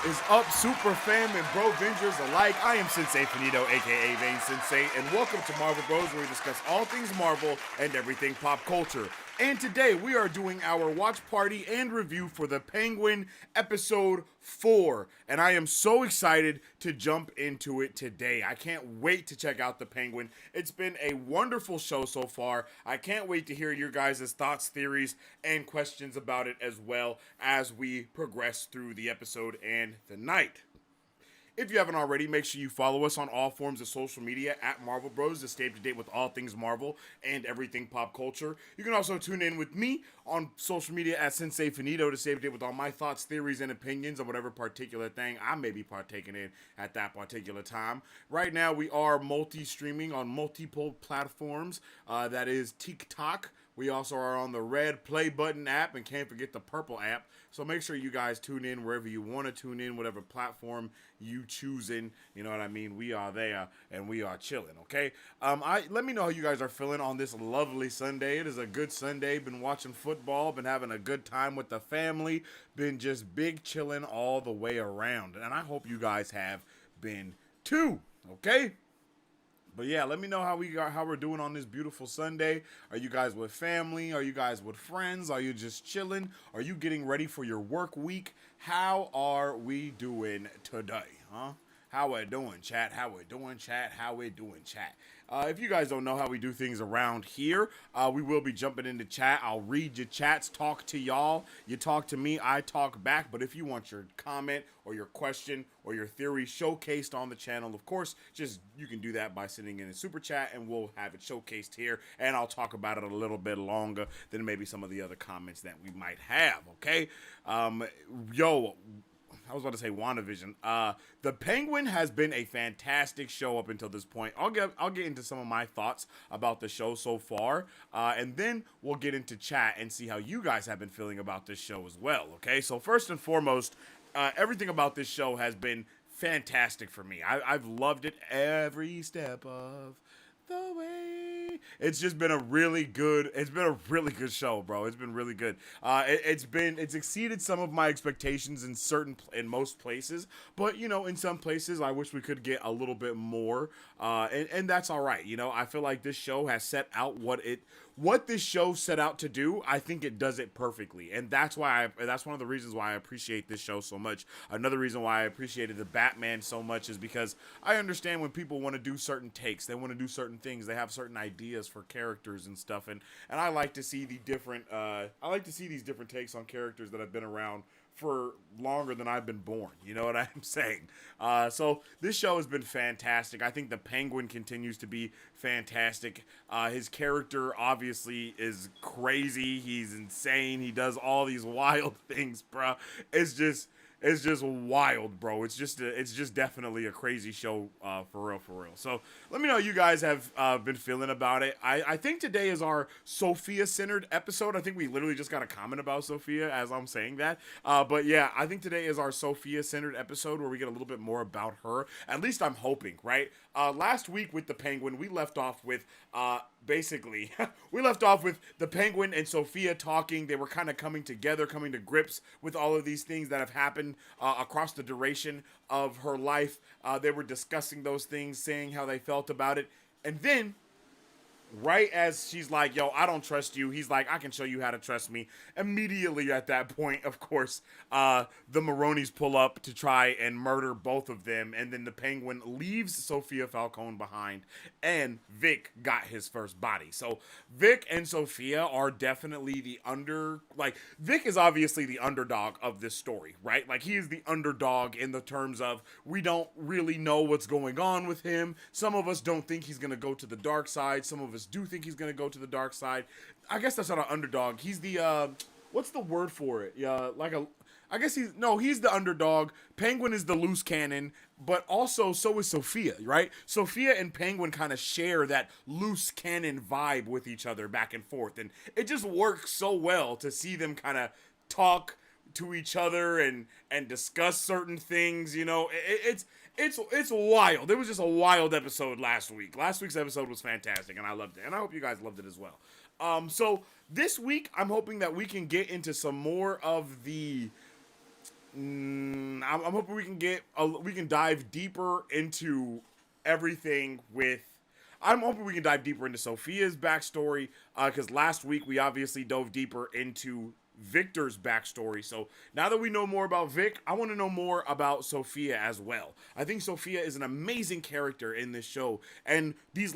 Is up, super fam and bro vengers alike? I am Sensei Finito, aka Vane Sensei, and welcome to Marvel Bros, where we discuss all things Marvel and everything pop culture. And today we are doing our watch party and review for The Penguin episode 4. And I am so excited to jump into it today. I can't wait to check out The Penguin. It's been a wonderful show so far. I can't wait to hear your guys' thoughts, theories, and questions about it as well as we progress through the episode and the night. If you haven't already, make sure you follow us on all forms of social media at Marvel Bros to stay up to date with all things Marvel and everything pop culture. You can also tune in with me on social media at Sensei Finito to stay up to date with all my thoughts, theories, and opinions on whatever particular thing I may be partaking in at that particular time. Right now, we are multi-streaming on multiple platforms. That is TikTok. We also are on the red play button app and can't forget the purple app. So make sure you guys tune in wherever you want to tune in, whatever platform you choosing. You know what I mean? We are there and we are chilling, okay? Let me know how you guys are feeling on this lovely Sunday. It is a good Sunday. Been watching football, been having a good time with the family, been just big chilling all the way around. And I hope you guys have been too, okay? But yeah, let me know how we're doing on this beautiful Sunday. Are you guys with family? Are you guys with friends? Are you just chilling? Are you getting ready for your work week? How are we doing today, huh? How we doing, chat? How we doing, chat? How we doing, chat? If you guys don't know how we do things around here, we will be jumping into chat. I'll read your chats, talk to y'all. You talk to me, I talk back. But if you want your comment or your question or your theory showcased on the channel, of course, just you can do that by sending in a super chat and we'll have it showcased here. And I'll talk about it a little bit longer than maybe some of the other comments that we might have, okay? I was about to say WandaVision. The Penguin has been a fantastic show up until this point. I'll get into some of my thoughts about the show so far, and then we'll get into chat and see how you guys have been feeling about this show as well. Okay, so first and foremost, everything about this show has been fantastic for me. I've loved it every step of the way. It's just been a really good. It's been a really good show, bro. It's been really good. It's exceeded some of my expectations in most places, but you know, in some places, I wish we could get a little bit more. And that's all right. You know, I feel like this show has set out what this show set out to do. I think it does it perfectly, and that's one of the reasons why I appreciate this show so much. Another reason why I appreciated the Batman so much is because I understand when people want to do certain takes, they want to do certain things, they have certain ideas for characters and stuff, and I like to see these different takes on characters that have been around for longer than I've been born. You know what I'm saying? So this show has been fantastic. I think the Penguin continues to be fantastic. His character obviously is crazy. He's insane. He does all these wild things, bruh. It's just wild, bro. It's just definitely a crazy show, for real. So let me know how you guys have been feeling about it. I think today is our Sophia-centered episode. I think we literally just got a comment about Sophia as I'm saying that. But yeah, I think today is our Sophia-centered episode where we get a little bit more about her. At least I'm hoping, right? Last week with the Penguin, we left off with basically we left off with the Penguin and Sophia talking. They were kind of coming together, coming to grips with all of these things that have happened across the duration of her life. They were discussing those things, saying how they felt about it, and then right as she's like, yo, I don't trust you, he's like, I can show you how to trust me. Immediately at that point, of course, the Maronis pull up to try and murder both of them, and then the Penguin leaves Sophia Falcone behind, and Vic got his first body. So Vic and Sophia are definitely Vic is obviously the underdog of this story, right? Like, he is the underdog in the terms of we don't really know what's going on with him. Some of us don't think he's gonna go to the dark side. Some of us do think he's gonna go to the dark side. I guess that's not an underdog. He's the what's the word for it? Yeah, he's the underdog. Penguin is the loose cannon, but also so is Sophia, right? Sophia and Penguin kind of share that loose cannon vibe with each other back and forth, and it just works so well to see them kind of talk to each other and discuss certain things. You know, it's wild. It was just a wild episode last week. Last week's episode was fantastic, and I loved it, and I hope you guys loved it as well. So this week, I'm hoping that we can get into some more of the I'm hoping we can dive deeper into everything with. I'm hoping we can dive deeper into Sophia's backstory because last week we obviously dove deeper into Victor's backstory. So now that we know more about Vic, I want to know more about Sophia as well. I think Sophia is an amazing character in this show, and the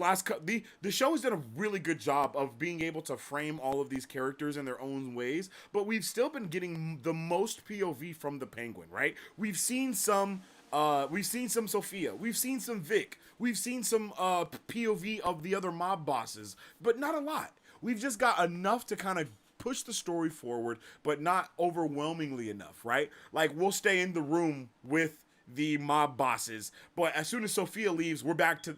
show has done a really good job of being able to frame all of these characters in their own ways. But we've still been getting the most POV from the Penguin, right? We've seen some Sophia. We've seen some Vic. We've seen some POV of the other mob bosses, but not a lot. We've just got enough to kind of push the story forward, but not overwhelmingly enough, right? Like, we'll stay in the room with the mob bosses, but as soon as Sophia leaves, we're back to,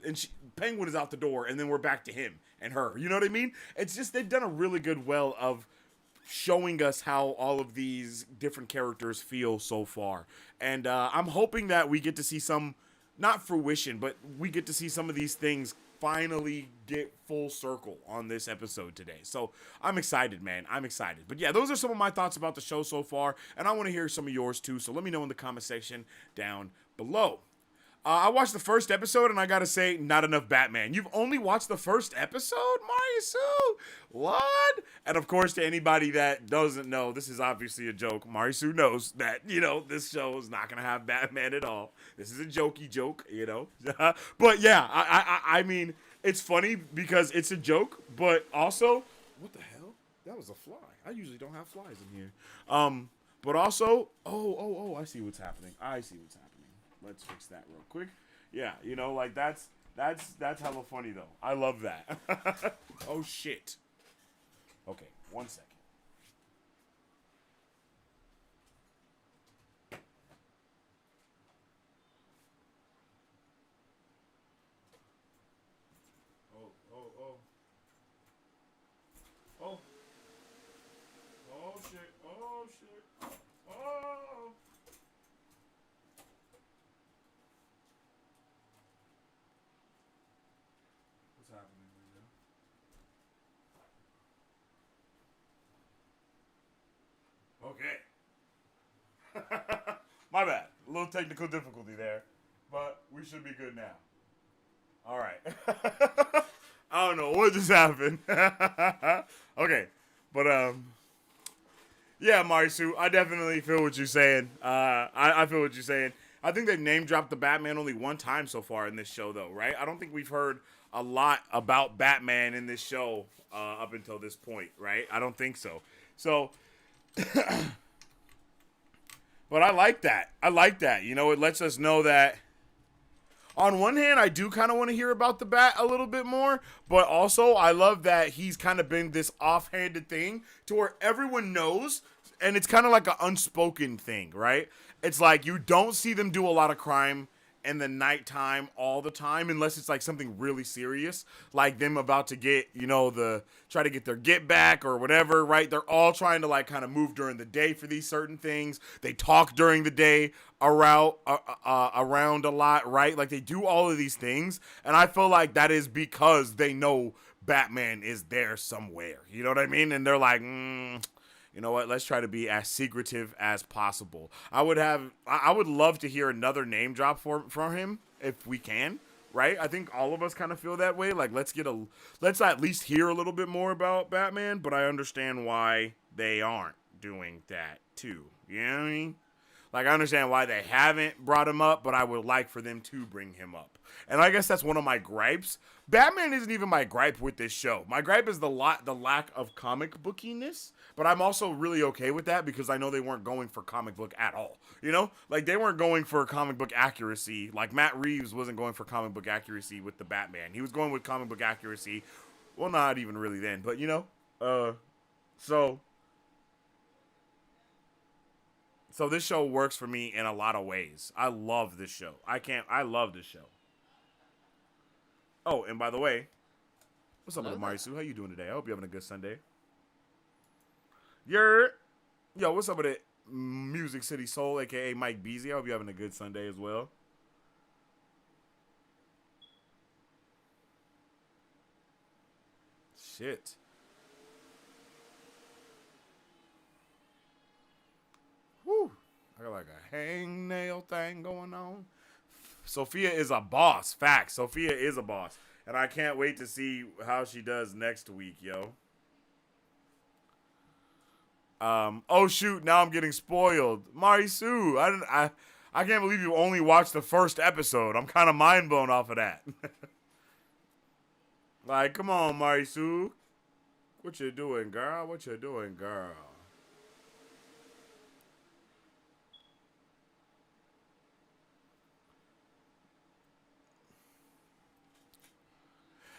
Penguin is out the door, and then we're back to him and her. You know what I mean? It's just, they've done a really good well of showing us how all of these different characters feel so far. And I'm hoping that we get to see some, not fruition, but we get to see some of these things finally get full circle on this episode today. So I'm excited, man. I'm excited. But yeah, those are some of my thoughts about the show so far, and I want to hear some of yours too. So let me know in the comment section down below. I watched the first episode, and I gotta say, not enough Batman. You've only watched the first episode, Marisu? What? And of course, to anybody that doesn't know, this is obviously a joke. Marisu knows that, this show is not gonna have Batman at all. This is a jokey joke, But yeah, I mean, it's funny because it's a joke, but also, what the hell? That was a fly. I usually don't have flies in here. But also, I see what's happening. Let's fix that real quick. Yeah, that's hella funny though. I love that. Oh shit. Okay, 1 second. Oh. Oh. Oh shit. Oh shit. Oh. What's happening right now? Okay. My bad. A little technical difficulty there, but we should be good now. All right. I don't know what just happened. Okay, but yeah, Marisu, I definitely feel what you're saying. I feel what you're saying. I think they've name dropped the Batman only one time so far in this show, though, right? I don't think we've heard a lot about Batman in this show up until this point, right? I don't think so. So, but I like that. It lets us know that. On one hand, I do kind of want to hear about the Bat a little bit more, but also I love that he's kind of been this offhanded thing to where everyone knows, and it's kind of like an unspoken thing, right? It's like you don't see them do a lot of crime in the nighttime all the time unless it's like something really serious, like them about to get, try to get their get back or whatever, right? They're all trying to like kind of move during the day for these certain things. They talk during the day around a lot, right? Like they do all of these things, and I feel like that is because they know Batman is there somewhere. You know what I mean? And they're like, you know what? Let's try to be as secretive as possible. I would love to hear another name drop from him if we can, right? I think all of us kind of feel that way. Like, let's at least hear a little bit more about Batman, but I understand why they aren't doing that too. You know what I mean? Like, I understand why they haven't brought him up, but I would like for them to bring him up. And I guess that's one of my gripes. Batman isn't even my gripe with this show. My gripe is the lack of comic bookiness, but I'm also really okay with that because I know they weren't going for comic book at all. Like they weren't going for comic book accuracy. Like Matt Reeves wasn't going for comic book accuracy with the Batman. He was going with comic book accuracy. Well, not even really then, but So this show works for me in a lot of ways. I love this show. I love this show. Oh, and by the way, what's up, little Marisu? How you doing today? I hope you're having a good Sunday. Yo, what's up with it? Music City Soul, aka Mike Beasley. I hope you're having a good Sunday as well. Shit. Whew. I got like a hangnail thing going on. Sophia is a boss. Facts. Sophia is a boss. And I can't wait to see how she does next week, yo. Oh shoot, now I'm getting spoiled. Marisu, I can't believe you only watched the first episode. I'm kind of mind blown off of that. Like, come on, Marisu. What you doing, girl? What you doing, girl?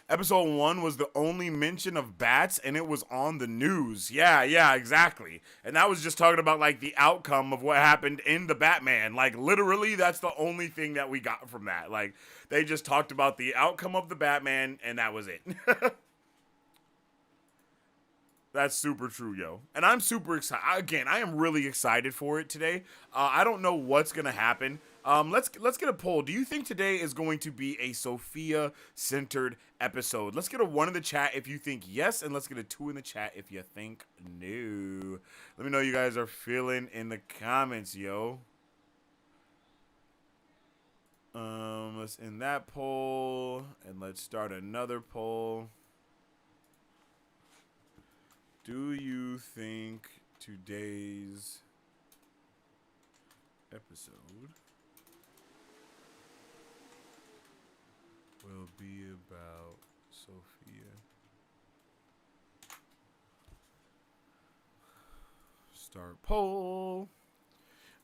Episode 1 was the only mention of bats, and it was on the news. Yeah, exactly. And that was just talking about, like, the outcome of what happened in the Batman. Like, literally, that's the only thing that we got from that. Like, they just talked about the outcome of the Batman, and that was it. That's super true, yo. And I'm super excited. Again, I am really excited for it today. I don't know what's gonna happen. Let's get a poll. Do you think today is going to be a Sophia-centered episode? Let's get a 1 in the chat if you think yes, and let's get a 2 in the chat if you think no. Let me know you guys are feeling in the comments, yo. Let's end that poll, and let's start another poll. Do you think today's episode will be about Sophia? Start poll.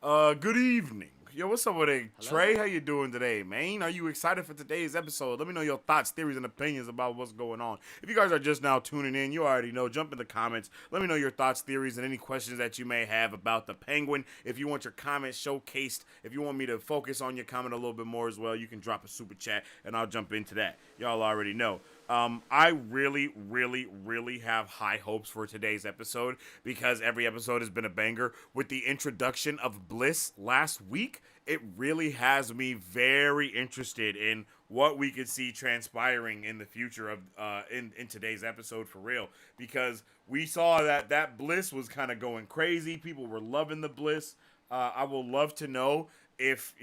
Good evening. Yo, what's up with it? Trey, how you doing today, man? Are you excited for today's episode? Let me know your thoughts, theories, and opinions about what's going on. If you guys are just now tuning in, you already know. Jump in the comments. Let me know your thoughts, theories, and any questions that you may have about the Penguin. If you want your comments showcased, if you want me to focus on your comment a little bit more as well, you can drop a super chat, and I'll jump into that. Y'all already know. I really have high hopes for today's episode because every episode has been a banger. With the introduction of Bliss last week, it really has me very interested in what we could see transpiring in the future of in today's episode for real. Because we saw that Bliss was kind of going crazy. People were loving the Bliss. I will love to know if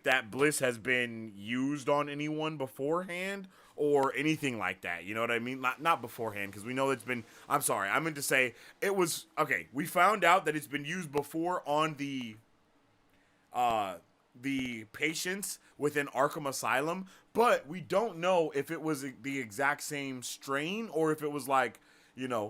that Bliss has been used on anyone beforehand or anything like that. You know what I mean? Not beforehand, because we know it's been... I'm sorry. I meant to say it was... Okay, we found out that it's been used before on the patients within Arkham Asylum, but we don't know if it was the exact same strain or if it was like,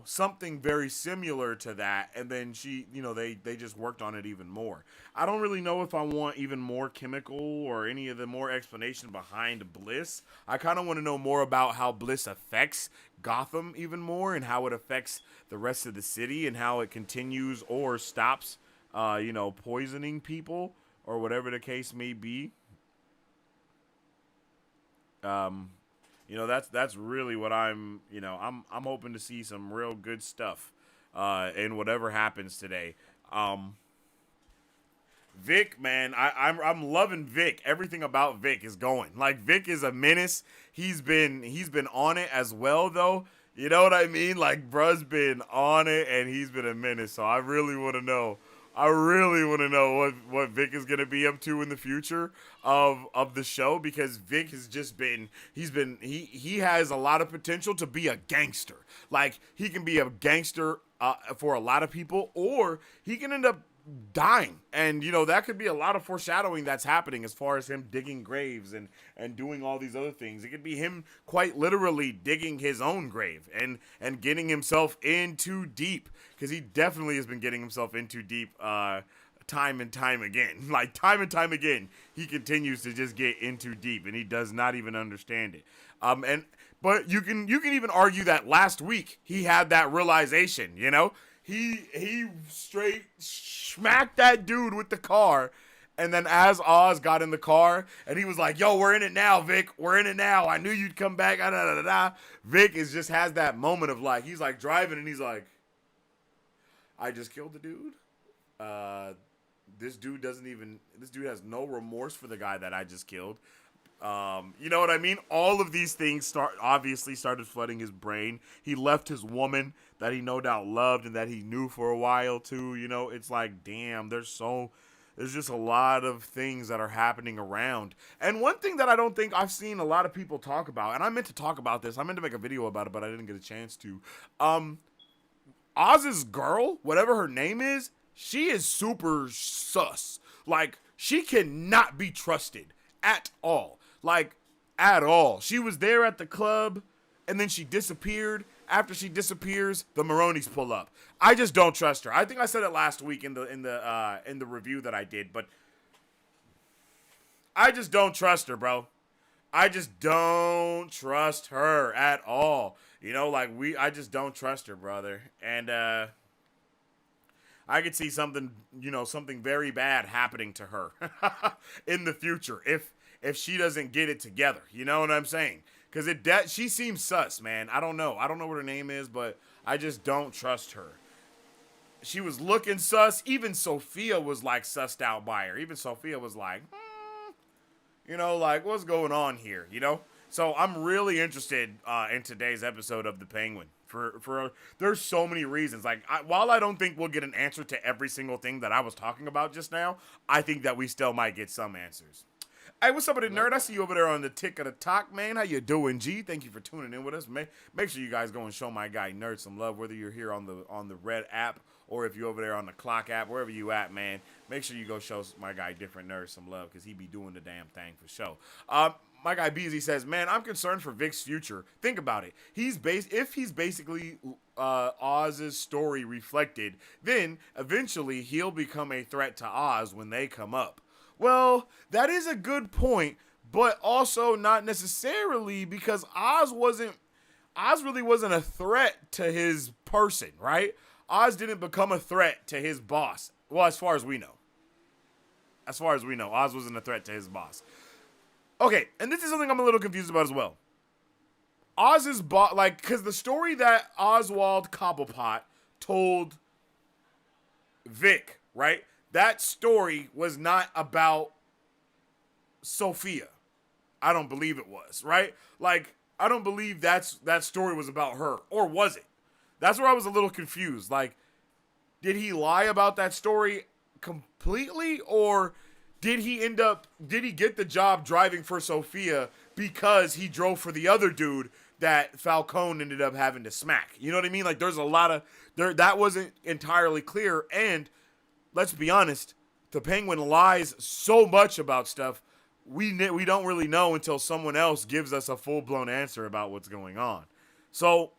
something very similar to that, and then they just worked on it even more. I don't really know if I want even more chemical or any of the more explanation behind Bliss. I kind of want to know more about how Bliss affects Gotham even more, and how it affects the rest of the city, and how it continues or stops, poisoning people, or whatever the case may be. That's really what I'm hoping to see some real good stuff in whatever happens today. Vic, man, I'm loving Vic. Everything about Vic is going. Like, Vic is a menace. He's been on it as well, though. You know what I mean? Like, bruh's been on it and he's been a menace. So I really want to know. What Vic is gonna be up to in the future of the show, because Vic has just been he has a lot of potential to be a gangster. Like, he can be a gangster for a lot of people, or he can end up dying, and that could be a lot of foreshadowing that's happening as far as him digging graves and doing all these other things. It could be him quite literally digging his own grave and getting himself in too deep, because he definitely has been getting himself in too deep time and time again. Like, time and time again, he continues to just get in too deep, and he does not even understand it. But you can even argue that last week he had that realization. He straight smacked that dude with the car, and then as Oz got in the car, and he was like, "Yo, we're in it now, Vic. We're in it now. I knew you'd come back." Vic just has that moment of, like, he's like driving, and he's like, "I just killed the dude. This dude has no remorse for the guy that I just killed." You know what I mean? All of these things obviously started flooding his brain. He left his woman that he no doubt loved and that he knew for a while too. It's like, damn, there's so There's just a lot of things that are happening around. And one thing that I don't think I've seen a lot of people talk about, and I meant to talk about this, I meant to make a video about it, but I didn't get a chance to. Oz's girl, whatever her name is, she is super sus. Like, she cannot be trusted at all. Like, at all. She was there at the club, and then she disappeared. After she disappears, the Maronis pull up. I just don't trust her. I think I said it last week in the review that I did, but I just don't trust her, bro. I just don't trust her at all. You know, like I just don't trust her, brother. And I could see something, something very bad happening to her in the future if she doesn't get it together. You know what I'm saying? Because she seems sus, man. I don't know. I don't know what her name is, but I just don't trust her. She was looking sus. Even Sophia was like sussed out by her. Even Sophia was like, like what's going on here, So I'm really interested in today's episode of The Penguin. For there's so many reasons. Like, while I don't think we'll get an answer to every single thing that I was talking about just now, I think that we still might get some answers. Hey, what's up with the nerd? I see you over there on the tick of the talk, man. How you doing, G? Thank you for tuning in with us. Make sure you guys go and show my guy Nerd some love, whether you're here on the Red app or if you're over there on the Clock app, wherever you at, man. Make sure you go show my guy Different Nerd some love because he be doing the damn thing for sure. My guy Beezy says, man, I'm concerned for Vic's future. Think about it. If he's basically Oz's story reflected, then eventually he'll become a threat to Oz when they come up. Well, that is a good point, but also not necessarily because Oz really wasn't a threat to his person, right? Oz didn't become a threat to his boss. Well, as far as we know. Oz wasn't a threat to his boss. Okay, and this is something I'm a little confused about as well. Oz's boss, because the story that Oswald Cobblepot told Vic, right? That story was not about Sophia. I don't believe it was, right? Like, I don't believe that story was about her. Or was it? That's where I was a little confused. Like, did he lie about that story completely? Or did he get the job driving for Sophia because he drove for the other dude that Falcone ended up having to smack? You know what I mean? Like, there's a lot of, that wasn't entirely clear. And let's be honest, the Penguin lies so much about stuff, we don't really know until someone else gives us a full-blown answer about what's going on. So,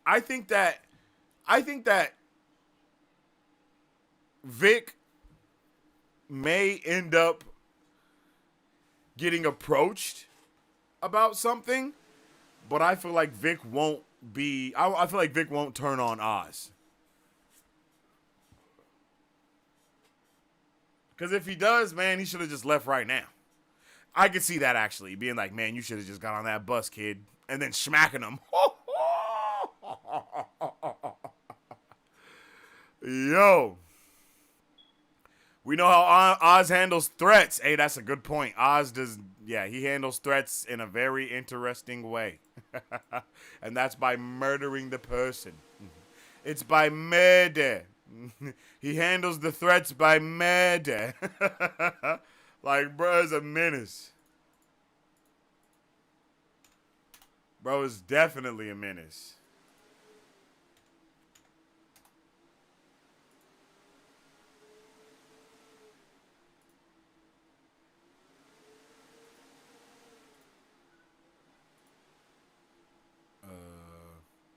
I think that Vic may end up getting approached about something, but I feel like Vic won't I feel like Vic won't turn on Oz. Because if he does, man, he should have just left right now. I could see that actually, being like, man, you should have just got on that bus, kid. And then smacking him. Yo. We know how Oz handles threats. Hey, that's a good point. He handles threats in a very interesting way. And that's by murdering the person. It's by murder. He handles the threats by murder. Like, bro is a menace. Bro is definitely a menace.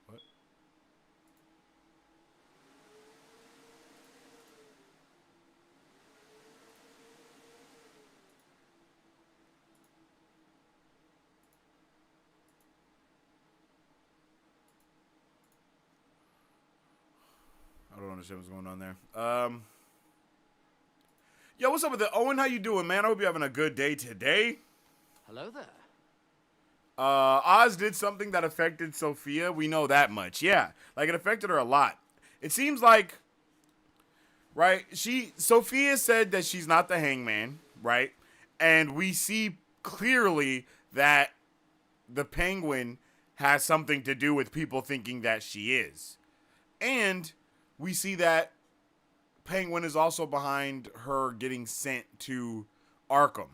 What? I don't understand what's going on there. Yo, what's up with it? Owen, how you doing, man? I hope you're having a good day today. Hello there. Oz did something that affected Sophia. We know that much. Yeah. Like, it affected her a lot. It seems like, right, Sophia said that she's not the hangman, right? And we see clearly that the Penguin has something to do with people thinking that she is. And we see that Penguin is also behind her getting sent to Arkham.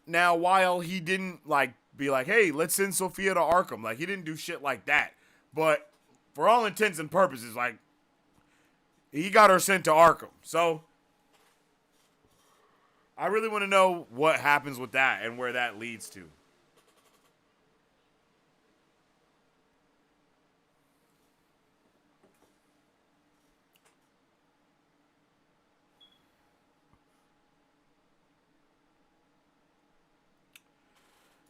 Now, while he didn't like be like, hey, let's send Sophia to Arkham, like he didn't do shit like that. But for all intents and purposes, like he got her sent to Arkham. So I really want to know what happens with that and where that leads to.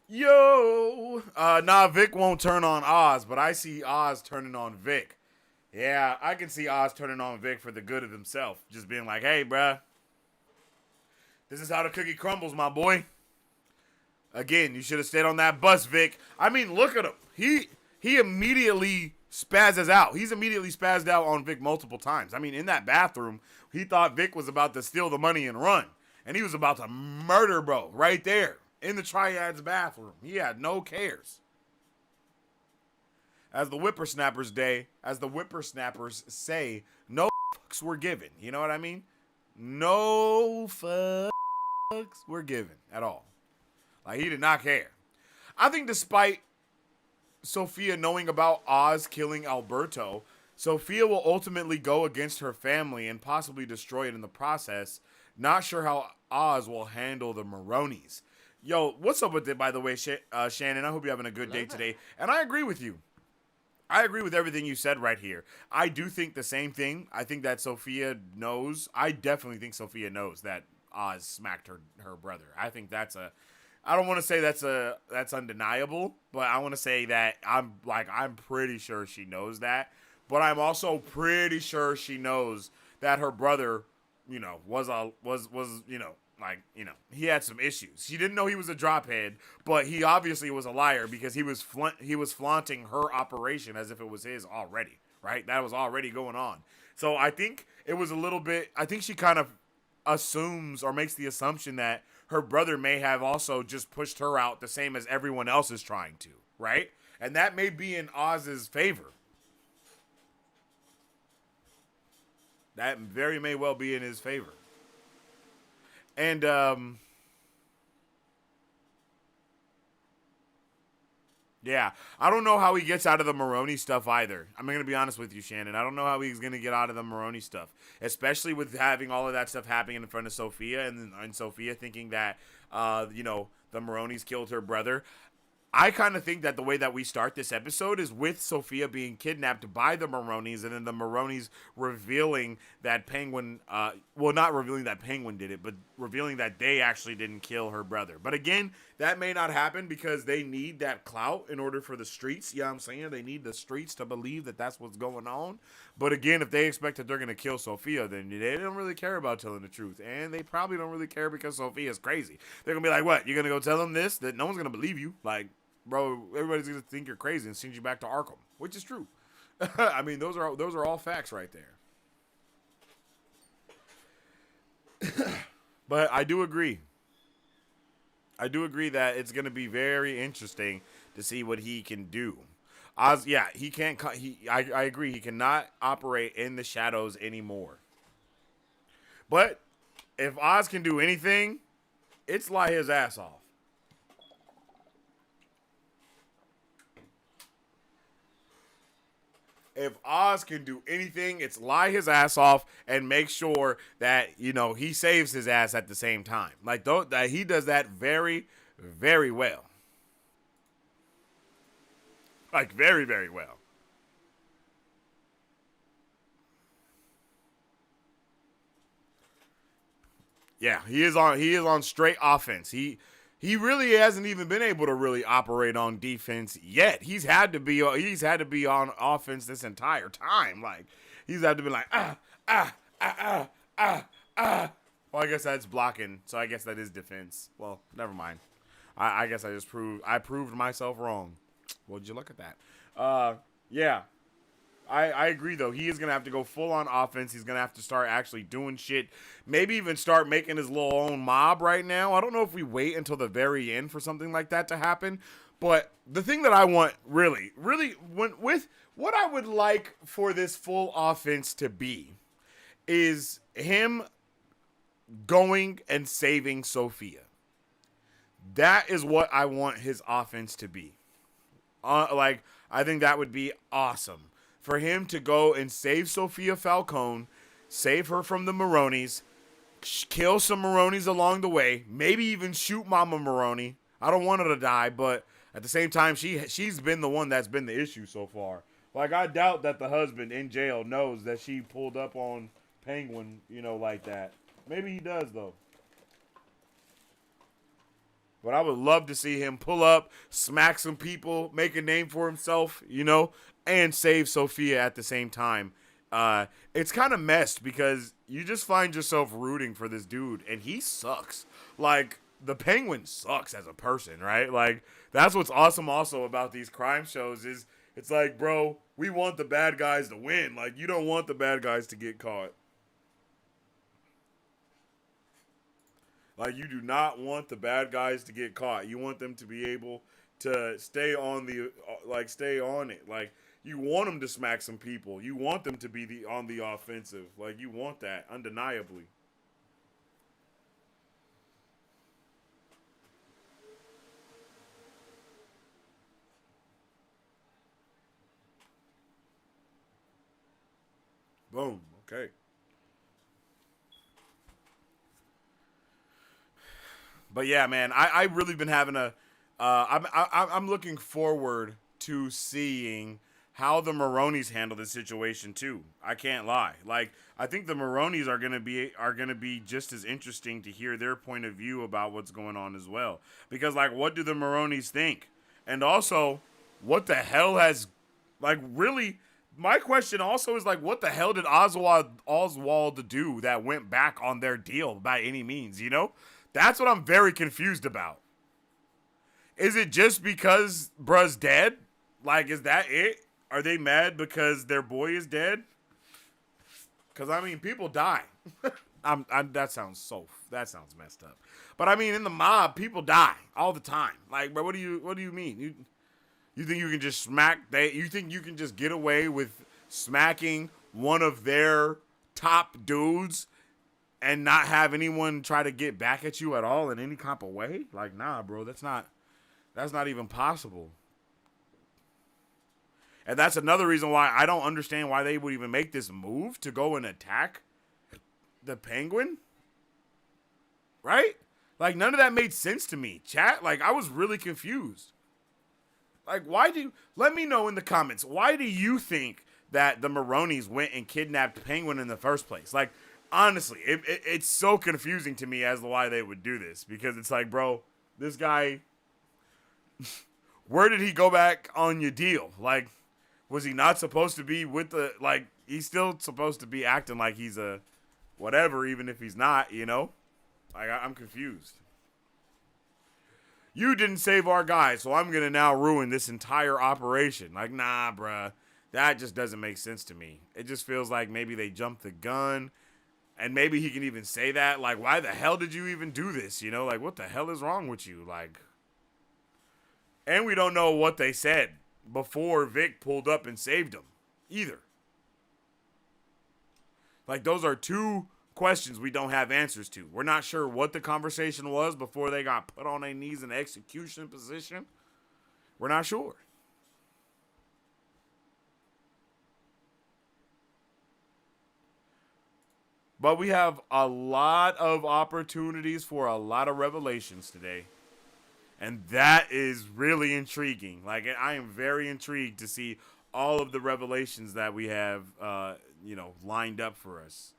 Yo! Nah, Vic won't turn on Oz, but I see Oz turning on Vic. Yeah, I can see Oz turning on Vic for the good of himself. Just being like, hey, bruh, this is how the cookie crumbles, my boy. Again, you should have stayed on that bus, Vic. I mean, look at him. He immediately spazzes out. He's immediately spazzed out on Vic multiple times. I mean, in that bathroom, he thought Vic was about to steal the money and run. And he was about to murder bro right there in the Triad's bathroom. He had no cares. As the whippersnappers say, no fucks were given. You know what I mean? No fucks were given at all. Like, he did not care. I think despite Sophia knowing about Oz killing Alberto, Sophia will ultimately go against her family and possibly destroy it in the process. Not sure how Oz will handle the Maronis. Yo, what's up with it, by the way, Shannon? I hope you're having a good day today. And I agree with you. I agree with everything you said right here. I do think the same thing. I think that Sophia knows. I definitely think Sophia knows that Oz smacked her brother. I think that's I don't want to say that's undeniable, but I want to say that I'm pretty sure she knows that. But I'm also pretty sure she knows that her brother, you know, was you know, like, you know, he had some issues. She didn't know he was a drophead, but he obviously was a liar because he was flaunting her operation as if it was his already, right? That was already going on. So I think it was a little bit, I think she kind of assumes or makes the assumption that her brother may have also just pushed her out the same as everyone else is trying to, right? And that may be in Oz's favor. That very may well be in his favor. And, yeah, I don't know how he gets out of the Maroni stuff either. I'm going to be honest with you, Shannon. I don't know how he's going to get out of the Maroni stuff, especially with having all of that stuff happening in front of Sophia and Sophia thinking that, you know, the Maronis killed her brother. I kind of think that the way that we start this episode is with Sophia being kidnapped by the Maronis and then the Maronis revealing that Penguin, well, not revealing that Penguin did it, but revealing that they actually didn't kill her brother. But again, that may not happen because they need that clout in order for the streets. You know what I'm saying? They need the streets to believe that that's what's going on. But again, if they expect that they're going to kill Sophia, then they don't really care about telling the truth. And they probably don't really care because Sophia's crazy. They're going to be like, what? You're going to go tell them this? That no one's going to believe you? Like, bro, everybody's gonna think you're crazy and send you back to Arkham, which is true. I mean, those are all facts right there. But I do agree. I do agree that it's gonna be very interesting to see what he can do. Oz, yeah, he can't. I agree. He cannot operate in the shadows anymore. But if Oz can do anything, it's lie his ass off. If Oz can do anything, it's lie his ass off and make sure that, you know, he saves his ass at the same time. Like, that he does that very, very well. Like, very, very well. Yeah, he is on straight offense. He really hasn't even been able to really operate on defense yet. He's had to be on offense this entire time. Like, he's had to be like, ah, ah, ah, ah, ah, ah. Well, I guess that's blocking, so I guess that is defense. Well, never mind. I guess I proved myself wrong. Would you look at that? Yeah. I agree, though. He is going to have to go full on offense. He's going to have to start actually doing shit. Maybe even start making his little own mob right now. I don't know if we wait until the very end for something like that to happen. But the thing that I want really, with what I would like for this full offense to be is him going and saving Sophia. That is what I want his offense to be. I think that would be awesome for him to go and save Sophia Falcone, save her from the Maronis, kill some Maronis along the way, maybe even shoot Mama Maroni. I don't want her to die, but at the same time, she's been the one that's been the issue so far. Like, I doubt that the husband in jail knows that she pulled up on Penguin, like that. Maybe he does, though. But I would love to see him pull up, smack some people, make a name for himself, and save Sophia at the same time. It's kind of messed because you just find yourself rooting for this dude, and he sucks. Like, the Penguin sucks as a person, right? Like, that's what's awesome also about these crime shows is it's like, bro, we want the bad guys to win. Like, you don't want the bad guys to get caught. Like, you do not want the bad guys to get caught. You want them to be able to stay on it. Like, you want them to smack some people. You want them to be on the offensive. Like, you want that, undeniably. Boom. Okay. But yeah, man, I really been having I'm looking forward to seeing how the Maronis handle this situation too. I can't lie. Like, I think the Maronis are gonna be just as interesting to hear their point of view about what's going on as well. Because, like, what do the Maronis think? And also, what the hell has, like, really, my question also is, like, what the hell did Oswald do that went back on their deal by any means, That's what I'm very confused about. Is it just because bruh's dead? Like, is that it? Are they mad because their boy is dead? Because, I mean, people die. That sounds messed up. But, I mean, in the mob, people die all the time. Like, bro, what do you mean? You think you can just you think you can just get away with smacking one of their top dudes and not have anyone try to get back at you at all in any type of way? Like, nah, bro, that's not even possible. And that's another reason why I don't understand why they would even make this move to go and attack the Penguin. Right? Like, none of that made sense to me, chat. Like, I was really confused. Like, let me know in the comments, why do you think that the Maronis went and kidnapped Penguin in the first place? Like, honestly, it's so confusing to me as to why they would do this. Because it's like, bro, this guy, where did he go back on your deal? Like, was he not supposed to be with he's still supposed to be acting like he's a whatever, even if he's not, Like, I'm confused. You didn't save our guy, so I'm going to now ruin this entire operation. Like, nah, bruh. That just doesn't make sense to me. It just feels like maybe they jumped the gun. And maybe he can even say that. Like, why the hell did you even do this? Like, what the hell is wrong with you? Like, and we don't know what they said before Vic pulled up and saved him either. Like, those are two questions we don't have answers to. We're not sure what the conversation was before they got put on their knees in execution position. We're not sure. But we have a lot of opportunities for a lot of revelations today. And that is really intriguing. Like, I am very intrigued to see all of the revelations that we have, lined up for us.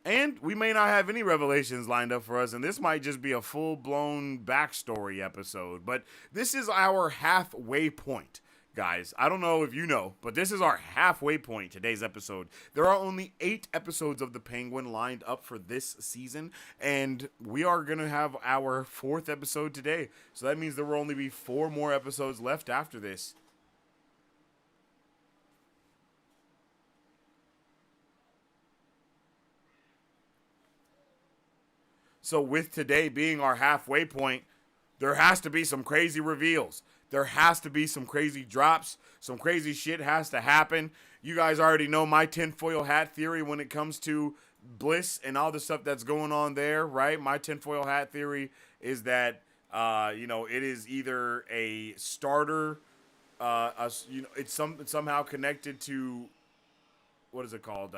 And we may not have any revelations lined up for us, and this might just be a full-blown backstory episode. But this is our halfway point, guys. I don't know if you know, but this is our halfway point, today's episode. There are only 8 episodes of The Penguin lined up for this season, and we are going to have our 4th episode today. So that means there will only be 4 more episodes left after this. So with today being our halfway point, there has to be some crazy reveals. There has to be some crazy drops. Some crazy shit has to happen. You guys already know my tinfoil hat theory when it comes to Bliss and all the stuff that's going on there, right? My tinfoil hat theory is that it is either a starter, it's somehow connected to what is it called?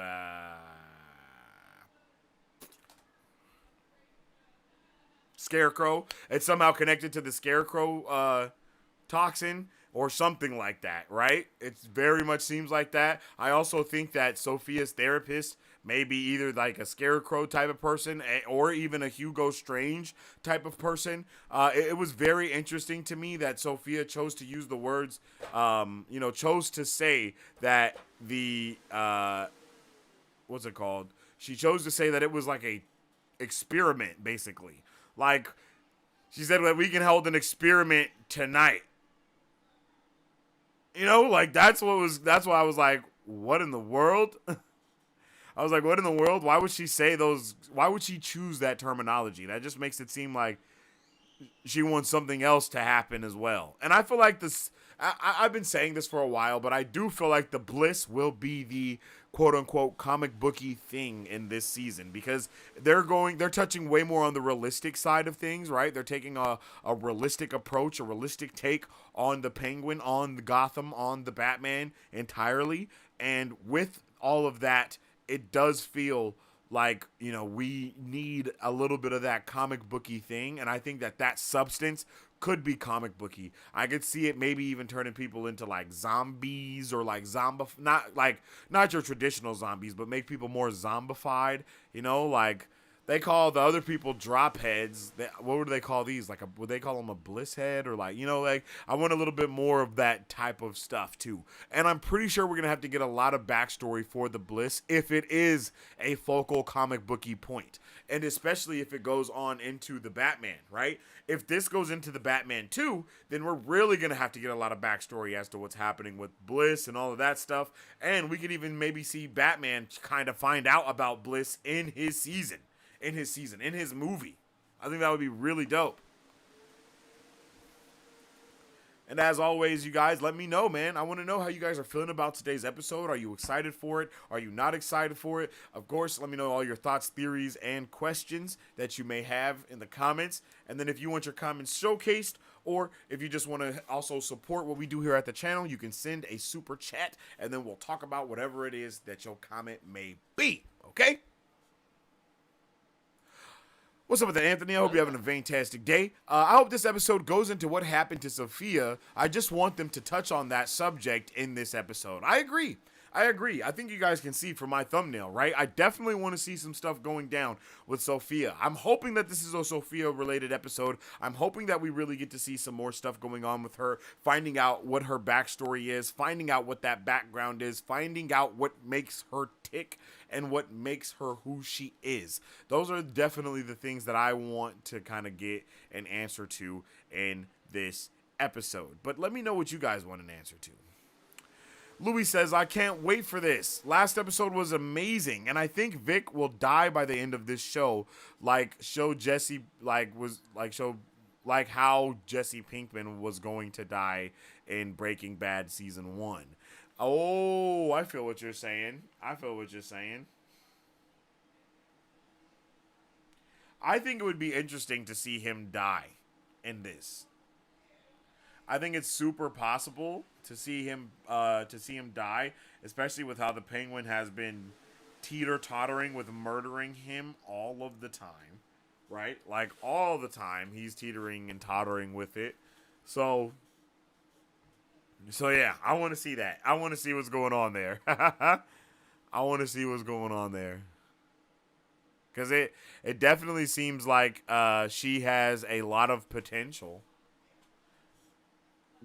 Scarecrow. It's somehow connected to the Scarecrow toxin or something like that, right? It very much seems like that. I also think that Sophia's therapist may be either like a Scarecrow type of person or even a Hugo Strange type of person. It was very interesting to me that Sophia chose to use the words, chose to say that what's it called? She chose to say that it was like a experiment, basically. Like, she said that we can hold an experiment tonight. That's why I was like, what in the world? I was like, what in the world? Why would she say those? Why would she choose that terminology? That just makes it seem like she wants something else to happen as well. And I feel like this, I've been saying this for a while, but I do feel like the Bliss will be the quote unquote comic booky thing in this season because they're touching way more on the realistic side of things, right? They're taking a realistic approach, a realistic take on the Penguin, on the Gotham, on the Batman entirely. And with all of that, it does feel like, we need a little bit of that comic booky thing. And I think that substance could be comic booky. I could see it maybe even turning people into like zombies or like not your traditional zombies, but make people more zombified, like they call the other people drop heads. What would they call these? Would they call them a bliss head or I want a little bit more of that type of stuff too. And I'm pretty sure we're going to have to get a lot of backstory for the Bliss if it is a focal comic booky point. And especially if it goes on into the Batman, right? If this goes into the Batman 2, then we're really going to have to get a lot of backstory as to what's happening with Bliss and all of that stuff. And we could even maybe see Batman kind of find out about Bliss in his movie. I think that would be really dope. And as always, you guys, let me know, man. I want to know how you guys are feeling about today's episode. Are you excited for it? Are you not excited for it? Of course, let me know all your thoughts, theories, and questions that you may have in the comments. And then if you want your comments showcased, or if you just want to also support what we do here at the channel, you can send a super chat, and then we'll talk about whatever it is that your comment may be, okay? What's up with that, Anthony? I hope you're having a fantastic day. I hope this episode goes into what happened to Sophia. I just want them to touch on that subject in this episode. I agree. I think you guys can see from my thumbnail, right? I definitely want to see some stuff going down with Sophia. I'm hoping that this is a Sophia-related episode. I'm hoping that we really get to see some more stuff going on with her, finding out what her backstory is, finding out what that background is, finding out what makes her tick and what makes her who she is. Those are definitely the things that I want to kind of get an answer to in this episode. But let me know what you guys want an answer to. Louis says, I can't wait for this. Last episode was amazing, and I think Vic will die by the end of this show, how Jesse Pinkman was going to die in Breaking Bad Season 1. Oh, I feel what you're saying. I think it would be interesting to see him die in this. I think it's super possible to see him die, especially with how the Penguin has been teeter-tottering with murdering him all of the time, right? Like, all the time, he's teetering and tottering with it. So yeah, I want to see that. I want to see what's going on there. Because it definitely seems like she has a lot of potential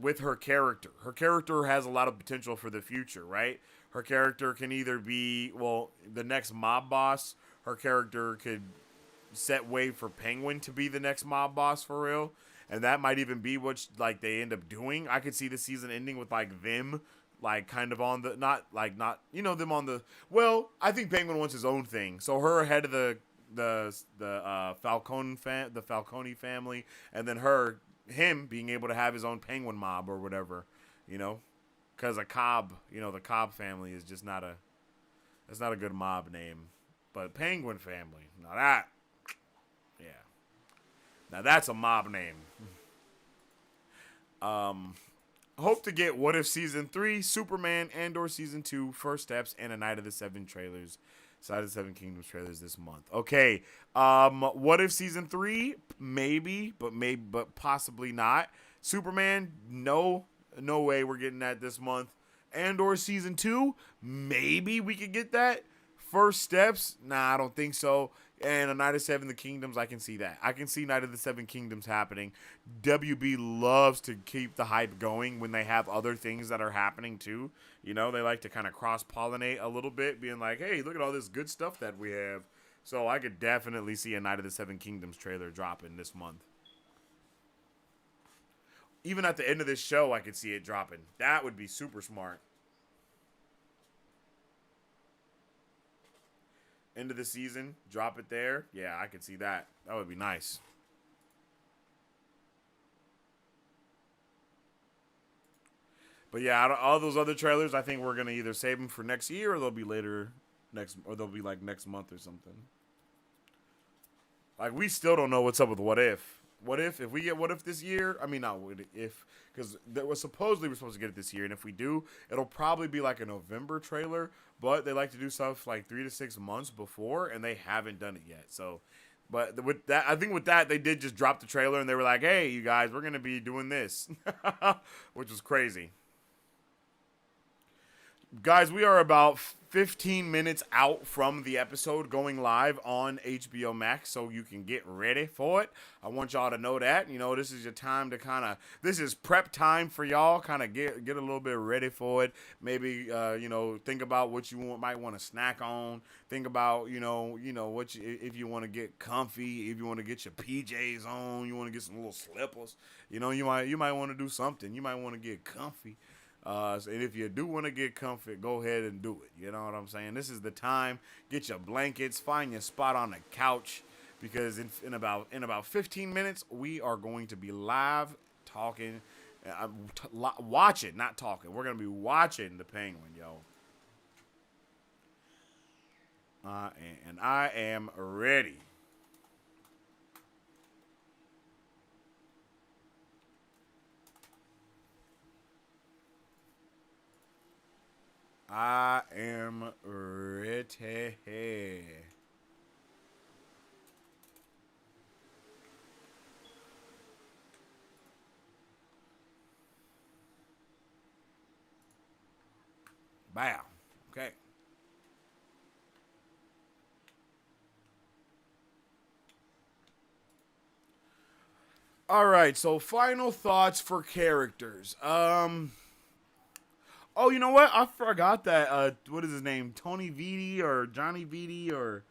with her character. Her character has a lot of potential for the future, right? Her character can either be, the next mob boss. Her character could set way for Penguin to be the next mob boss for real. And that might even be what they end up doing. I could see the season ending with them kind of on the, them on the, I think Penguin wants his own thing. So her head of the Falcone family, and then him being able to have his own Penguin mob or whatever, because a Cobb, the Cobb family is just not a. That's not a good mob name, but Penguin family. Now that, yeah, now that's a mob name. Hope to get What If Season 3, Superman, and/or Season 2, First Steps, and a Night of the Seven trailers. Side of the Seven Kingdoms trailers this month. Okay. What If Season 3? Maybe, but possibly not. Superman? No way we're getting that this month. And/or Season 2? Maybe we could get that. First Steps? Nah, I don't think so. And a Night of Seven the Kingdoms, I can see that. I can see Night of the Seven Kingdoms happening. WB loves to keep the hype going when they have other things that are happening too. They like to kind of cross-pollinate a little bit, being like, hey, look at all this good stuff that we have. So I could definitely see a Night of the Seven Kingdoms trailer dropping this month. Even at the end of this show, I could see it dropping. That would be super smart. End of the season, drop it there. Yeah, I could see that. That would be nice. But yeah, all those other trailers, I think we're gonna either save them for next year, or they'll be like next month or something. Like, we still don't know what's up with What If. What if we get What If this year? I mean, not if, because we're supposed to get it this year, and if we do, it'll probably be like a November trailer. But they like to do stuff like 3 to 6 months before, and they haven't done it yet. So, but with that, I think with that, they did just drop the trailer, and they were like, "Hey, you guys, we're gonna be doing this," which was crazy. Guys, we are about 15 minutes out from the episode going live on HBO Max, so you can get ready for it. I want y'all to know that. This is your time to this is prep time for y'all, kind of get a little bit ready for it. Maybe, think about what you might want to snack on. Think about, if you want to get comfy, if you want to get your PJs on, you want to get some little slippers. You might want to do something. You might want to get comfy. And if you do want to get comfy, go ahead and do it. You know what I'm saying? This is the time. Get your blankets, find your spot on the couch, because in about 15 minutes we are going to be live talking, watching, not talking. We're gonna be watching the Penguin, yo. And I am ready. I am ready. Bam. Okay. All right, so final thoughts for characters. Oh, you know what? I forgot that. What is his name? Tony Viti or Johnny Viti or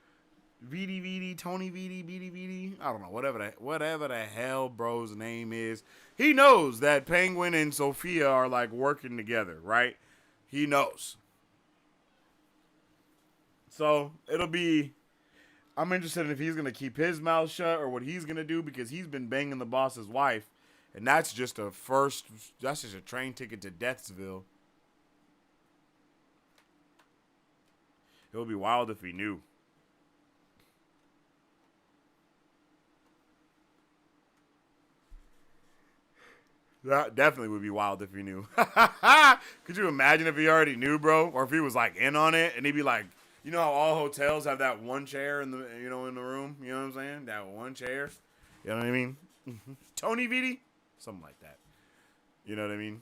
Viti, Tony Viti. I don't know. Whatever the hell bro's name is. He knows that Penguin and Sophia are like working together, right? He knows. So I'm interested in if he's gonna keep his mouth shut or what he's gonna do, because he's been banging the boss's wife, and that's just a train ticket to Deathsville. It would be wild if he knew. That definitely would be wild if he knew. Could you imagine if he already knew, bro? Or if he was like in on it, and he'd be like, how all hotels have that one chair in the in the room? You know what I'm saying? That one chair. You know what I mean? Tony Viti? Something like that. You know what I mean?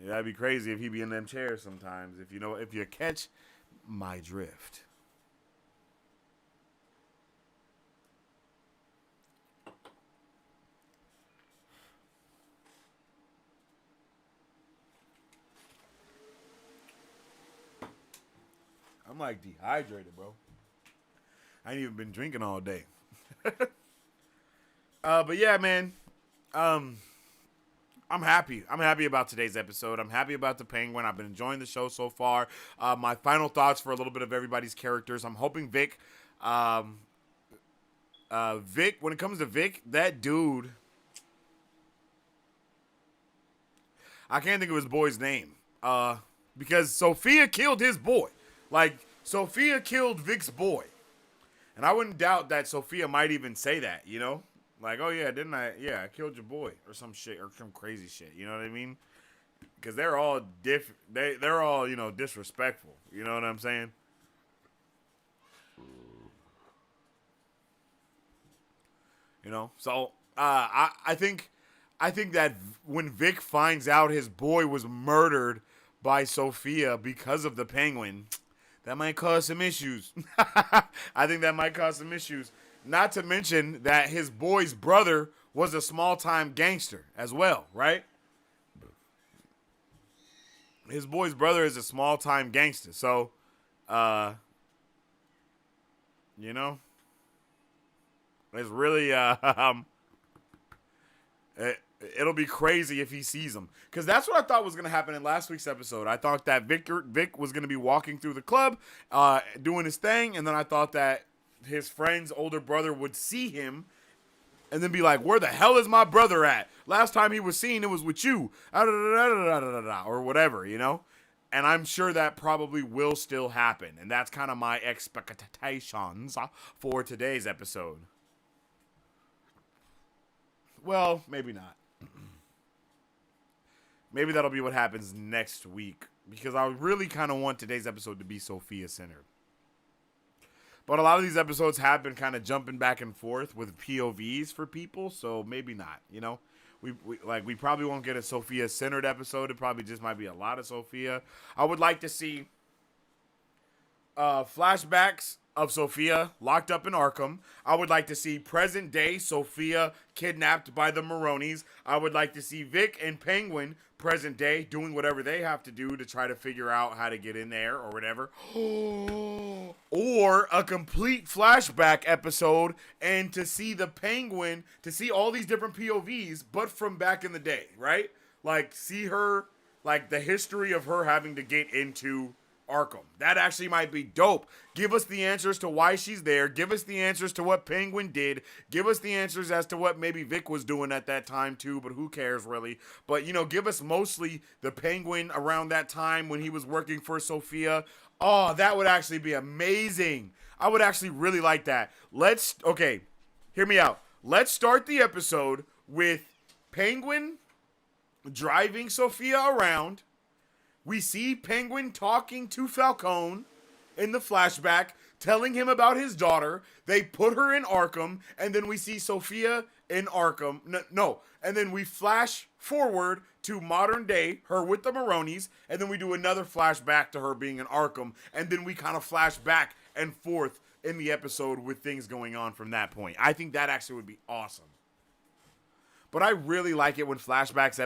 That'd be crazy if he be in them chairs sometimes. If you catch my drift. I'm like dehydrated, bro. I ain't even been drinking all day. But yeah, man. I'm happy. I'm happy about today's episode. I'm happy about the Penguin. I've been enjoying the show so far. My final thoughts for a little bit of everybody's characters. I'm hoping Vic, when it comes to Vic, that dude, I can't think of his boy's name. Because Sophia killed his boy. Like, Sophia killed Vic's boy. And I wouldn't doubt that Sophia might even say that, you know? Like, oh yeah, didn't I? Yeah, I killed your boy. Or some shit, or some crazy shit, you know what I mean? Because they're all they're all, you know, disrespectful. You know what I'm saying? You know? So, I think that when Vic finds out his boy was murdered by Sophia because of the Penguin, that might cause some issues. I think that might cause some issues. Not to mention that his boy's brother was a small-time gangster as well, right? His boy's brother is a small-time gangster. So, you know, it's really, it'll be crazy if he sees him. Because that's what I thought was going to happen in last week's episode. I thought that Vic was going to be walking through the club, doing his thing, and then I thought that his friend's older brother would see him and then be like, where the hell is my brother at? Last time he was seen, it was with you. Or whatever, you know? And I'm sure that probably will still happen. And that's kind of my expectations for today's episode. Well, maybe not. Maybe that'll be what happens next week. Because I really kind of want today's episode to be Sophia-centered. But a lot of these episodes have been kind of jumping back and forth with POVs for people, so maybe not, you know? We probably won't get a Sophia-centered episode. It probably just might be a lot of Sophia. I would like to see flashbacks of Sophia locked up in Arkham. I would like to see present day Sophia kidnapped by the Maronis. I would like to see Vic and Penguin present day doing whatever they have to do to try to figure out how to get in there or whatever. Or a complete flashback episode and to see the Penguin, to see all these different POVs, but from back in the day, right? Like, see her, like, the history of her having to get into Arkham. That actually might be dope. Give us the answers to why she's there. Give us the answers to what Penguin did. Give us the answers as to what maybe Vic was doing at that time too, but who cares really? But, you know, give us mostly the Penguin around that time when he was working for Sophia. Oh, that would actually be amazing. I would actually really like that. Okay, hear me out. Let's start the episode with Penguin driving Sophia around. We see Penguin talking to Falcone in the flashback, telling him about his daughter. They put her in Arkham, and then we see Sophia in Arkham. And then we flash forward to modern day, her with the Maronis, and then we do another flashback to her being in Arkham, and then we kind of flash back and forth in the episode with things going on from that point. I think that actually would be awesome. But I really like it when flashbacks...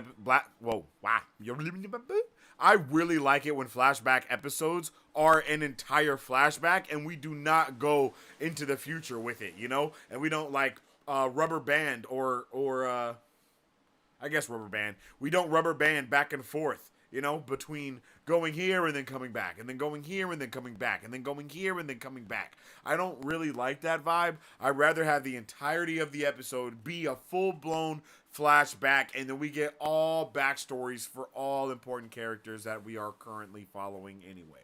I really like it when flashback episodes are an entire flashback and we do not go into the future with it, you know? And we don't like rubber band or I guess rubber band. We don't rubber band back and forth, you know, between going here and then coming back and then going here and then coming back and then going here and then coming back. I don't really like that vibe. I'd rather have the entirety of the episode be a full-blown flashback, and then we get all backstories for all important characters that we are currently following anyway.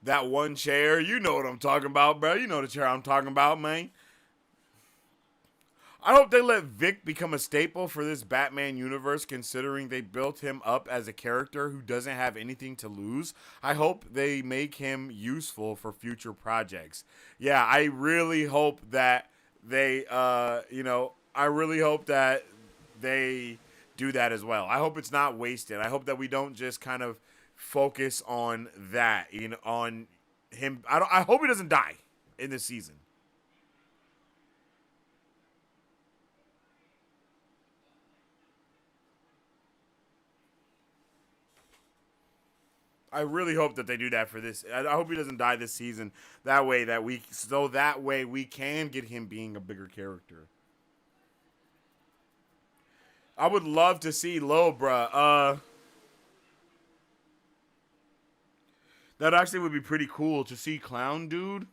That one chair, you know what I'm talking about, bro. You know the chair I'm talking about, man. I hope they let Vic become a staple for this Batman universe, considering they built him up as a character who doesn't have anything to lose. I hope they make him useful for future projects. Yeah, I really hope that they, I really hope that they do that as well. I hope it's not wasted. I hope that we don't just kind of focus on that, on him. I hope he doesn't die in this season. I really hope that they do that for this. I hope he doesn't die this season. That way we can get him being a bigger character. I would love to see Lil Bruh. That actually would be pretty cool to see Clown Dude.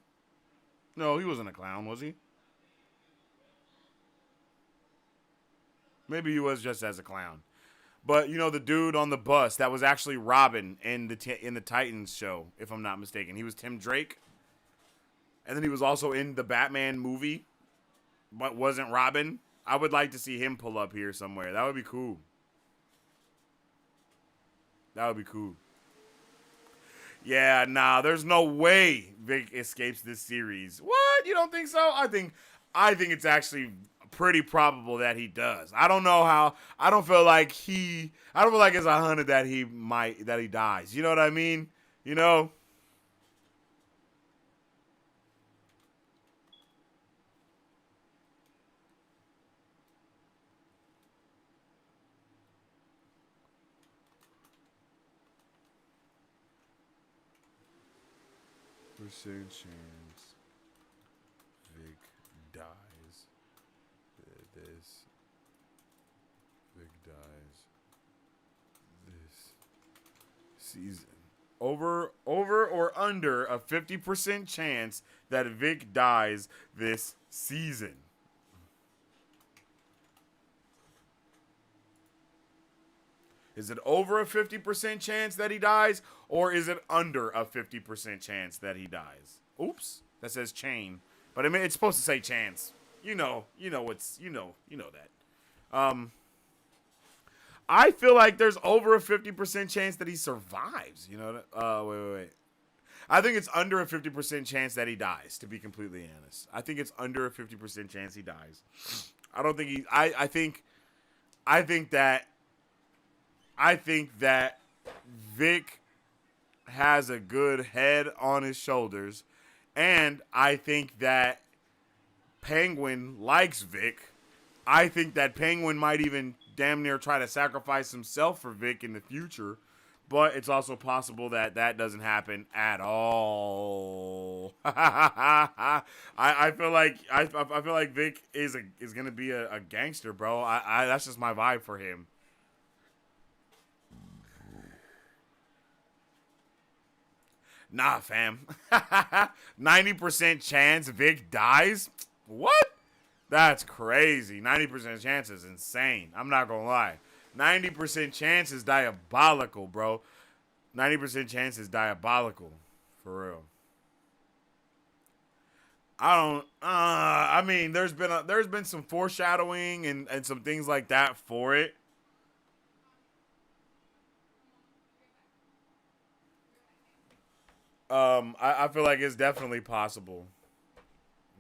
No, he wasn't a clown, was he? Maybe he was just as a clown. But you know the dude on the bus that was actually Robin in the Titans show, if I'm not mistaken. He was Tim Drake, and then he was also in the Batman movie, but wasn't Robin. I would like to see him pull up here somewhere. That would be cool. That would be cool. Yeah, nah, there's no way Vic escapes this series. What? You don't think so? I think it's actually pretty probable that he does. I don't know how. I don't feel like it's 100 that he dies. You know what I mean? You know? Percent chance Vic dies. This Vic dies this season. Over or under a 50% chance that Vic dies this season. Is it over a 50% chance that he dies, or is it under a 50% chance that he dies? Oops, that says chain, but I mean it's supposed to say chance. You know that. I feel like there's over a 50% chance that he survives. You know, wait. I think it's under a 50% chance that he dies, to be completely honest. I think it's under a 50% chance he dies. I don't think he, I think that Vic has a good head on his shoulders, and I think that Penguin likes Vic. I think that Penguin might even damn near try to sacrifice himself for Vic in the future, but it's also possible that that doesn't happen at all. I feel like Vic is gonna be a gangster, bro. That's just my vibe for him. Nah, fam. 90% chance Vic dies? What? That's crazy. 90% chance is insane. I'm not going to lie. 90% chance is diabolical, bro. 90% chance is diabolical. For real. I mean, there's been some foreshadowing and some things like that for it. I feel like it's definitely possible.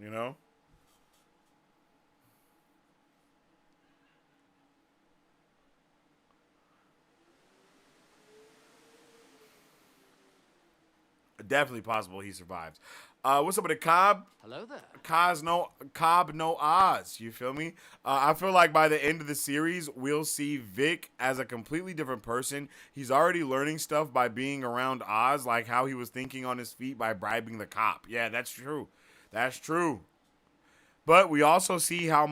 You know? Definitely possible he survives. What's up with the Cobb? Hello there. Cobb no Oz. You feel me? I feel like by the end of the series, we'll see Vic as a completely different person. He's already learning stuff by being around Oz, like how he was thinking on his feet by bribing the cop. Yeah, that's true. That's true. But we also see how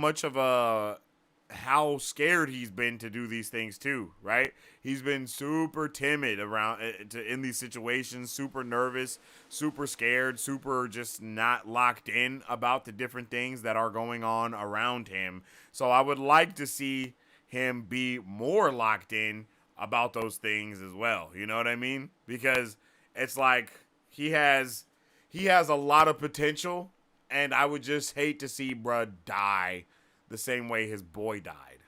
scared he's been to do these things too, right? He's been super timid around in these situations, super nervous, super scared, super just not locked in about the different things that are going on around him. So I would like to see him be more locked in about those things as well. You know what I mean? Because it's like he has a lot of potential, and I would just hate to see bruh die the same way his boy died.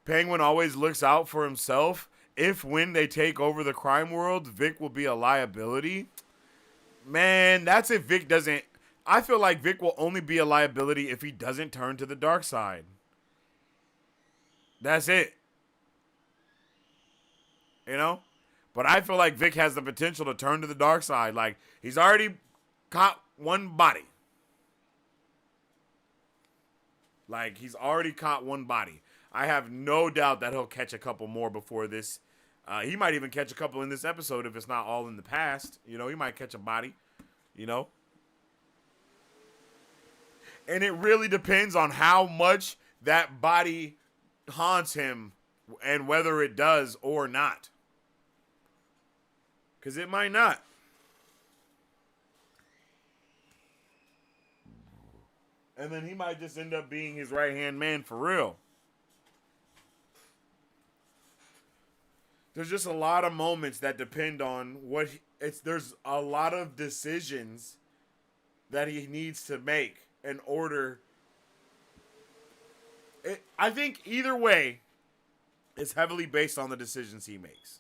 Penguin always looks out for himself. If when they take over the crime world, Vic will be a liability. Man, that's if Vic doesn't. I feel like Vic will only be a liability if he doesn't turn to the dark side. That's it. You know? But I feel like Vic has the potential to turn to the dark side. Like, he's already caught one body. Like, he's already caught one body. I have no doubt that he'll catch a couple more before this. He might even catch a couple in this episode if it's not all in the past. You know, he might catch a body. You know? And it really depends on how much that body haunts him, and whether it does or not. Because it might not. And then he might just end up being his right-hand man for real. There's just a lot of moments that depend on what there's a lot of decisions that he needs to make in order. I think either way is heavily based on the decisions he makes.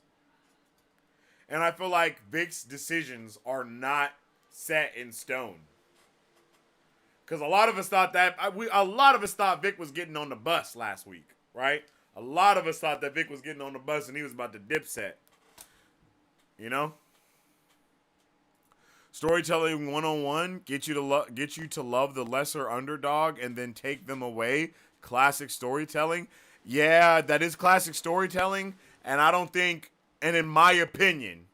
And I feel like Vic's decisions are not set in stone. Because a lot of us thought Vic was getting on the bus last week, right? A lot of us thought that Vic was getting on the bus and he was about to dip set. You know? Storytelling 101, get you to love the lesser underdog and then take them away. Classic storytelling. Yeah, that is classic storytelling. And I don't think, and in my opinion,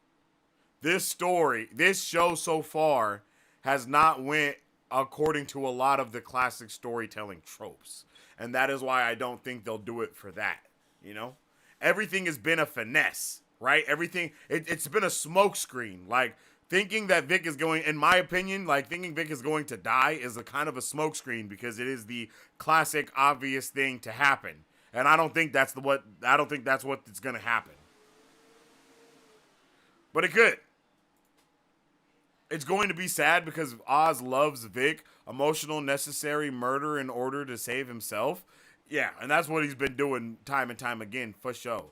this show so far has not went according to a lot of the classic storytelling tropes. And that is why I don't think they'll do it for that, you know? Everything has been a finesse, right? Everything, it's been a smokescreen. Like, thinking that Vic is going, in my opinion, like, thinking Vic is going to die is a kind of a smokescreen because it is the classic, obvious thing to happen. And I don't think that's what's going to happen. But it could. It's going to be sad because Oz loves Vic. Emotional, necessary murder in order to save himself. Yeah, and that's what he's been doing time and time again, for sure.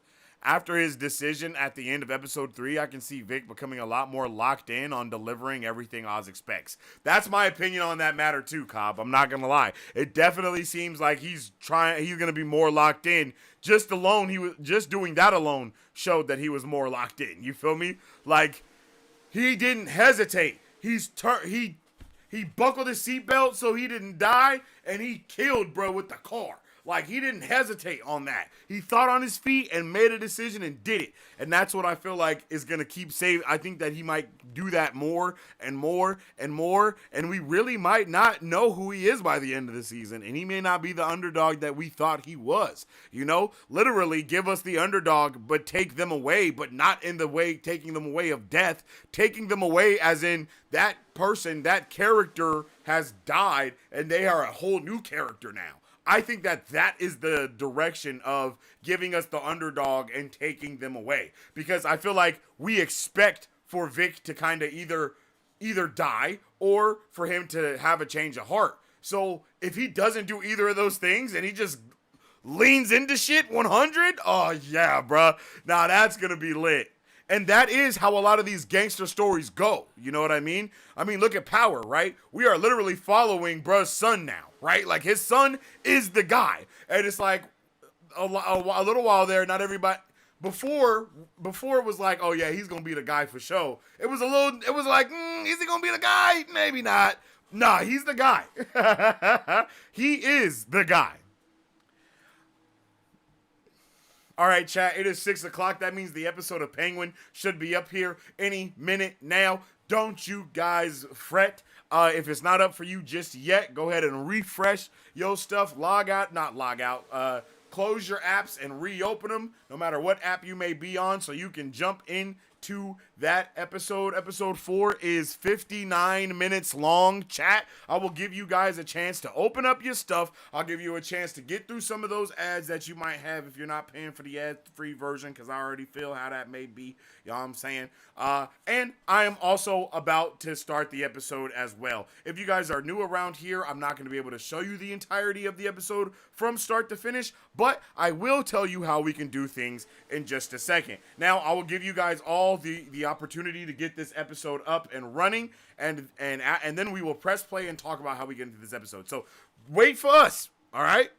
After his decision at the end of episode 3, I can see Vic becoming a lot more locked in on delivering everything Oz expects. That's my opinion on that matter too, Cobb. I'm not going to lie. It definitely seems like he's going to be more locked in. Just doing that alone showed that he was more locked in. You feel me? Like, he didn't hesitate. He buckled his seatbelt so he didn't die, and he killed bro with the car. Like, he didn't hesitate on that. He thought on his feet and made a decision and did it. And that's what I feel like is going to keep saving. I think that he might do that more and more and more. And we really might not know who he is by the end of the season. And he may not be the underdog that we thought he was. You know, literally give us the underdog, but take them away, but not in the way, taking them away of death, taking them away as in that person, that character has died and they are a whole new character now. I think that is the direction of giving us the underdog and taking them away. Because I feel like we expect for Vic to kind of either die or for him to have a change of heart. So if he doesn't do either of those things and he just leans into shit 100, oh yeah, bruh. Now that's going to be lit. And that is how a lot of these gangster stories go. You know what I mean? I mean, look at Power, right? We are literally following bruh's son now, right? Like, his son is the guy. And it's like, a little while there, not everybody... Before it was like, oh yeah, he's going to be the guy for sure. It was like, is he going to be the guy? Maybe not. Nah, he's the guy. He is the guy. All right, chat, it is 6 o'clock. That means the episode of Penguin should be up here any minute now. Don't you guys fret. If it's not up for you just yet, go ahead and refresh your stuff. Close your apps and reopen them, no matter what app you may be on, so you can jump into that episode. Episode 4 is 59 minutes long, chat. I will give you guys a chance to open up your stuff. I'll give you a chance to get through some of those ads that you might have if you're not paying for the ad-free version, because I already feel how that may be. You know what I'm saying? And I am also about to start the episode as well. If you guys are new around here, I'm not going to be able to show you the entirety of the episode from start to finish, but I will tell you how we can do things in just a second. Now, I will give you guys all the opportunity to get this episode up and running, and then we will press play and talk about how we get into this episode. So wait for us, all right?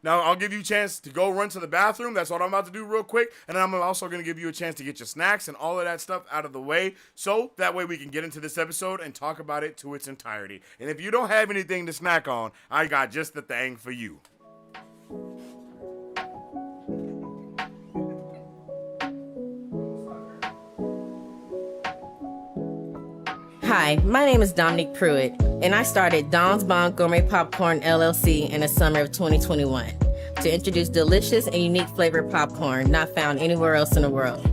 Now, I'll give you a chance to go run to the bathroom. That's what I'm about to do real quick. And then I'm also going to give you a chance to get your snacks and all of that stuff out of the way. So that way we can get into this episode and talk about it to its entirety. And if you don't have anything to snack on, I got just the thing for you. Hi, my name is Dominique Pruitt, and I started Don's Bon Gourmet Popcorn LLC in the summer of 2021 to introduce delicious and unique flavored popcorn not found anywhere else in the world.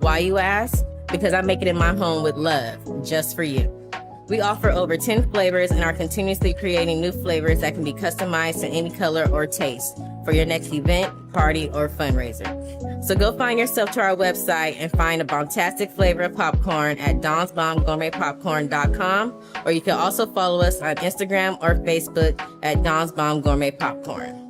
Why, you ask? Because I make it in my home with love, just for you. We offer over 10 flavors and are continuously creating new flavors that can be customized to any color or taste for your next event, party, or fundraiser. So go find yourself to our website and find a bombastic flavor of popcorn at donsbombgourmetpopcorn.com, or you can also follow us on Instagram or Facebook at Don's Bomb Gourmet Popcorn.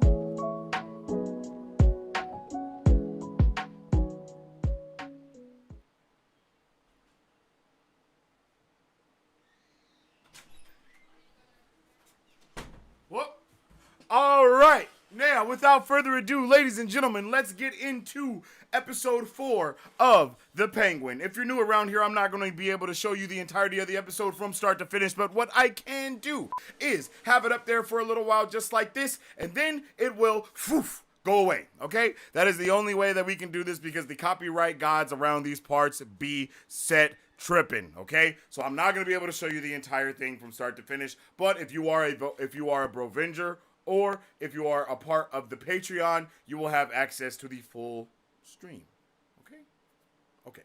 All right. Now, without further ado, ladies and gentlemen, let's get into episode 4 of The Penguin. If you're new around here, I'm not going to be able to show you the entirety of the episode from start to finish, but what I can do is have it up there for a little while just like this, and then it will go away, okay? That is the only way that we can do this because the copyright gods around these parts be set tripping, okay? So I'm not going to be able to show you the entire thing from start to finish, but if you are a Brovenger, or if you are a part of the Patreon, you will have access to the full stream. Okay? Okay.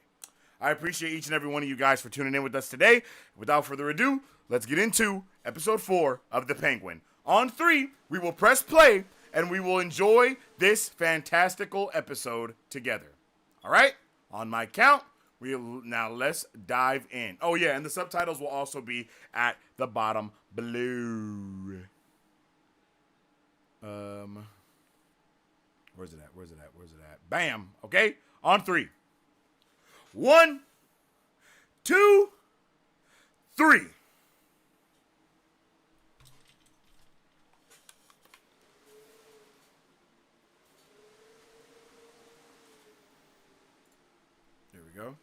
I appreciate each and every one of you guys for tuning in with us today. Without further ado, let's get into episode 4 of The Penguin. On 3, we will press play, and we will enjoy this fantastical episode together. All right? On my count, let's dive in. Oh, yeah, and the subtitles will also be at the bottom below. Where's it at? Bam. Okay. On 3. 1, 2, 3. There we go.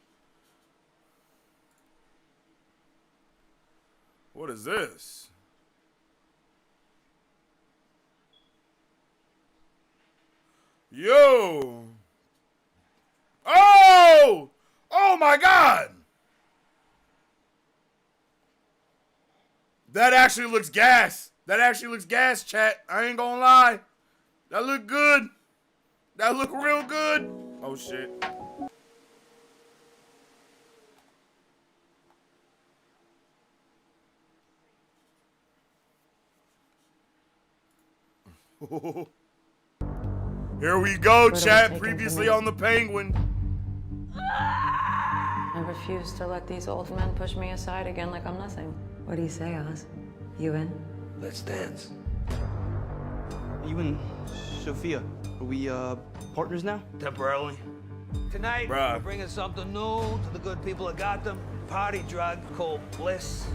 What is this? Yo! Oh! Oh my God! That actually looks gas. Chat. I ain't gonna lie. That look good. That look real good. Oh shit. Here we go, chat. Previously on The Penguin. I refuse to let these old men push me aside again like I'm nothing. What do you say, Oz? You in? Let's dance. You and Sophia, are we partners now? Temporarily. Tonight, Bruh. we're bringing something new to the good people of Gotham. Party drug called Bliss.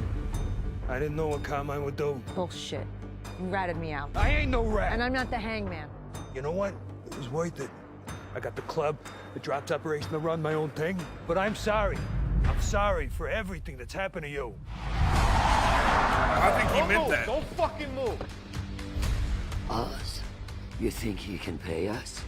I didn't know what Carmine would do. Bullshit. You ratted me out. I ain't no rat. And I'm not the hangman. You know what? It was worth it. I got the club, the drops operation to run my own thing. But I'm sorry. I'm sorry for everything that's happened to you. I think he meant that. Don't fucking move! Oz, you think he can pay us?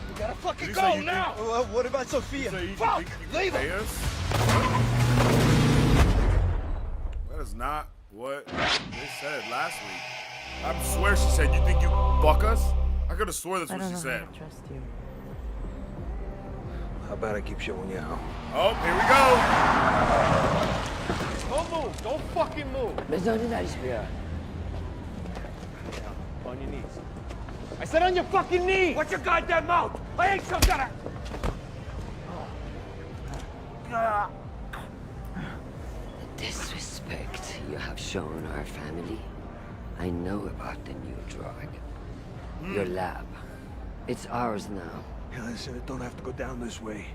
We gotta fucking Did you go say you now! What about Sophia? Fuck! Leave Pay him! us? That is not what they said last week. I swear she said, "You think you fuck us?" I could have swore that's I what don't she know said. how to trust you. How about I keep showing you how? Oh, here we go. Don't move! Don't fucking move! On your knees. I said on your fucking knees! What's your goddamn mouth? I ain't some kind of... The disrespect you have shown our family. I know about the new drug. Your lab. It's ours now. Hey, listen, it don't have to go down this way.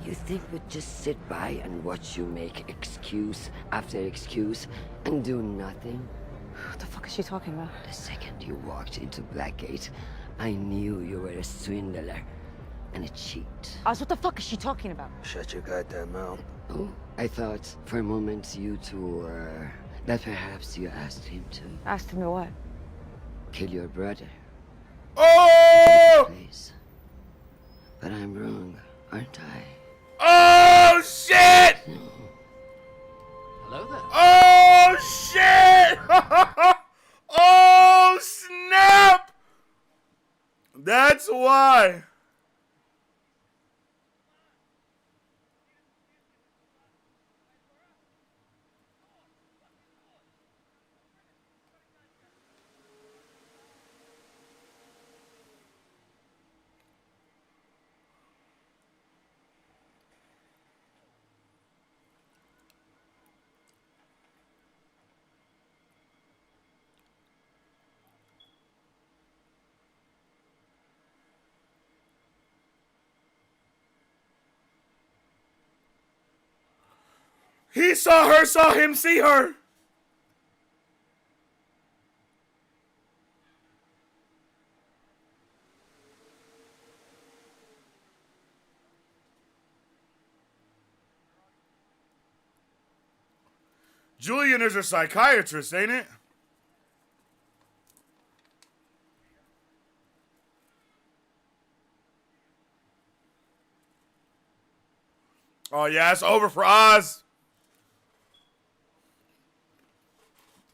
You think we'd just sit by and watch you make excuse after excuse and do nothing? What the fuck is she talking about? The second you walked into Blackgate, I knew you were a swindler and a cheat. Oz, what the fuck is she talking about? Shut your goddamn mouth. Oh, I thought for a moment you two were... that perhaps you asked him to Asked him to what? kill your brother. Oh! Please. But I'm wrong, aren't I? Oh shit! Hello there. Oh shit! Oh snap! That's why. He saw him see her. Julian is a psychiatrist, ain't it? Oh yeah, it's over for Oz.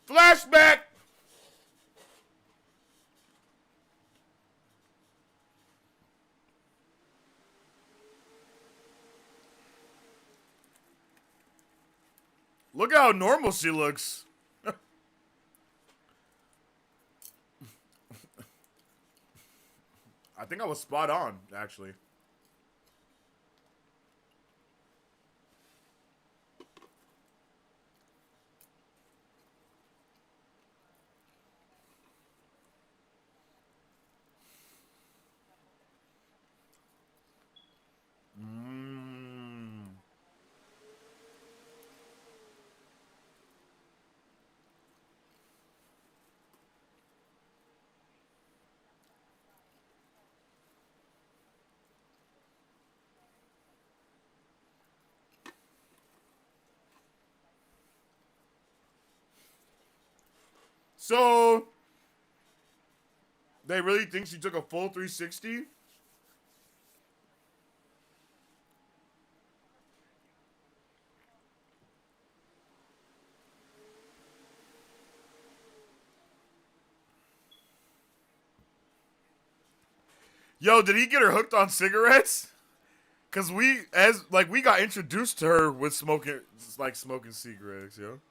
Flashback. Look how normal she looks. I think I was spot on, actually. So, they really think she took a full 360? Yo, did he get her hooked on cigarettes? Cause we got introduced to her with smoking cigarettes, yo.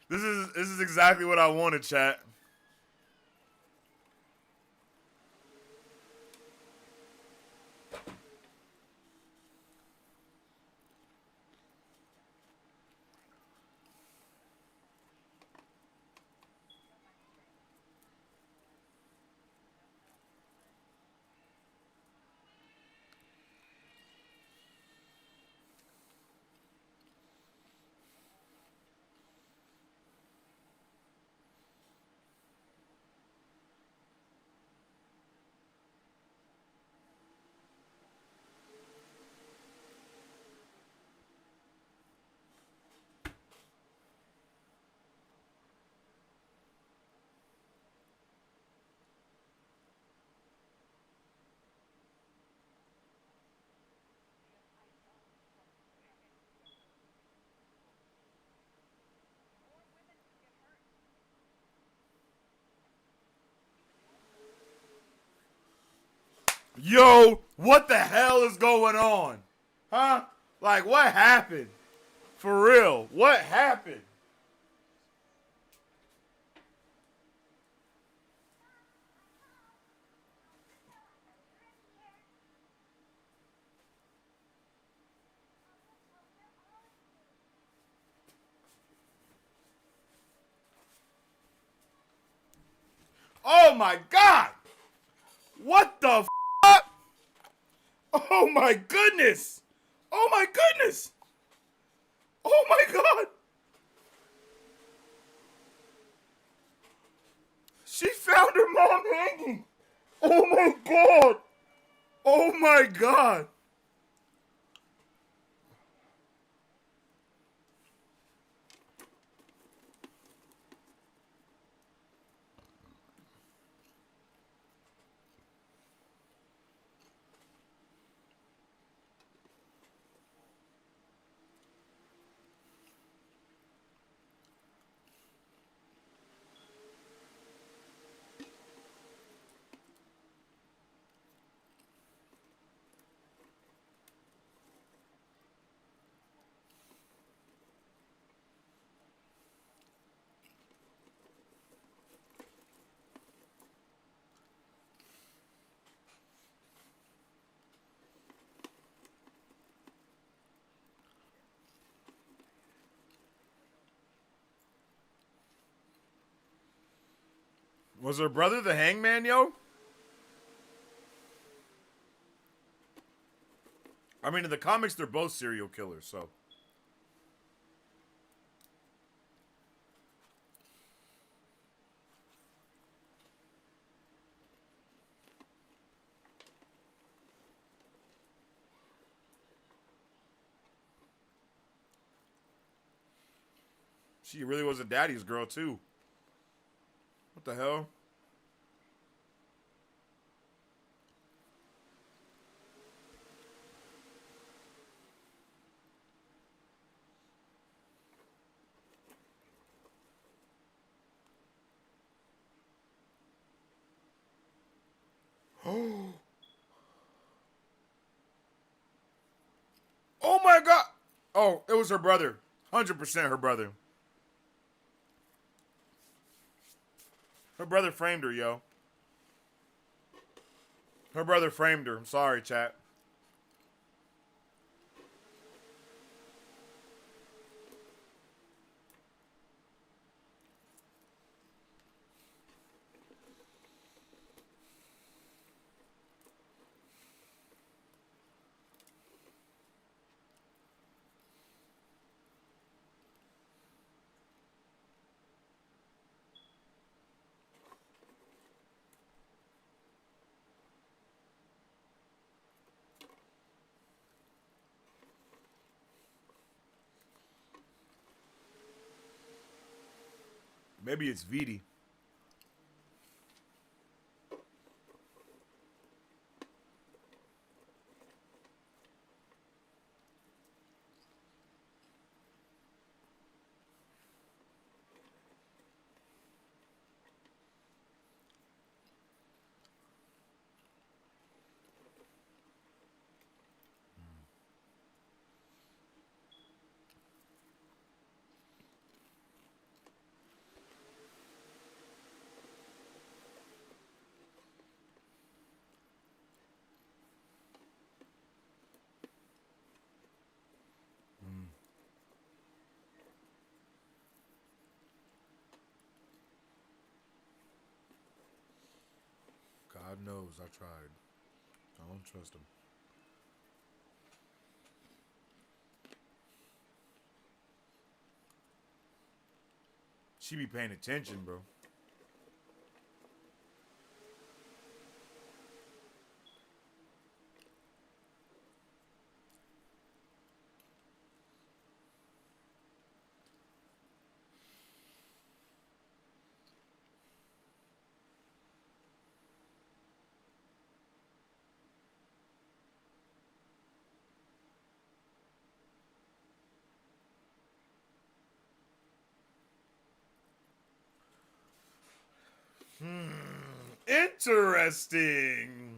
This is exactly what I wanted, chat. Yo, what the hell is going on? Huh? Like, what happened? For real, what happened? Oh my God! What the f***? Oh my goodness! Oh my goodness! Oh my God! She found her mom hanging! Oh my God! Oh my God! Was her brother the hangman, yo? I mean, in the comics, they're both serial killers, so. She really was a daddy's girl, too. What the hell? Oh my god! Oh, it was her brother. 100% her brother. Her brother framed her, yo. Her brother framed her. I'm sorry, chat. Maybe it's Vidi. God knows I tried. I don't trust him. She be paying attention, bro. Interesting.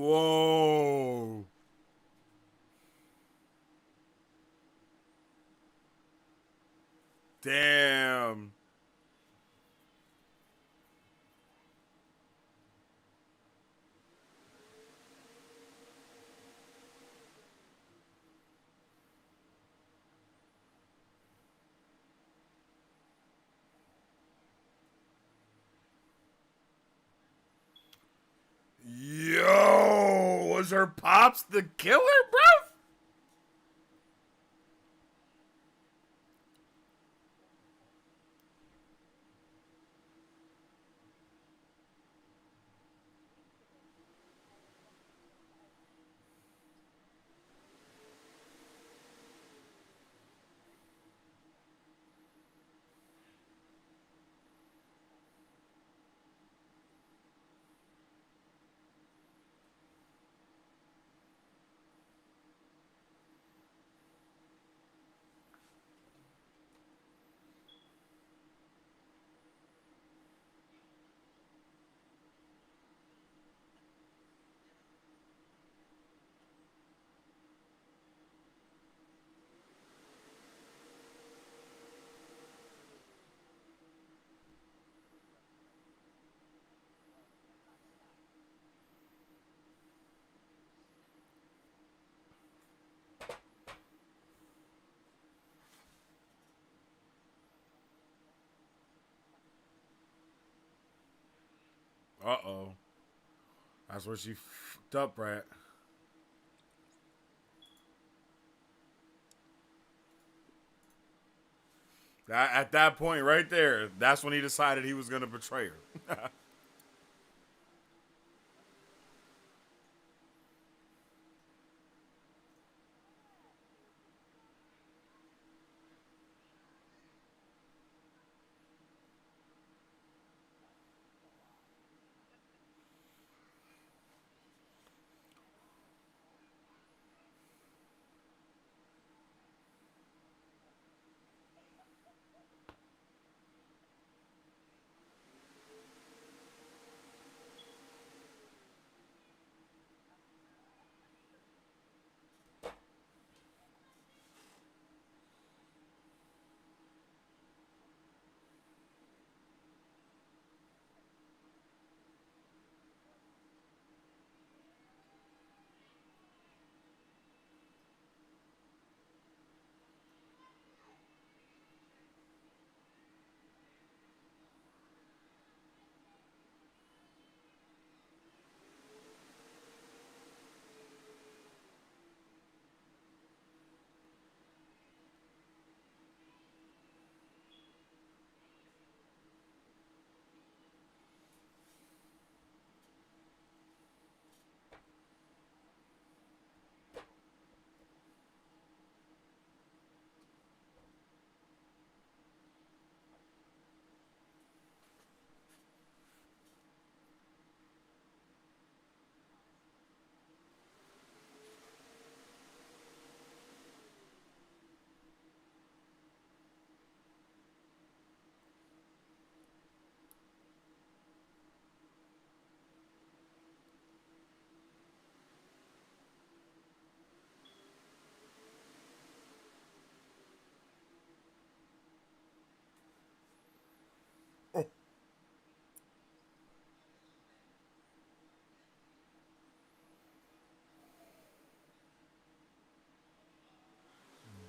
Whoa. Damn. Yo, was her pops the killer, bro? Uh-oh. That's where she fucked up, right? At that point right there, that's when he decided he was going to betray her.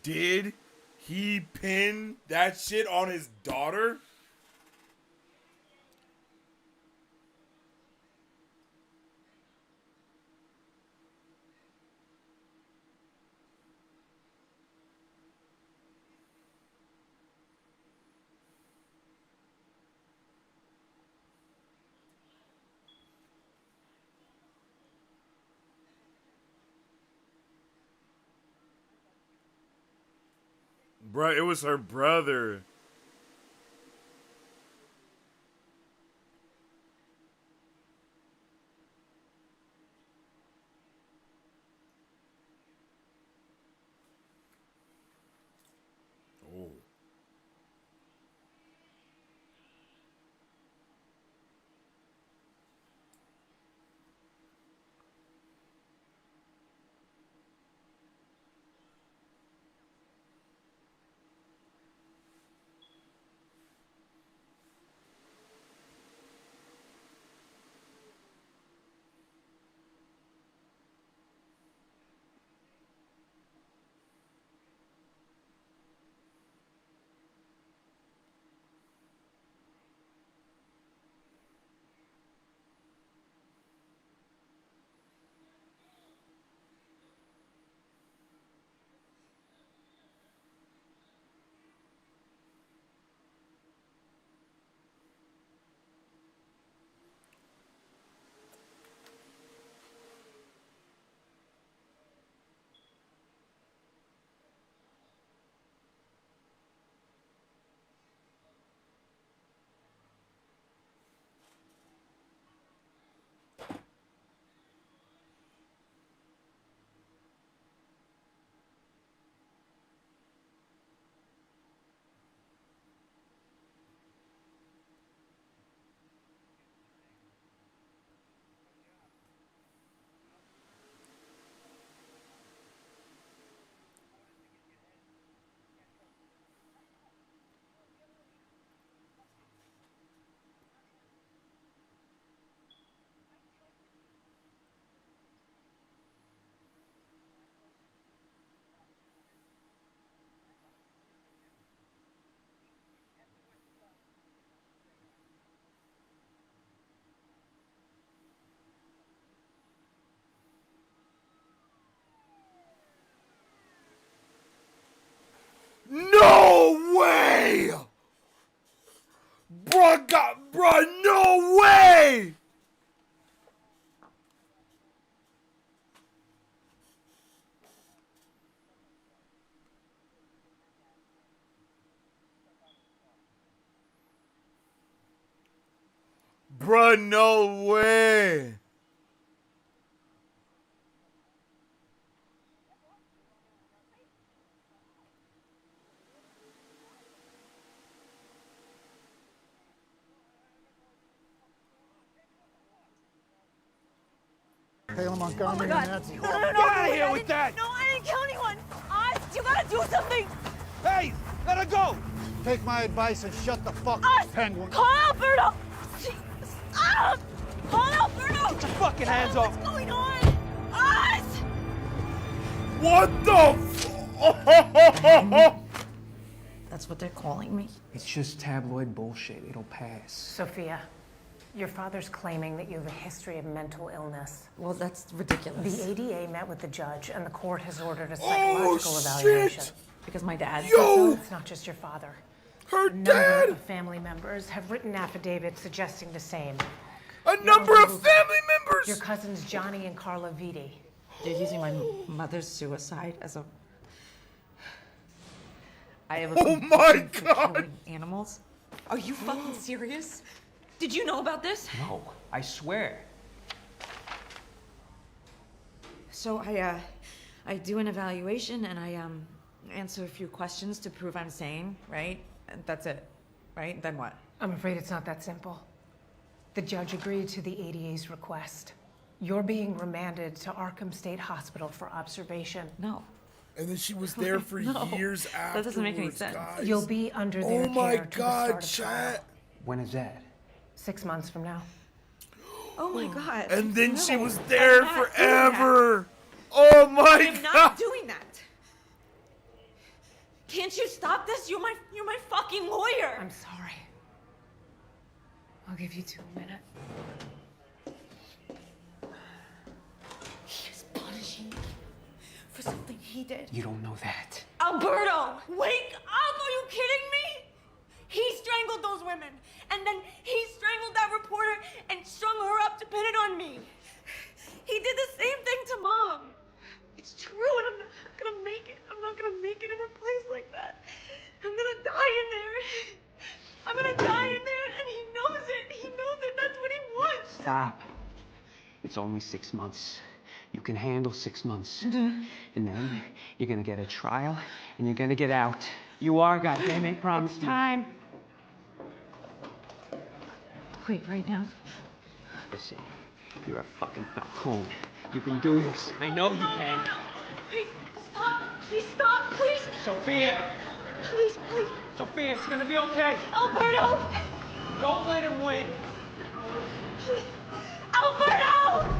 Did he pin that shit on his daughter? Bruh, it was her brother. Oh. No way! Bruh, no way! Bruh, no way! Taylor Montgomery and Nancy. Get out of here with that! No, I didn't kill anyone. Oz, you gotta do something. Hey, let her go! Take my advice and shut the fuck Oz, up, Penguin. call Alberto. Stop! Call Alberto. Get your fucking hands off! What's going on? Oz! What the That's what they're calling me. It's just tabloid bullshit. It'll pass. Sophia, your father's claiming that you have a history of mental illness. Well, that's ridiculous. The ADA met with the judge, and the court has ordered a psychological shit. evaluation. Because my dad. Yo! It's not just your father. Her A number dad! of family members have written affidavits suggesting the same. A number of family members! Your cousins Johnny and Carla Vitti. You're using my mother's suicide as a. I have a. Oh my for God. killing animals. Are you fucking serious? Did you know about this? No, I swear. So I do an evaluation and I answer a few questions to prove I'm sane, right? And that's it, right? Then what? I'm afraid it's not that simple. The judge agreed to the ADA's request. You're being remanded to Arkham State Hospital for observation. No. And then she was there for No, years that afterwards, doesn't make any sense. guys. You'll be under their Oh my care to God, the start of trial. chat. When is that? 6 months from now. Oh my God. And then she No, was I'm there not doing that. forever. Oh my I'm God. not doing that. Can't you stop this? You're my fucking lawyer. I'm sorry. I'll give you 2 minutes. He is punishing me for something he did. You don't know that. Alberto, wake up! Are you kidding me? He strangled those women, and then he strangled that reporter and strung her up to pin it on me. He did the same thing to Mom. It's true, and I'm not gonna make it. I'm not gonna make it in a place like that. Stop. It's only 6 months. You can handle 6 months. And then you're gonna get a trial and you're gonna get out. You are, goddammit, promise me. Time. Wait, right now? Listen, you're a fucking coon. You can do this. I know you can. Wait, stop. Please stop, please. Sophia! Please, please. Sophia, it's gonna be okay. Alberto! Don't let him win. Alberto!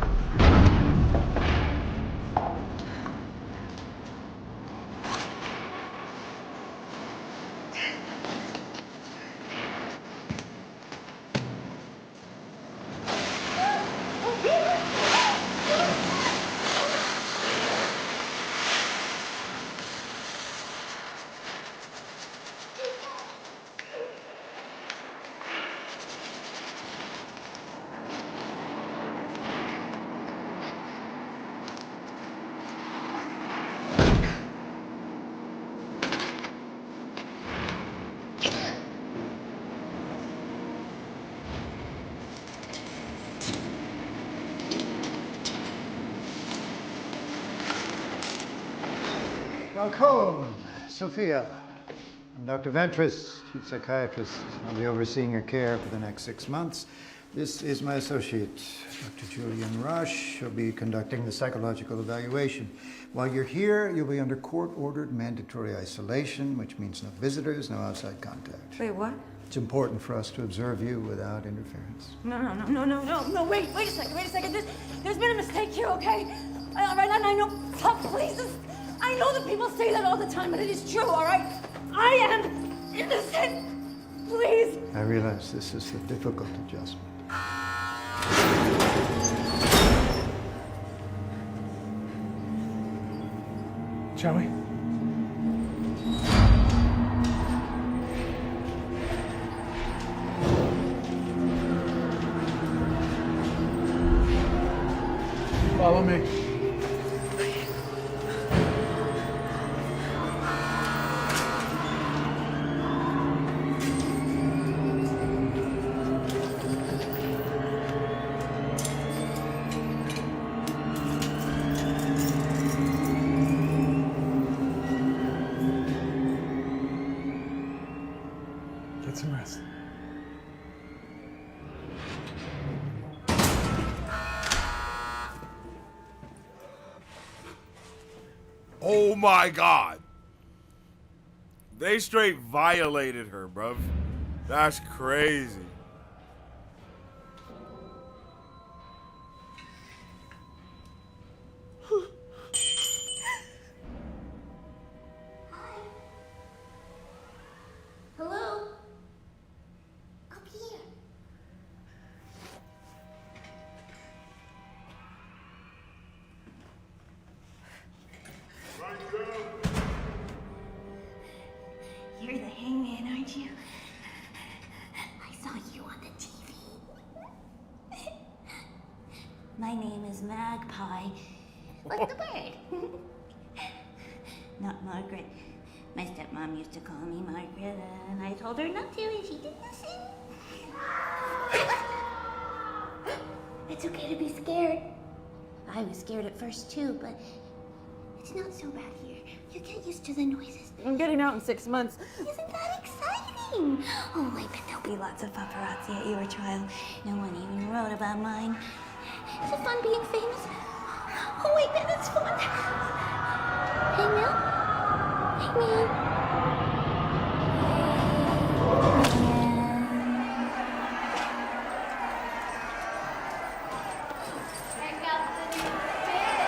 Welcome, Sophia. I'm Dr. Ventris, chief psychiatrist. I'll be overseeing your care for the next 6 months. This is my associate, Dr. Julian Rush. She'll be conducting the psychological evaluation. While you're here, you'll be under court-ordered mandatory isolation, which means no visitors, no outside contact. Wait, what? It's important for us to observe you without interference. No, wait a second. There's been a mistake here, okay? All right, and I know, stop, please. I know that people say that all the time, but it is true, all right? I am innocent. Please. I realize this is a difficult adjustment. Shall we? Follow me. Get some rest. Oh my God. They straight violated her, bruv. That's crazy. Hello? Up here. You're the hangman, aren't you? I saw you on the TV. My name is Magpie. Like the bird. Not Margaret. My stepmom used to call me Margaret, and I told her not to, and she didn't listen. It's okay to be scared. I was scared at first too, but it's not so bad here. You get used to the noises. I'm getting out in 6 months. Isn't that exciting? Oh, I bet there'll be lots of paparazzi at your trial. No one even wrote about mine. Is it fun being famous? Oh, I bet it's fun. Hey, Mel? Hey, man.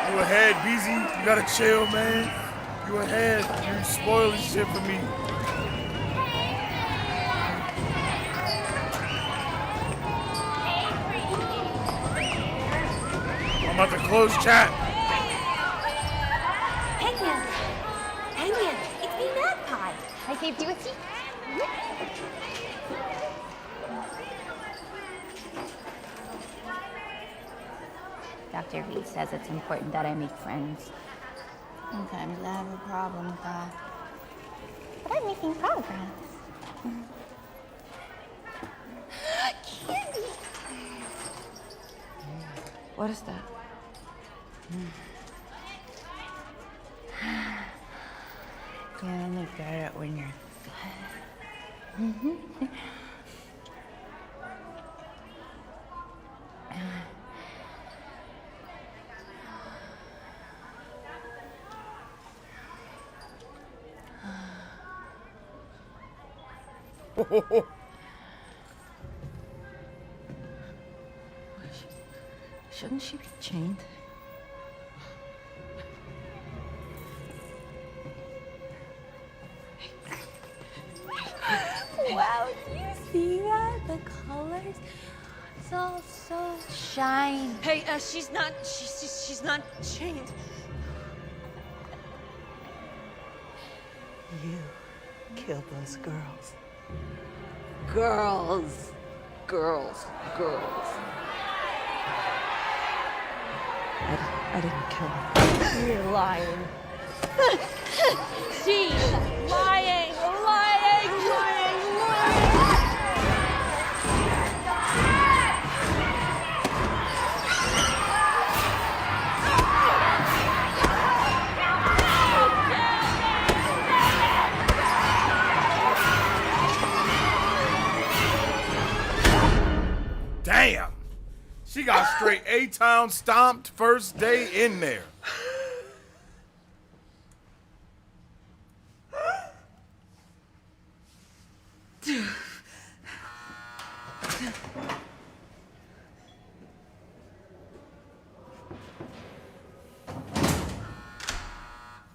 You ahead, BZ. You gotta chill, man. You ahead. You spoiling shit for me. I'm about to close chat. Hangman, it's me, Magpie. I saved you a seat. Dr. Reed says it's important that I make friends. Sometimes I have a problem with that. But I'm making progress. Candy! What is that? You only get it when you're Shouldn't she be chained? Wow, do you see that? The colors, it's all so shiny. Hey, she's not chained. You killed those girls. Girls, girls, girls. I didn't kill her. You're lying. She's lying, lying, lying, lying. Damn! She got straight A-Town stomped first day in there.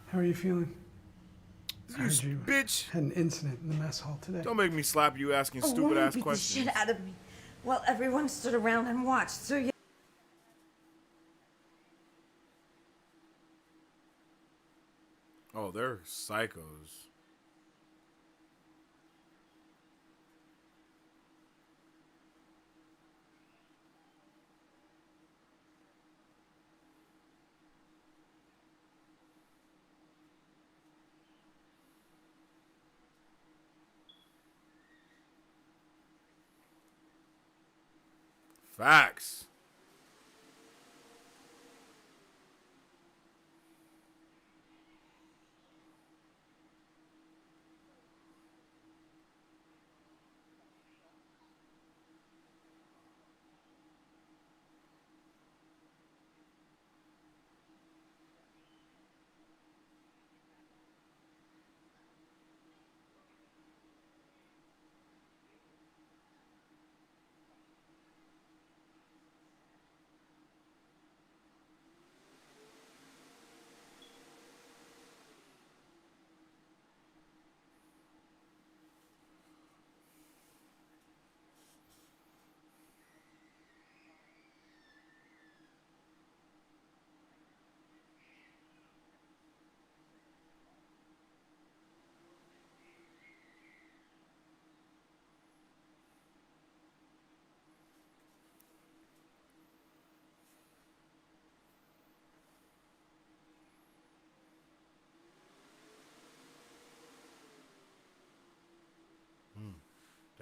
How are you feeling? You bitch! Had an incident in the mess hall today. Don't make me slap you asking stupid ass questions. Beat the shit out of me while everyone stood around and watched. So yeah. Oh, they're psychos. Facts.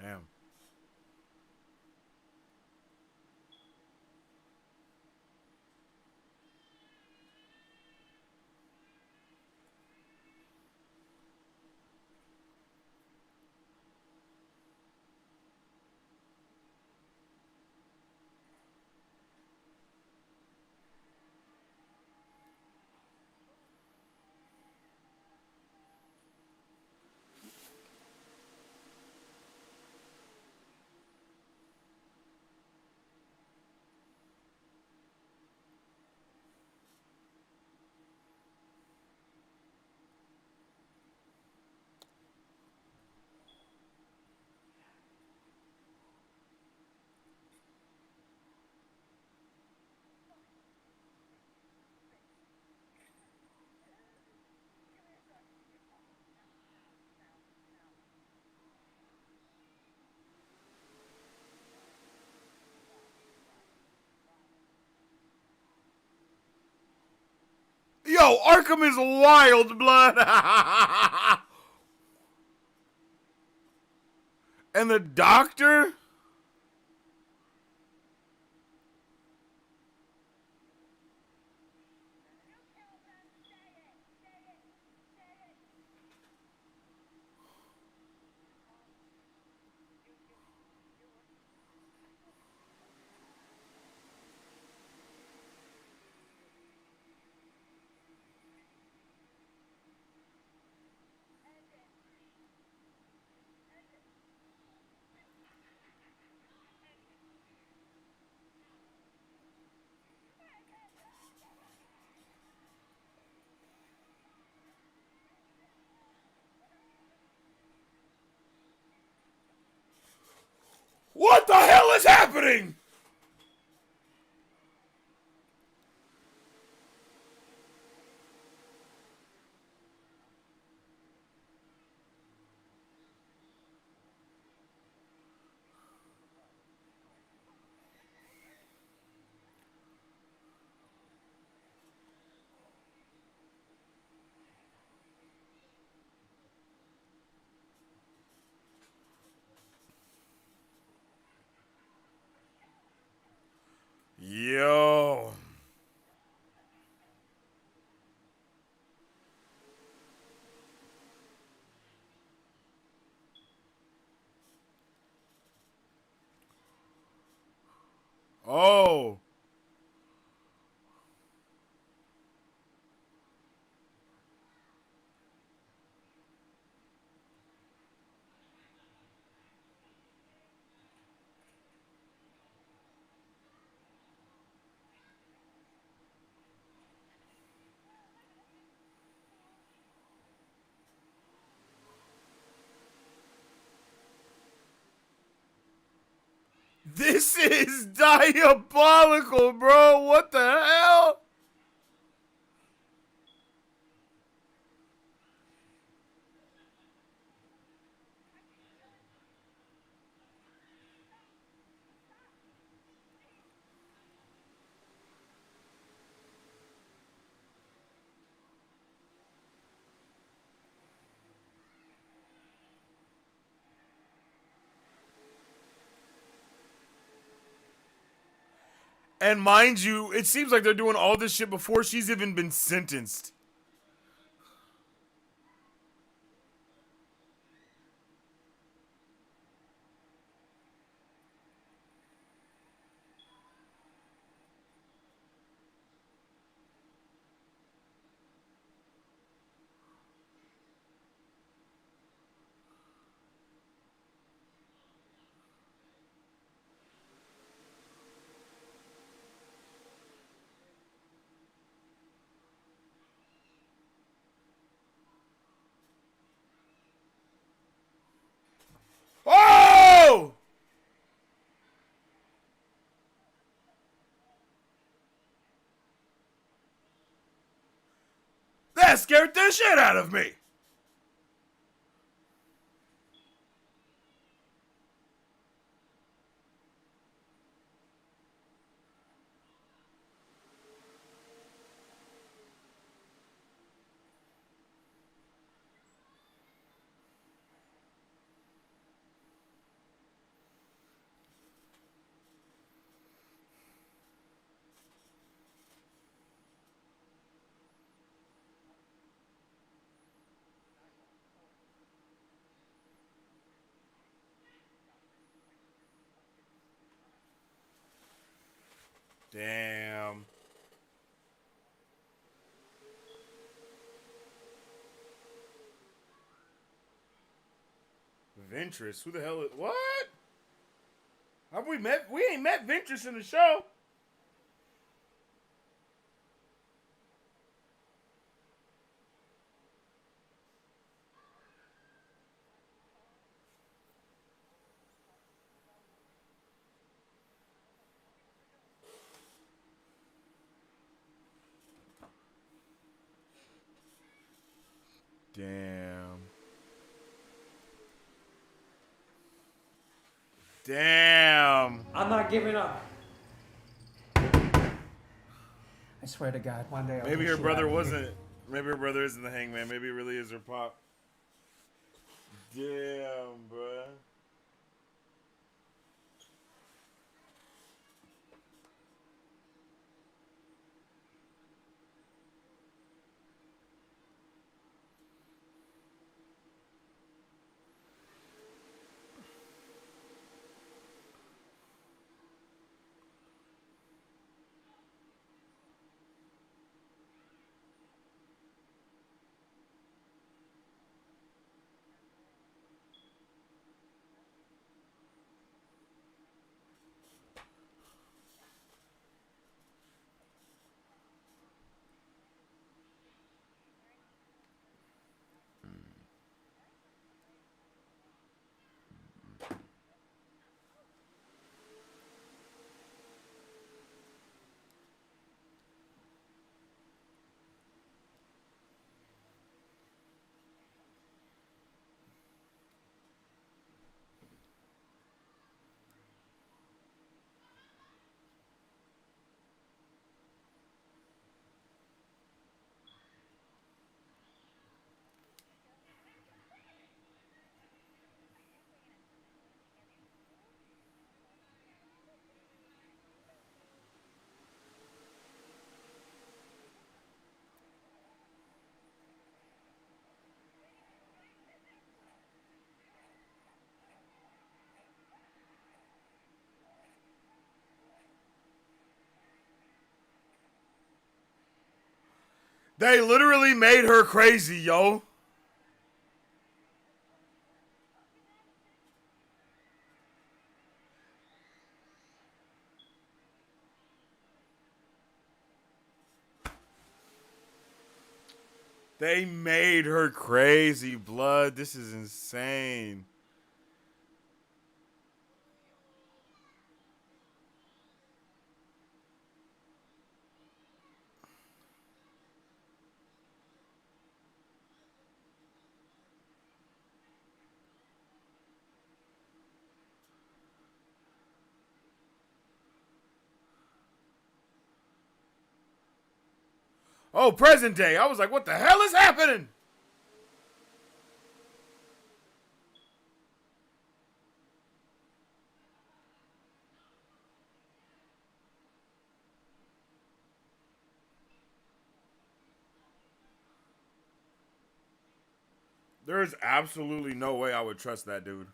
Damn. Yo, Arkham is wild, blood. And the doctor? What the hell is happening? Yo. Oh. This is diabolical, bro. What the hell? And mind you, it seems like they're doing all this shit before she's even been sentenced. Oh! That scared the shit out of me. Damn. Ventress? Who the hell is... What? Have we met? We ain't met Ventress in the show. Damn. Damn. I'm not giving up. I swear to God, one day I'll Maybe get her you brother out of here. wasn't. Maybe her brother isn't the hangman. Maybe it really is her pop. Damn, bruh. They literally made her crazy, yo. They made her crazy, blood. This is insane. Oh, present day. I was like, what the hell is happening? There is absolutely no way I would trust that dude.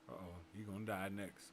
Uh-oh, he gonna die next.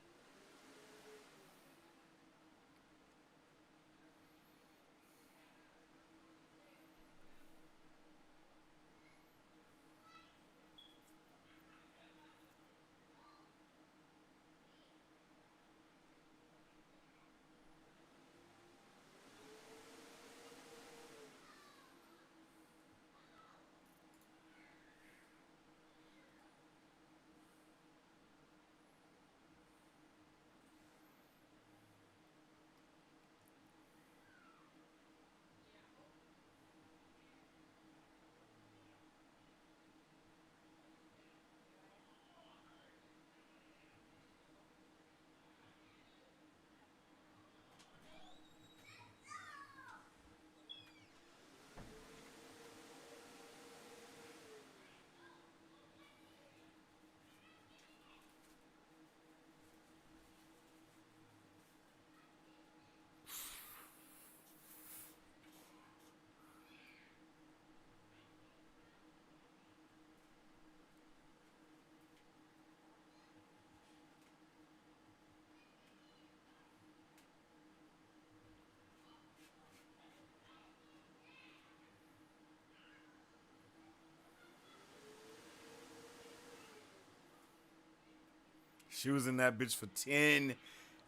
She was in that bitch for 10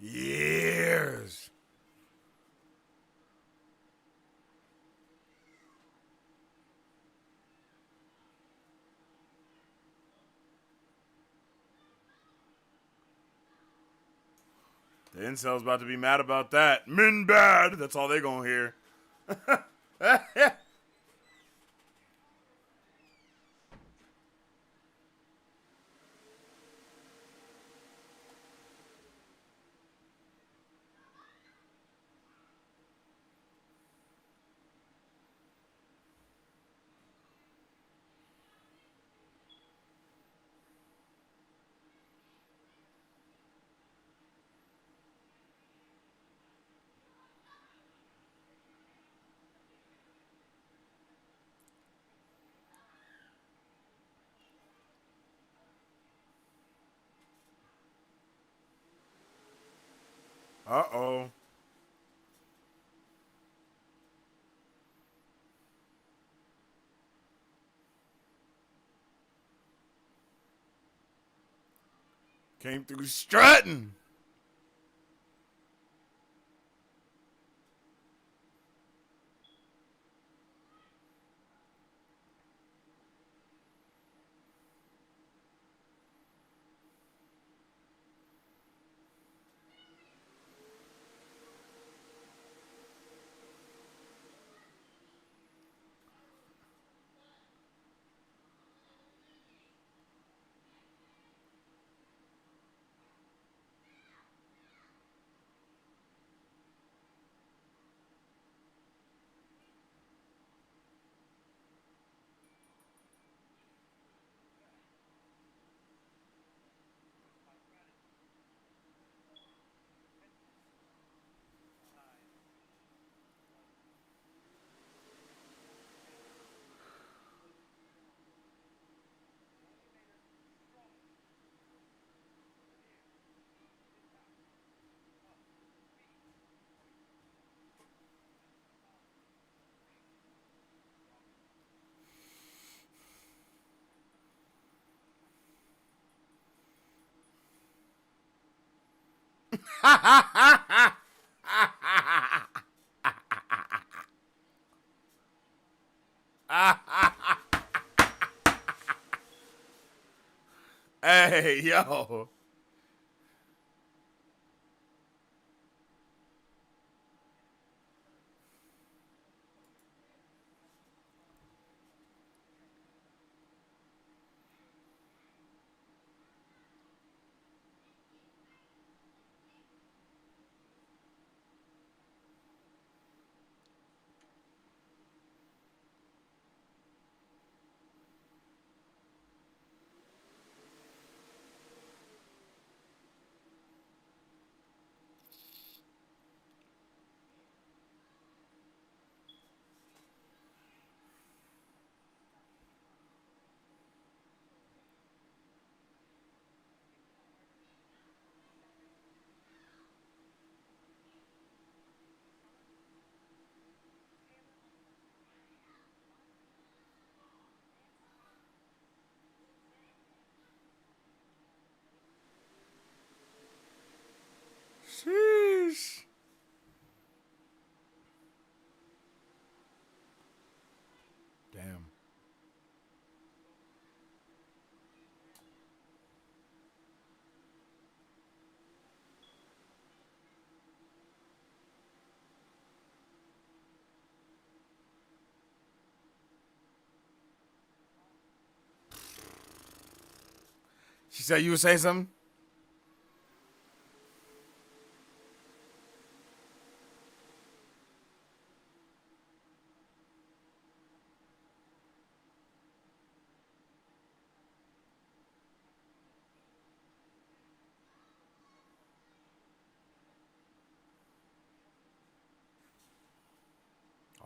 years. The incels about to be mad about that. Men bad. That's all they gonna hear. Uh-oh. Came through strutting. Hey, yo. Sheesh. Damn. She said you would say something?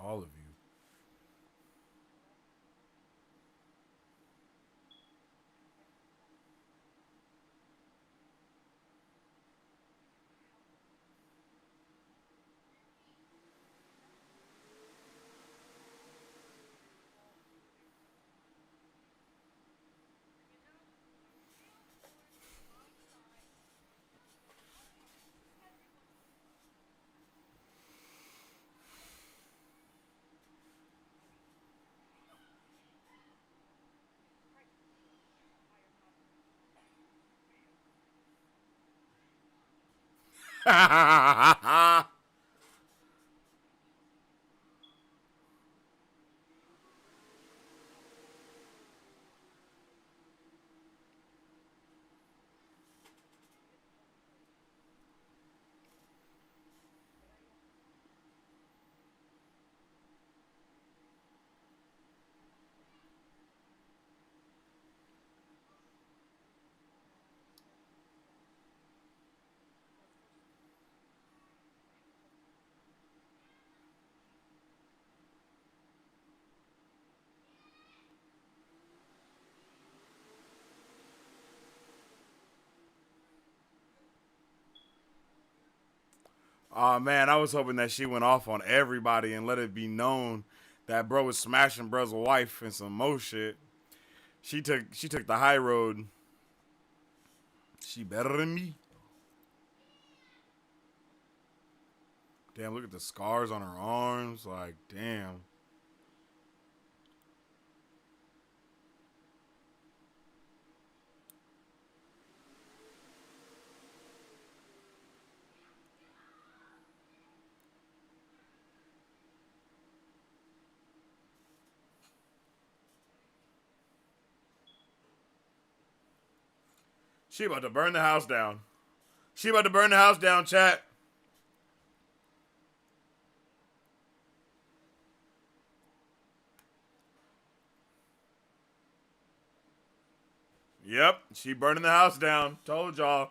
All of you. Oh man, I was hoping that she went off on everybody and let it be known that bro was smashing bro's wife and some more shit. She took the high road. She better than me. Damn, look at the scars on her arms. Like, damn. She about to burn the house down. She about to burn the house down, chat. Yep, she burning the house down. Told y'all.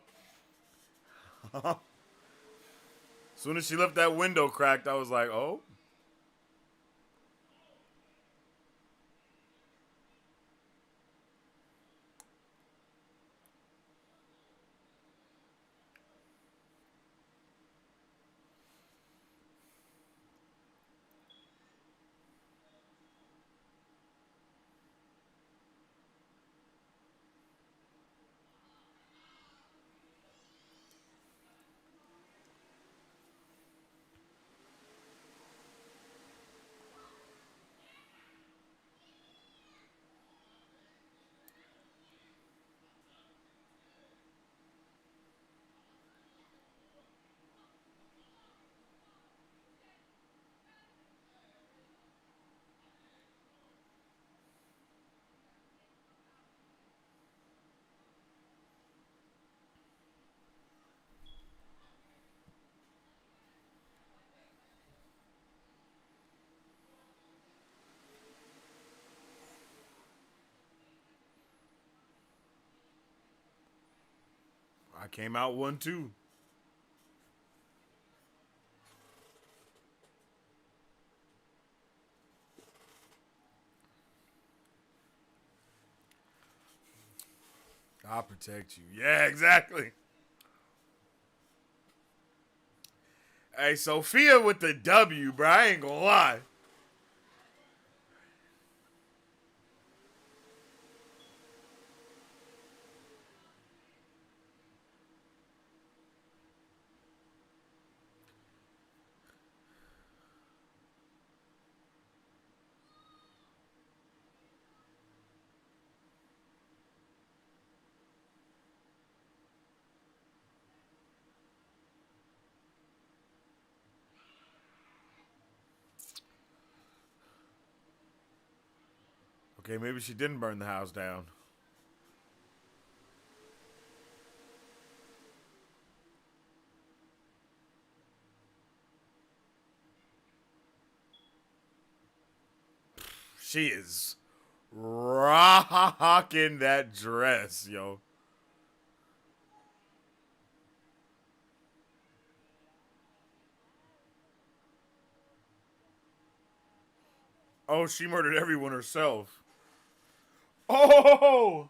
Soon as she left that window cracked, I was like, oh. I came out 1-2. I'll protect you. Yeah, exactly. Hey, Sophia with the W, bro. I ain't gonna lie. Okay, maybe she didn't burn the house down. She is rocking that dress, yo. Oh, she murdered everyone herself. Oh!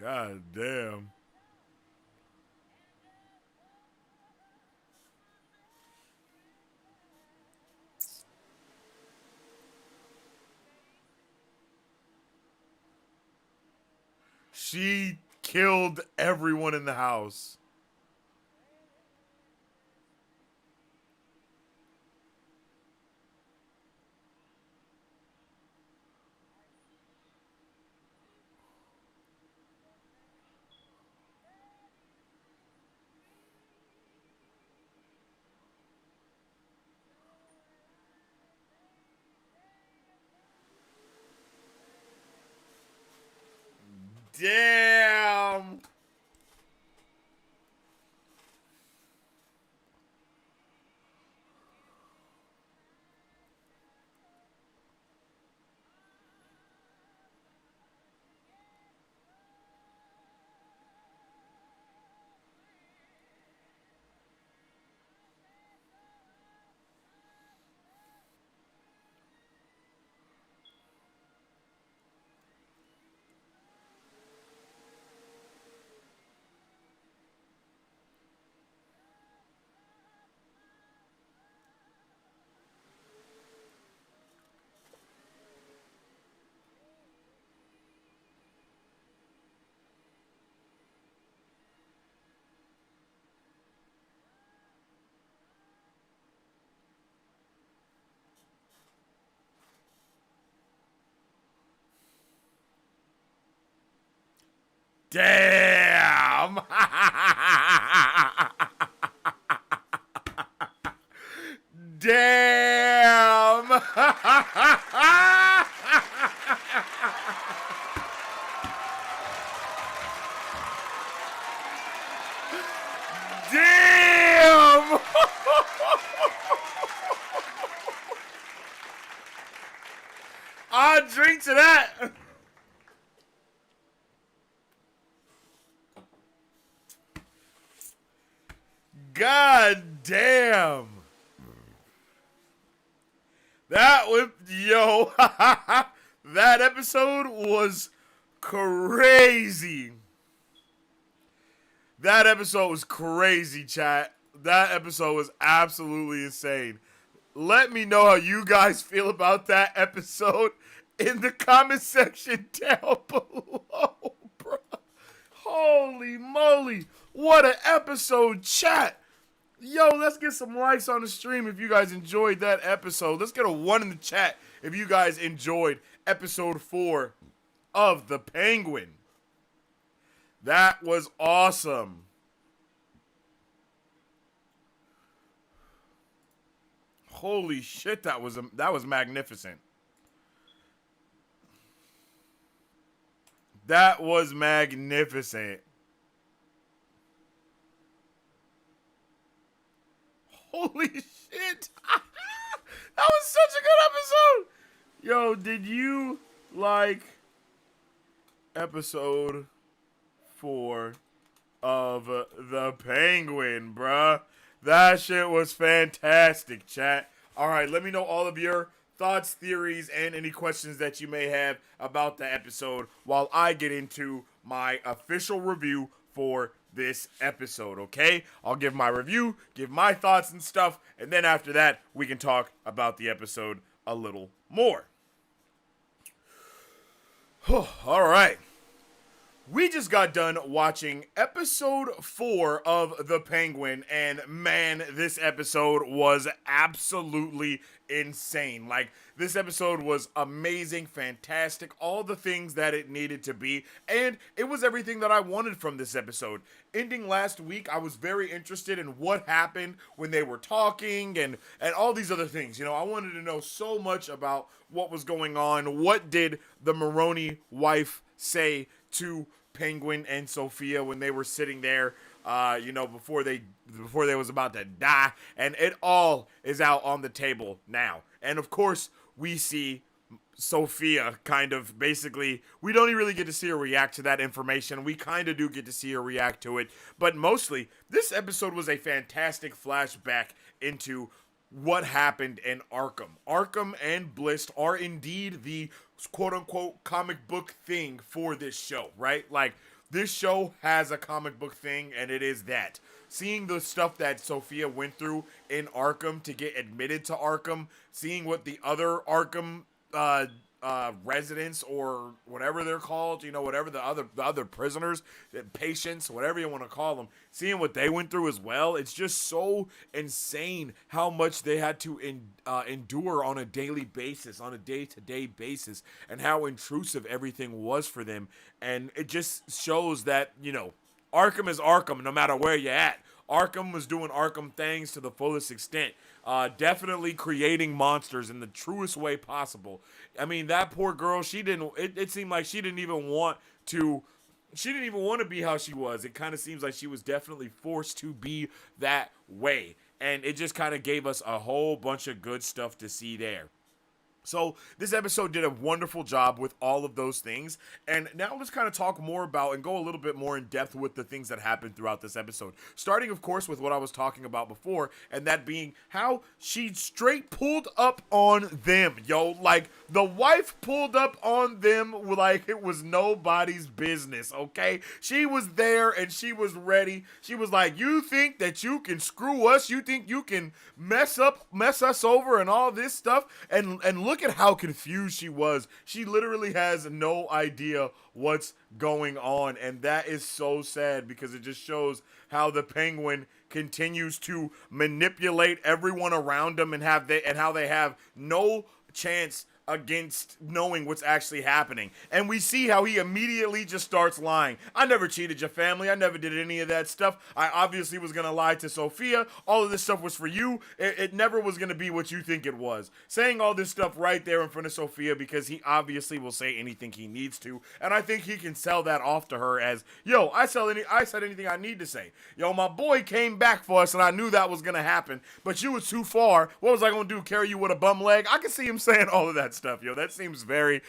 God damn. She killed everyone in the house. Damn. Damn. Damn. Damn. I'll drink to that. God damn. That was, yo, that episode was crazy. That episode was crazy, chat. That episode was absolutely insane. Let me know how you guys feel about that episode in the comment section down below, bro. Holy moly. What an episode, chat. Yo, let's get some likes on the stream if you guys enjoyed that episode. Let's get a 1 in the chat if you guys enjoyed episode 4 of The Penguin. That was awesome. Holy shit, that was magnificent. That was magnificent. Holy shit. That was such a good episode. Yo, did you like episode 4 of The Penguin, bruh? That shit was fantastic, chat. All right, let me know all of your thoughts, theories, and any questions that you may have about the episode while I get into my official review for this episode, okay? I'll give my review, give my thoughts and stuff, and then after that, we can talk about the episode a little more. All right. We just got done watching episode 4 of The Penguin, and man, this episode was absolutely insane. Like, this episode was amazing, fantastic, all the things that it needed to be, and it was everything that I wanted from this episode. Ending last week, I was very interested in what happened when they were talking and all these other things. You know, I wanted to know so much about what was going on. What did the Maroney wife say to Penguin and Sophia when they were sitting there, you know, before they was about to die, and it all is out on the table now. And of course, we see Sophia kind of basically, we don't really get to see her react to that information. We kind of do get to see her react to it, but mostly this episode was a fantastic flashback into what happened in Arkham. Arkham and Bliss are indeed the quote-unquote comic book thing for this show, right? Like, this show has a comic book thing, and it is that. Seeing the stuff that Sophia went through in Arkham to get admitted to Arkham, seeing what the other Arkham residents, or whatever they're called, you know, whatever the other prisoners, patients, whatever you want to call them, seeing what they went through as well, it's just so insane how much they had to endure on a daily basis, on a day-to-day basis, and how intrusive everything was for them. And it just shows that, you know, Arkham is Arkham no matter where you're at. Arkham was doing Arkham things to the fullest extent. Definitely creating monsters in the truest way possible. I mean, that poor girl, it seemed like she didn't even want to be how she was. It kind of seems like she was definitely forced to be that way. And it just kind of gave us a whole bunch of good stuff to see there. So this episode did a wonderful job with all of those things, and now let's kind of talk more about and go a little bit more in depth with the things that happened throughout this episode. Starting, of course, with what I was talking about before, and that being how she straight pulled up on them, yo. Like, the wife pulled up on them like it was nobody's business, okay? She was there and she was ready. She was like, you think that you can screw us? You think you can mess us over and all this stuff? And look at how confused she was. She literally has no idea what's going on, and that is so sad because it just shows how the Penguin continues to manipulate everyone around him and how they have no chance against knowing what's actually happening. And we see how he immediately just starts lying. I never cheated your family. I never did any of that stuff. I obviously was going to lie to Sophia. All of this stuff was for you. It never was going to be what you think it was. Saying all this stuff right there in front of Sophia because he obviously will say anything he needs to. And I think he can sell that off to her as, yo, I said anything I need to say. Yo, my boy came back for us and I knew that was going to happen. But you was too far. What was I going to do? Carry you with a bum leg? I can see him saying all of that stuff, yo. That seems very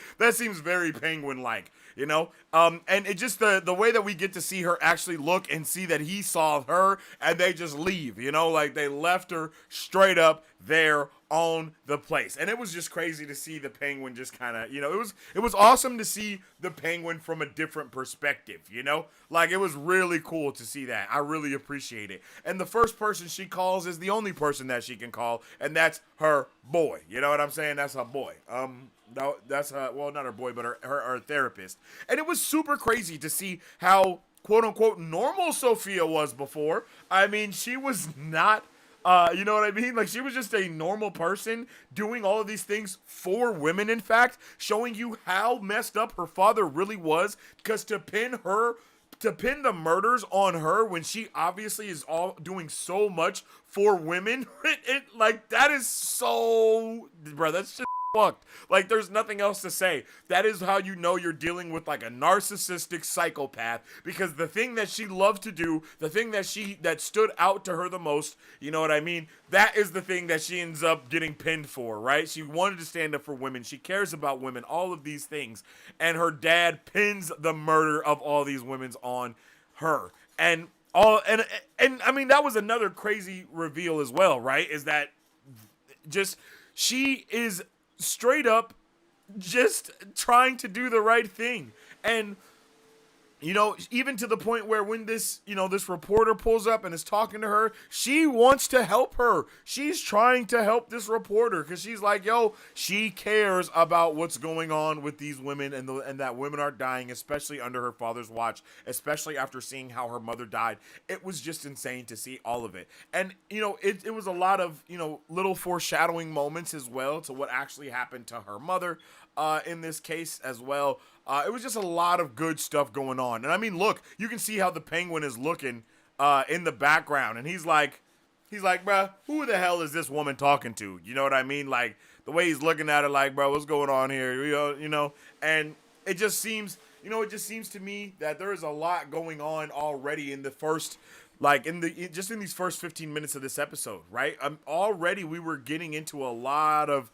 Penguin-like, you know? And it just, the way that we get to see her actually look and see that he saw her and they just leave, you know? Like, they left her straight up there on the place. And it was just crazy to see the Penguin just kind of, you know, it was awesome to see the Penguin from a different perspective, you know? Like, it was really cool to see that. I really appreciate it. And the first person she calls is the only person that she can call, and that's her boy. You know what I'm saying? That's her boy. No, that's her, well, not her boy, but her therapist. And it was super crazy to see how, quote unquote, normal Sophia was before. I mean, she was not, you know what I mean? Like, she was just a normal person doing all of these things for women, in fact, showing you how messed up her father really was, because to pin the murders on her when she obviously is all doing so much for women, like, that is so, bro, that's just fucked. Like, there's nothing else to say. That is how you know you're dealing with like a narcissistic psychopath, because the thing that she loved to do, the thing that stood out to her the most, you know what I mean? That is the thing that she ends up getting pinned for, right? She wanted to stand up for women. She cares about women, all of these things. And her dad pins the murder of all these women on her. And I mean, that was another crazy reveal as well, right? Is that just, she is straight up just trying to do the right thing. And, you know, even to the point where when this, you know, this reporter pulls up and is talking to her, she wants to help her. She's trying to help this reporter because she's like, yo, she cares about what's going on with these women and that women are dying, especially under her father's watch, especially after seeing how her mother died. It was just insane to see all of it. And, you know, it was a lot of, you know, little foreshadowing moments as well to what actually happened to her mother in this case as well. It was just a lot of good stuff going on. And I mean, look, you can see how the Penguin is looking in the background. And he's like, bruh, who the hell is this woman talking to? You know what I mean? Like, the way he's looking at her, like, bro, what's going on here? You know, and it just seems, you know, it just seems to me that there is a lot going on already in the first, like, just in these first 15 minutes of this episode, right? Already we were getting into a lot of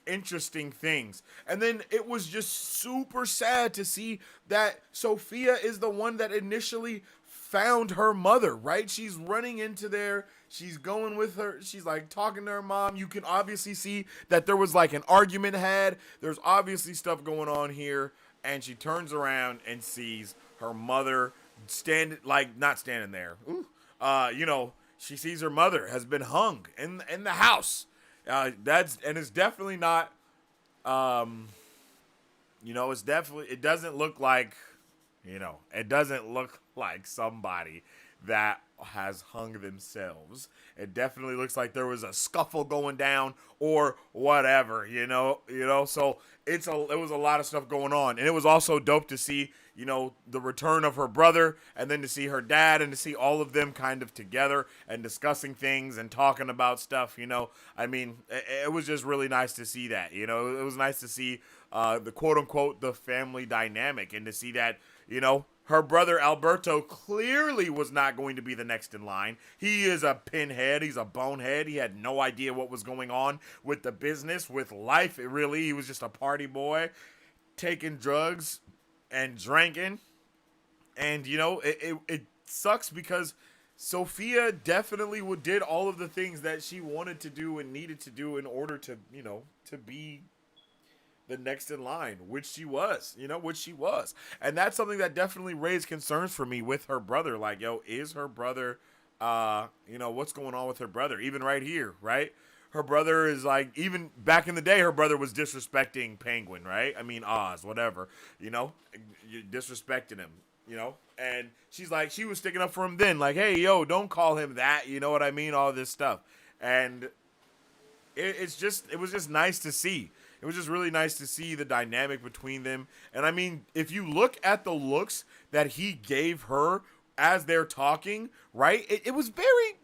interesting things. And then it was just super sad to see that Sophia is the one that initially found her mother, right? She's running into there. She's going with her. She's like talking to her mom. You can obviously see that there was like an argument had. There's obviously stuff going on here. And she turns around and sees her mother not standing there. You know, she sees her mother has been hung in the house. It's definitely not, you know, it doesn't look like, you know, it doesn't look like somebody that has hung themselves. It definitely looks like there was a scuffle going down or whatever, you know, so it was a lot of stuff going on. And it was also dope to see, you know, the return of her brother, and then to see her dad, and to see all of them kind of together and discussing things and talking about stuff, you know. I mean, it was just really nice to see that, you know. It was nice to see the quote-unquote the family dynamic, and to see that, you know, her brother Alberto clearly was not going to be the next in line. He is a pinhead. He's a bonehead. He had no idea what was going on with the business, with life. He was just a party boy, taking drugs and drinking. And, you know, it sucks because Sophia definitely did all of the things that she wanted to do and needed to do in order to, you know, to be the next in line, which she was. And that's something that definitely raised concerns for me with her brother. Like, yo, is her brother, you know, what's going on with her brother? Even right here, right? Her brother is like, even back in the day, her brother was disrespecting Penguin, right? I mean, Oz, whatever, you know, disrespecting him, you know? And she's like, she was sticking up for him then, like, hey, yo, don't call him that, you know what I mean? All this stuff. And it was just nice to see. It was just really nice to see the dynamic between them. And I mean, if you look at the looks that he gave her as they're talking, right? It was very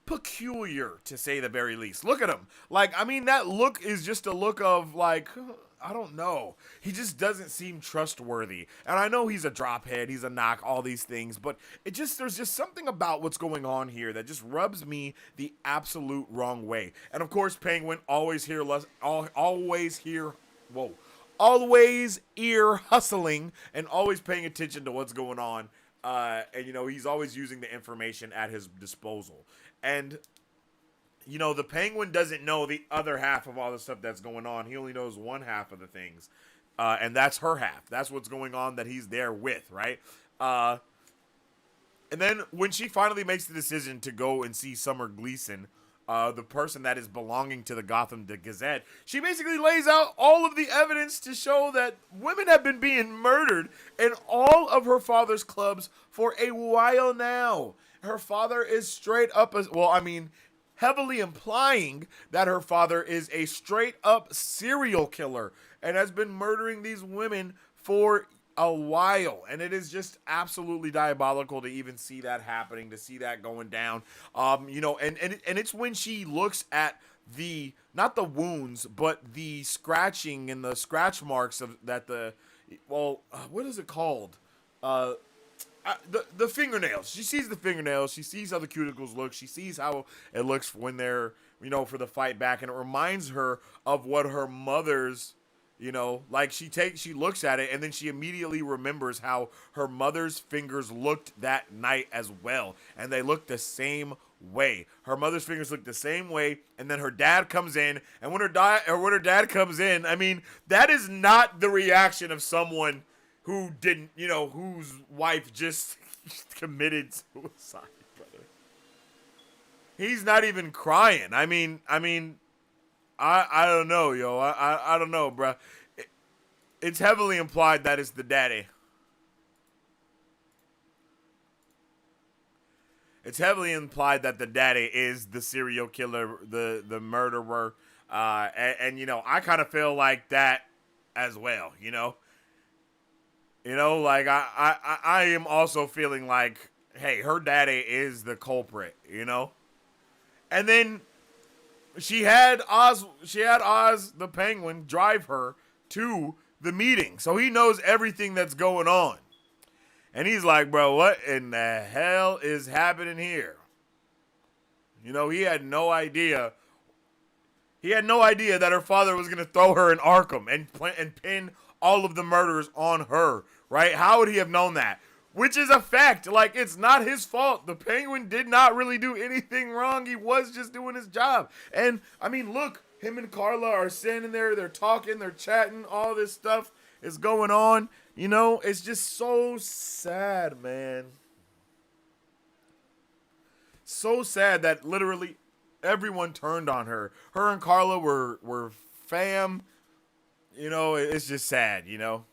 peculiar, to say the very least. Look at him. Like, I mean, that look is just a look of, like, I don't know. He just doesn't seem trustworthy. And I know he's a drophead, he's a knock, all these things, but there's just something about what's going on here that just rubs me the absolute wrong way. And of course, Penguin always ear hustling and always paying attention to what's going on. And you know, he's always using the information at his disposal. And you know, the Penguin doesn't know the other half of all the stuff that's going on. He only knows one half of the things. And that's her half. That's what's going on that he's there with, right? And then when she finally makes the decision to go and see Summer Gleason, the person that is belonging to the Gotham Gazette, she basically lays out all of the evidence to show that women have been being murdered in all of her father's clubs for a while now. Her father is straight up, heavily implying that her father is a straight up serial killer and has been murdering these women for a while. And it is just absolutely diabolical to even see that happening, to see that going down. You know, and it's when she looks at not the wounds, but the scratching and the scratch marks what is it called? The fingernails. She sees the fingernails. She sees how the cuticles look. She sees how it looks when they're, you know, for the fight back. And it reminds her of what her mother's, you know, like she looks at it and then she immediately remembers how her mother's fingers looked that night as well. And they look the same way. Her mother's fingers look the same way. And then her dad comes in. And when her dad comes in, I mean, that is not the reaction of someone who didn't, you know, whose wife just committed suicide, brother. He's not even crying. I don't know, yo. I don't know, bruh. It's heavily implied that it's the daddy. It's heavily implied that the daddy is the serial killer, the murderer. And you know, I kind of feel like that as well, you know? You know, like, I am also feeling like, hey, her daddy is the culprit, you know? And then she had Oz the Penguin drive her to the meeting. So he knows everything that's going on. And he's like, bro, what in the hell is happening here? You know, he had no idea. He had no idea that her father was going to throw her in Arkham and pin all of the murders on her, right? How would he have known that? Which is a fact. Like, it's not his fault. The Penguin did not really do anything wrong. He was just doing his job. And, I mean, look, him and Carla are standing there. They're talking. They're chatting. All this stuff is going on. You know, it's just so sad, man. So sad that literally everyone turned on her. Her and Carla were fam. You know, it's just sad, you know.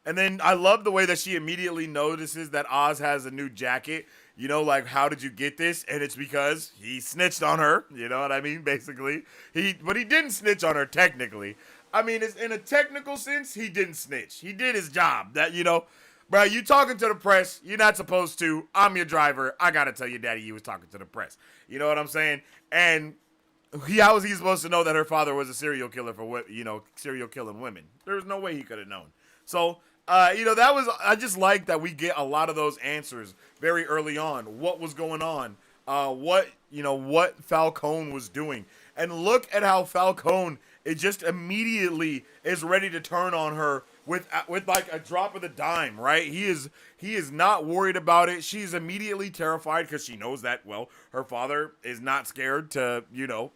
And then I love the way that she immediately notices that Oz has a new jacket. You know, like, how did you get this? And it's because he snitched on her. You know what I mean? Basically. But he didn't snitch on her technically. I mean, it's, in a technical sense, he didn't snitch. He did his job. That, you know, bro, you talking to the press. You're not supposed to. I'm your driver. I got to tell your daddy you was talking to the press. You know what I'm saying? And how was he supposed to know that her father was a serial killer for, you know, serial killing women? There was no way he could have known. So, you know, I just like that we get a lot of those answers very early on. What was going on? What Falcone was doing. And look at how Falcone, it just immediately is ready to turn on her with like a drop of the dime, right? He is not worried about it. She's immediately terrified because she knows that, well, her father is not scared to, you know,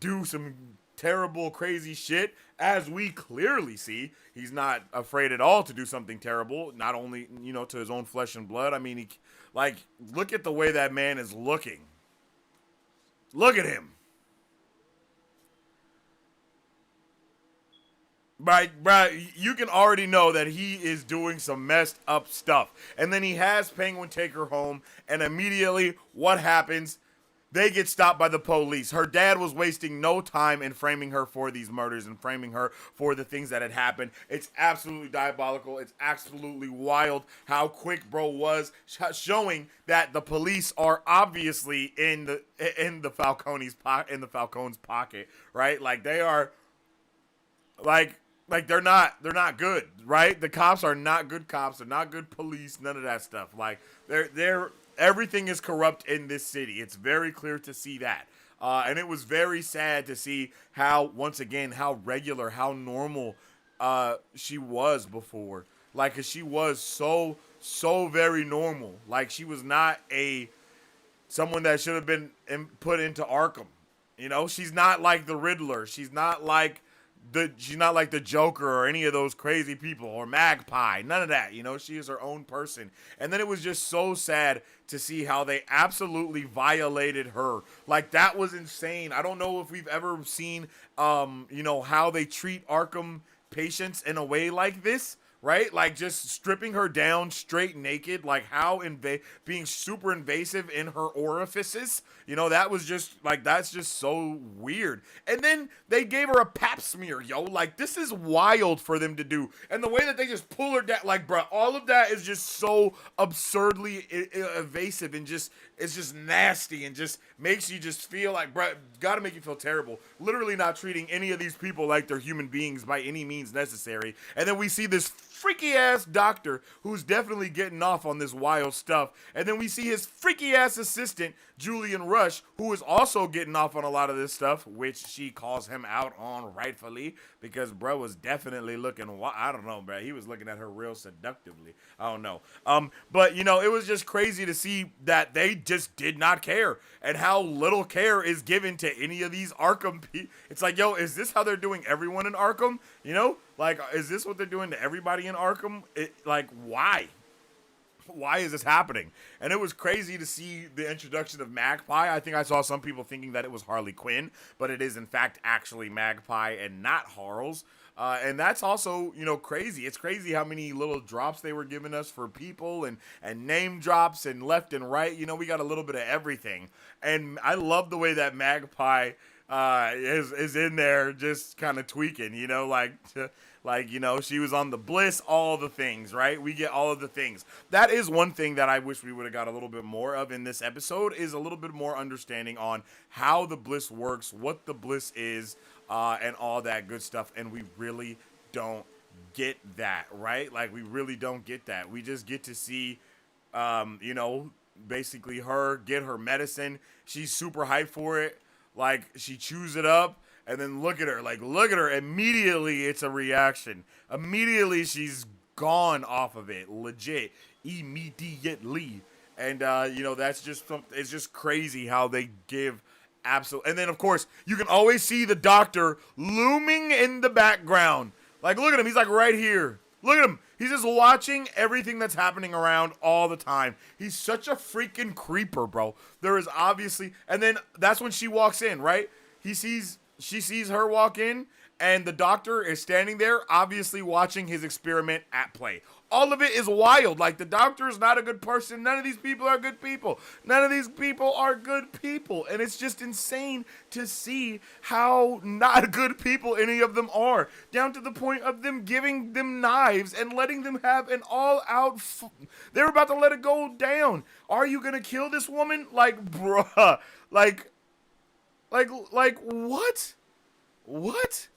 do some terrible, crazy shit. As we clearly see, he's not afraid at all to do something terrible, not only, you know, to his own flesh and blood. I mean, look at the way that man is looking. Look at him. Right, you can already know that he is doing some messed up stuff. And then he has Penguin take her home, and immediately what happens? they get stopped by the police. Her dad was wasting no time in framing her for these murders and framing her for the things that had happened. It's absolutely diabolical. It's absolutely wild how quick bro was, showing that the police are obviously in the Falcone's pocket, right? Like they are, like they're not good, right? The cops are not good cops. They're not good police. None of that stuff. Like they're everything is corrupt in this city. It's very clear to see that. And it was very sad to see how, once again, how regular, how normal she was before. Like, 'cause she was so very normal. Like, she was not someone that should have been put into Arkham. You know, she's not like the Riddler. She's not like the Joker or any of those crazy people or Magpie. None of that. You know, she is her own person. And then it was just so sad to see how they absolutely violated her. Like, that was insane. I don't know if we've ever seen, you know, how they treat Arkham patients in a way like this. Right? Like, just stripping her down straight naked, like how being super invasive in her orifices. You know, that was just, like, that's just so weird. And then they gave her a pap smear, yo. Like, this is wild for them to do. And the way that they just pull her down, like, bruh, all of that is just so absurdly evasive and just, it's just nasty and just makes you just feel like, bruh, gotta make you feel terrible. Literally not treating any of these people like they're human beings by any means necessary. And then we see this freaky ass doctor who's definitely getting off on this wild stuff. And then we see his freaky ass assistant, Julian Rush, who is also getting off on a lot of this stuff, which she calls him out on rightfully, because bro was definitely looking, I don't know, bro. He was looking at her real seductively. I don't know. But you know, it was just crazy to see that they just did not care and how little care is given to any of these Arkham people. It's like, yo, is this how they're doing everyone in Arkham? You know, like, is this what they're doing to everybody in Arkham? Like, why? Why is this happening? And it was crazy to see the introduction of Magpie. I think I saw some people thinking that it was Harley Quinn, but it is in fact actually Magpie and not Harles. And that's also, you know, crazy. It's crazy how many little drops they were giving us for people and name drops and left and right. You know, we got a little bit of everything. And I love the way that Magpie is in there just kind of tweaking, you know, like, you know, she was on the Bliss, all the things, right? We get all of the things. That is one thing that I wish we would have got a little bit more of in this episode, is a little bit more understanding on how the Bliss works, what the Bliss is, and all that good stuff. And we really don't get that, right? Like, we really don't get that. We just get to see, you know, basically her get her medicine. She's super hyped for it. Like, she chews it up. And then look at her, immediately it's a reaction. Immediately she's gone off of it, legit, immediately. And, you know, that's just something, it's just crazy how they give absolute. And then, of course, you can always see the doctor looming in the background. Like, look at him, he's like right here. Look at him, he's just watching everything that's happening around all the time. He's such a freaking creeper, bro. There is obviously, and then that's when she walks in, right? She sees her walk in, and the doctor is standing there, obviously watching his experiment at play. All of it is wild. Like, the doctor is not a good person. None of these people are good people. None of these people are good people. And it's just insane to see how not good people any of them are. Down to the point of them giving them knives and letting them have an all-out... They're about to let it go down. Are you going to kill this woman? Like, bruh. Like, what? What?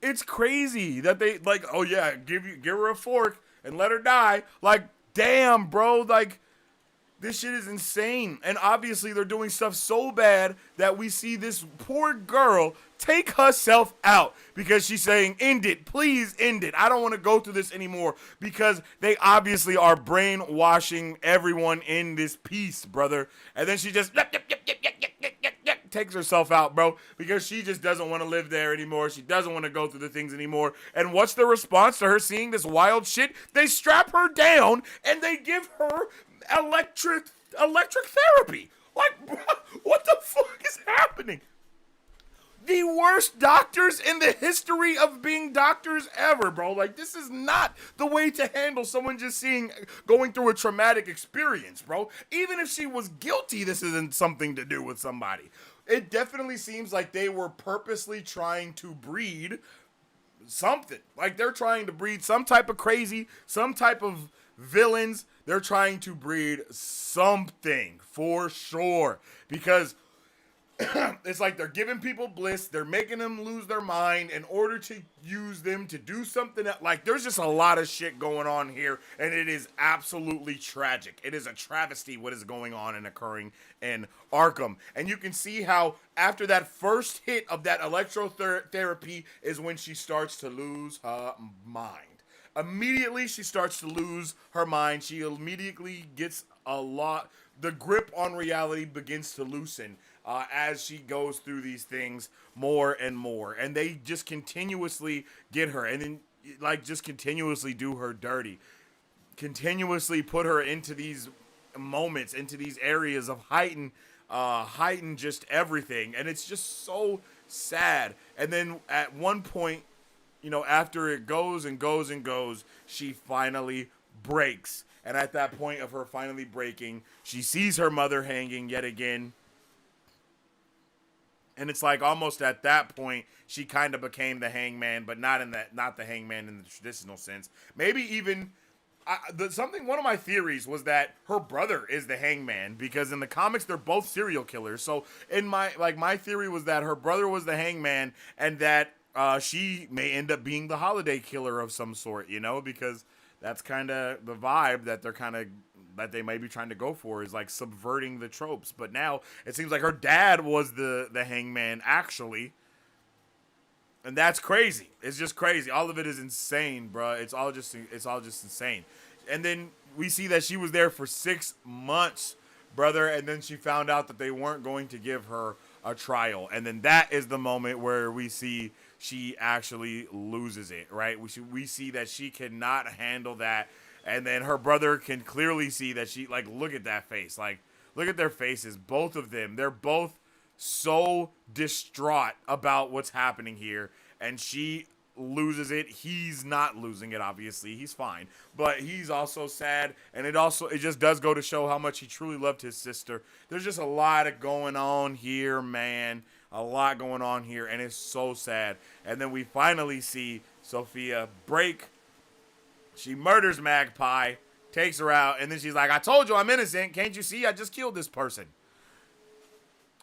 It's crazy that they, like, oh yeah, give her a fork and let her die. Like, damn, bro, like, this shit is insane. And obviously they're doing stuff so bad that we see this poor girl take herself out because she's saying, end it, please end it. I don't want to go through this anymore, because they obviously are brainwashing everyone in this piece, brother. And then she just takes herself out, bro, because she just doesn't want to live there anymore. She doesn't want to go through the things anymore. And what's the response to her seeing this wild shit? They strap her down and they give her electric therapy. Like, bro, what the fuck is happening? the worst doctors in the history of being doctors ever, bro. Like, this is not the way to handle someone just going through a traumatic experience, bro. Even if she was guilty, this isn't something to do with somebody. It definitely seems like they were purposely trying to breed something. Like, they're trying to breed some type of crazy, some type of villains. They're trying to breed something for sure, because it's like they're giving people bliss. They're making them lose their mind in order to use them to do something that, like, there's just a lot of shit going on here, and it is absolutely tragic. It is a travesty what is going on and occurring in Arkham. And you can see how after that first hit of that electrotherapy is when she starts to lose her mind. Immediately she starts to lose her mind. She immediately gets the grip on reality begins to loosen as she goes through these things more and more. And they just continuously get her, and then like just continuously do her dirty. Continuously put her into these moments, into these areas of heighten just everything. And it's just so sad. And then at one point, after it goes and goes and goes, she finally breaks. And at that point of her finally breaking, she sees her mother hanging yet again. And it's like almost at that point, she kind of became the hangman, but not the hangman in the traditional sense. Maybe even one of my theories was that her brother is the hangman, because in the comics they're both serial killers. So in my theory was that her brother was the hangman, and that she may end up being the holiday killer of some sort, because that's kind of the vibe that that they may be trying to go for, is like subverting the tropes. But now it seems like her dad was the hangman actually. And that's crazy. It's just crazy. All of it is insane, bro. It's all just insane. And then we see that she was there for 6 months, brother, and then she found out that they weren't going to give her a trial. And then that is the moment where we see she actually loses it, right? We see that she cannot handle that. And then her brother can clearly see that she, like, look at that face. Like, look at their faces, both of them. They're both so distraught about what's happening here, and she loses it. He's not losing it, obviously. He's fine, but he's also sad, and it just does go to show how much he truly loved his sister. There's just a lot of going on here, man. A lot going on here, and it's so sad. And then we finally see Sophia break. She murders Magpie, takes her out, and then she's like, I told you I'm innocent. Can't you see? I just killed this person.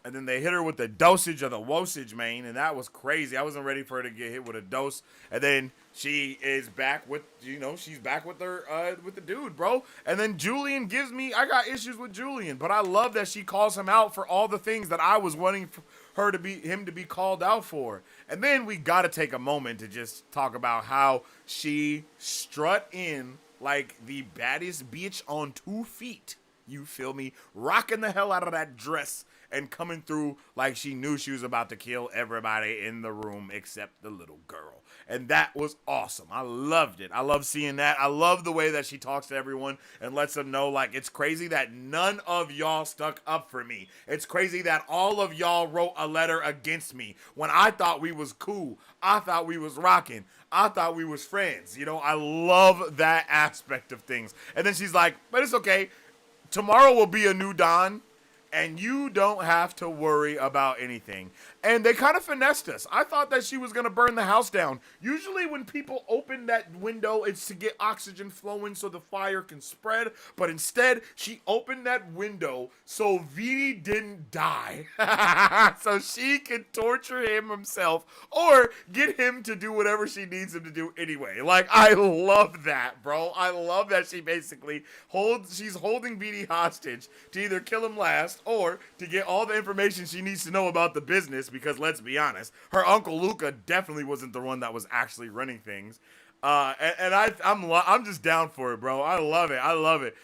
And then they hit her with the dosage of the wosage, man, and that was crazy. I wasn't ready for her to get hit with a dose. And then she is back with, she's back with her, with the dude, bro. And then Julian I got issues with Julian, but I love that she calls him out for all the things that I was wanting him to be called out for. And then we got to take a moment to just talk about how she strut in like the baddest bitch on 2 feet. You feel me? Rocking the hell out of that dress and coming through like she knew she was about to kill everybody in the room except the little girl. And that was awesome. I loved it. I love seeing that. I love the way that she talks to everyone and lets them know, like, it's crazy that none of y'all stuck up for me. It's crazy that all of y'all wrote a letter against me when I thought we was cool. I thought we was rocking. I thought we was friends. I love that aspect of things. And then she's like, but it's okay. Tomorrow will be a new dawn, and you don't have to worry about anything. And they kind of finessed us. I thought that she was going to burn the house down. Usually when people open that window, it's to get oxygen flowing so the fire can spread. But instead, she opened that window so Vidi didn't die. So she could torture him himself or get him to do whatever she needs him to do anyway. Like, I love that, bro. I love that she basically she's holding Vidi hostage to either kill him last or to get all the information she needs to know about the business, because let's be honest, her uncle Luca definitely wasn't the one that was actually running things. I'm just down for it, bro. I love it.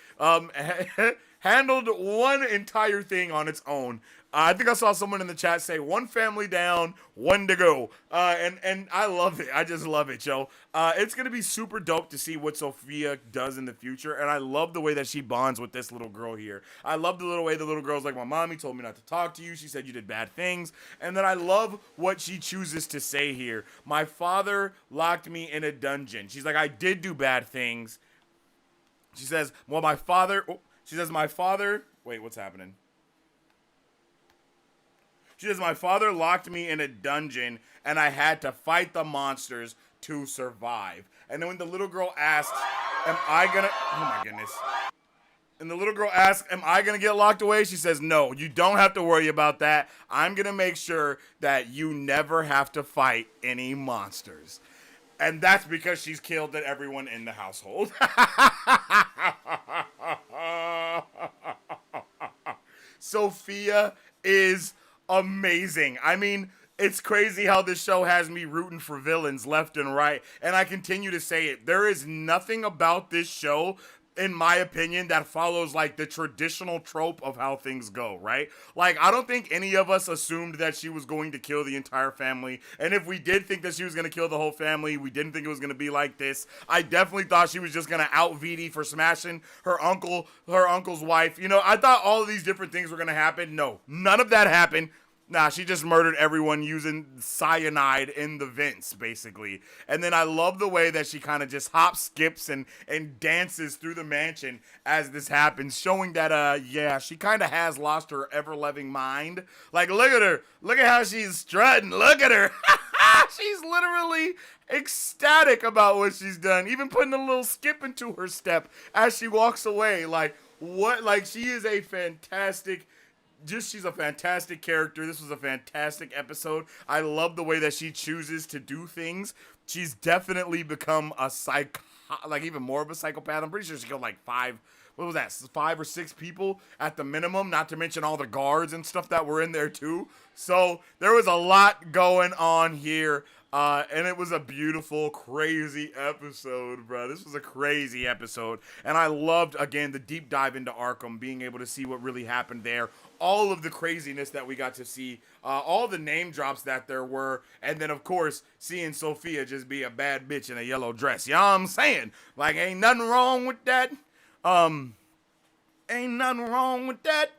handled one entire thing on its own. I think I saw someone in the chat say, one family down, one to go. And I love it. I just love it, yo. It's going to be super dope to see what Sophia does in the future. And I love the way that she bonds with this little girl here. I love the little way the little girl's like, my mommy told me not to talk to you. She said you did bad things. And then I love what she chooses to say here. My father locked me in a dungeon. She's like, I did do bad things. She says, well, my father, wait, what's happening? She says, my father locked me in a dungeon and I had to fight the monsters to survive. And then when the little girl asked, am I gonna, oh my goodness. And the little girl asks, am I gonna get locked away? She says, no, you don't have to worry about that. I'm gonna make sure that you never have to fight any monsters. And that's because she's killed everyone in the household. Sophia is amazing. I mean, it's crazy how this show has me rooting for villains left and right. And I continue to say it. There is nothing about this show, in my opinion, that follows like the traditional trope of how things go, right? Like, I don't think any of us assumed that she was going to kill the entire family. And if we did think that she was going to kill the whole family, we didn't think it was going to be like this. I definitely thought she was just going to out Vidi for smashing her uncle's wife. You know, I thought all of these different things were going to happen. No, none of that happened. Nah, she just murdered everyone using cyanide in the vents, basically. And then I love the way that she kind of just hops, skips, and dances through the mansion as this happens, showing that, yeah, she kind of has lost her ever-loving mind. Like, look at her. Look at how she's strutting. Look at her. She's literally ecstatic about what she's done, even putting a little skip into her step as she walks away. Like, what? Like, she is a fantastic... she's a fantastic character. This was a fantastic episode. I love the way that she chooses to do things. She's definitely become a even more of a psychopath. I'm pretty sure she killed like 5 or 6 people at the minimum, not to mention all the guards and stuff that were in there too. So there was a lot going on here. And it was a beautiful, crazy episode, bro. This was a crazy episode. And I loved, again, the deep dive into Arkham, being able to see what really happened there. All of the craziness that we got to see. All the name drops that there were. And then, of course, seeing Sophia just be a bad bitch in a yellow dress. You know what I'm saying? Like, ain't nothing wrong with that. Ain't nothing wrong with that.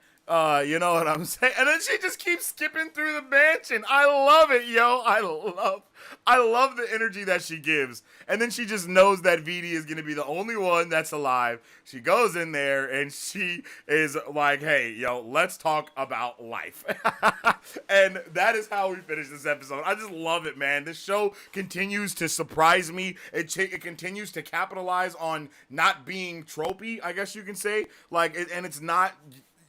You know what I'm saying? And then she just keeps skipping through the mansion. I love it, yo. I love the energy that she gives. And then she just knows that Vidi is going to be the only one that's alive. She goes in there and she is like, hey, yo, let's talk about life. And that is how we finish this episode. I just love it, man. This show continues to surprise me. It continues to capitalize on not being tropey, I guess you can say. Like, and it's not...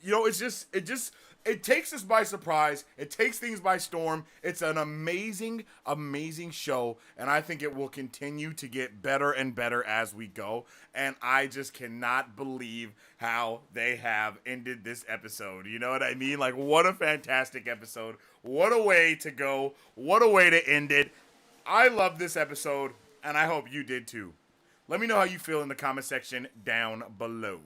You know, it takes us by surprise. It takes things by storm. It's an amazing, amazing show. And I think it will continue to get better and better as we go. And I just cannot believe how they have ended this episode. You know what I mean? Like, what a fantastic episode. What a way to go. What a way to end it. I love this episode, and I hope you did too. Let me know how you feel in the comment section down below.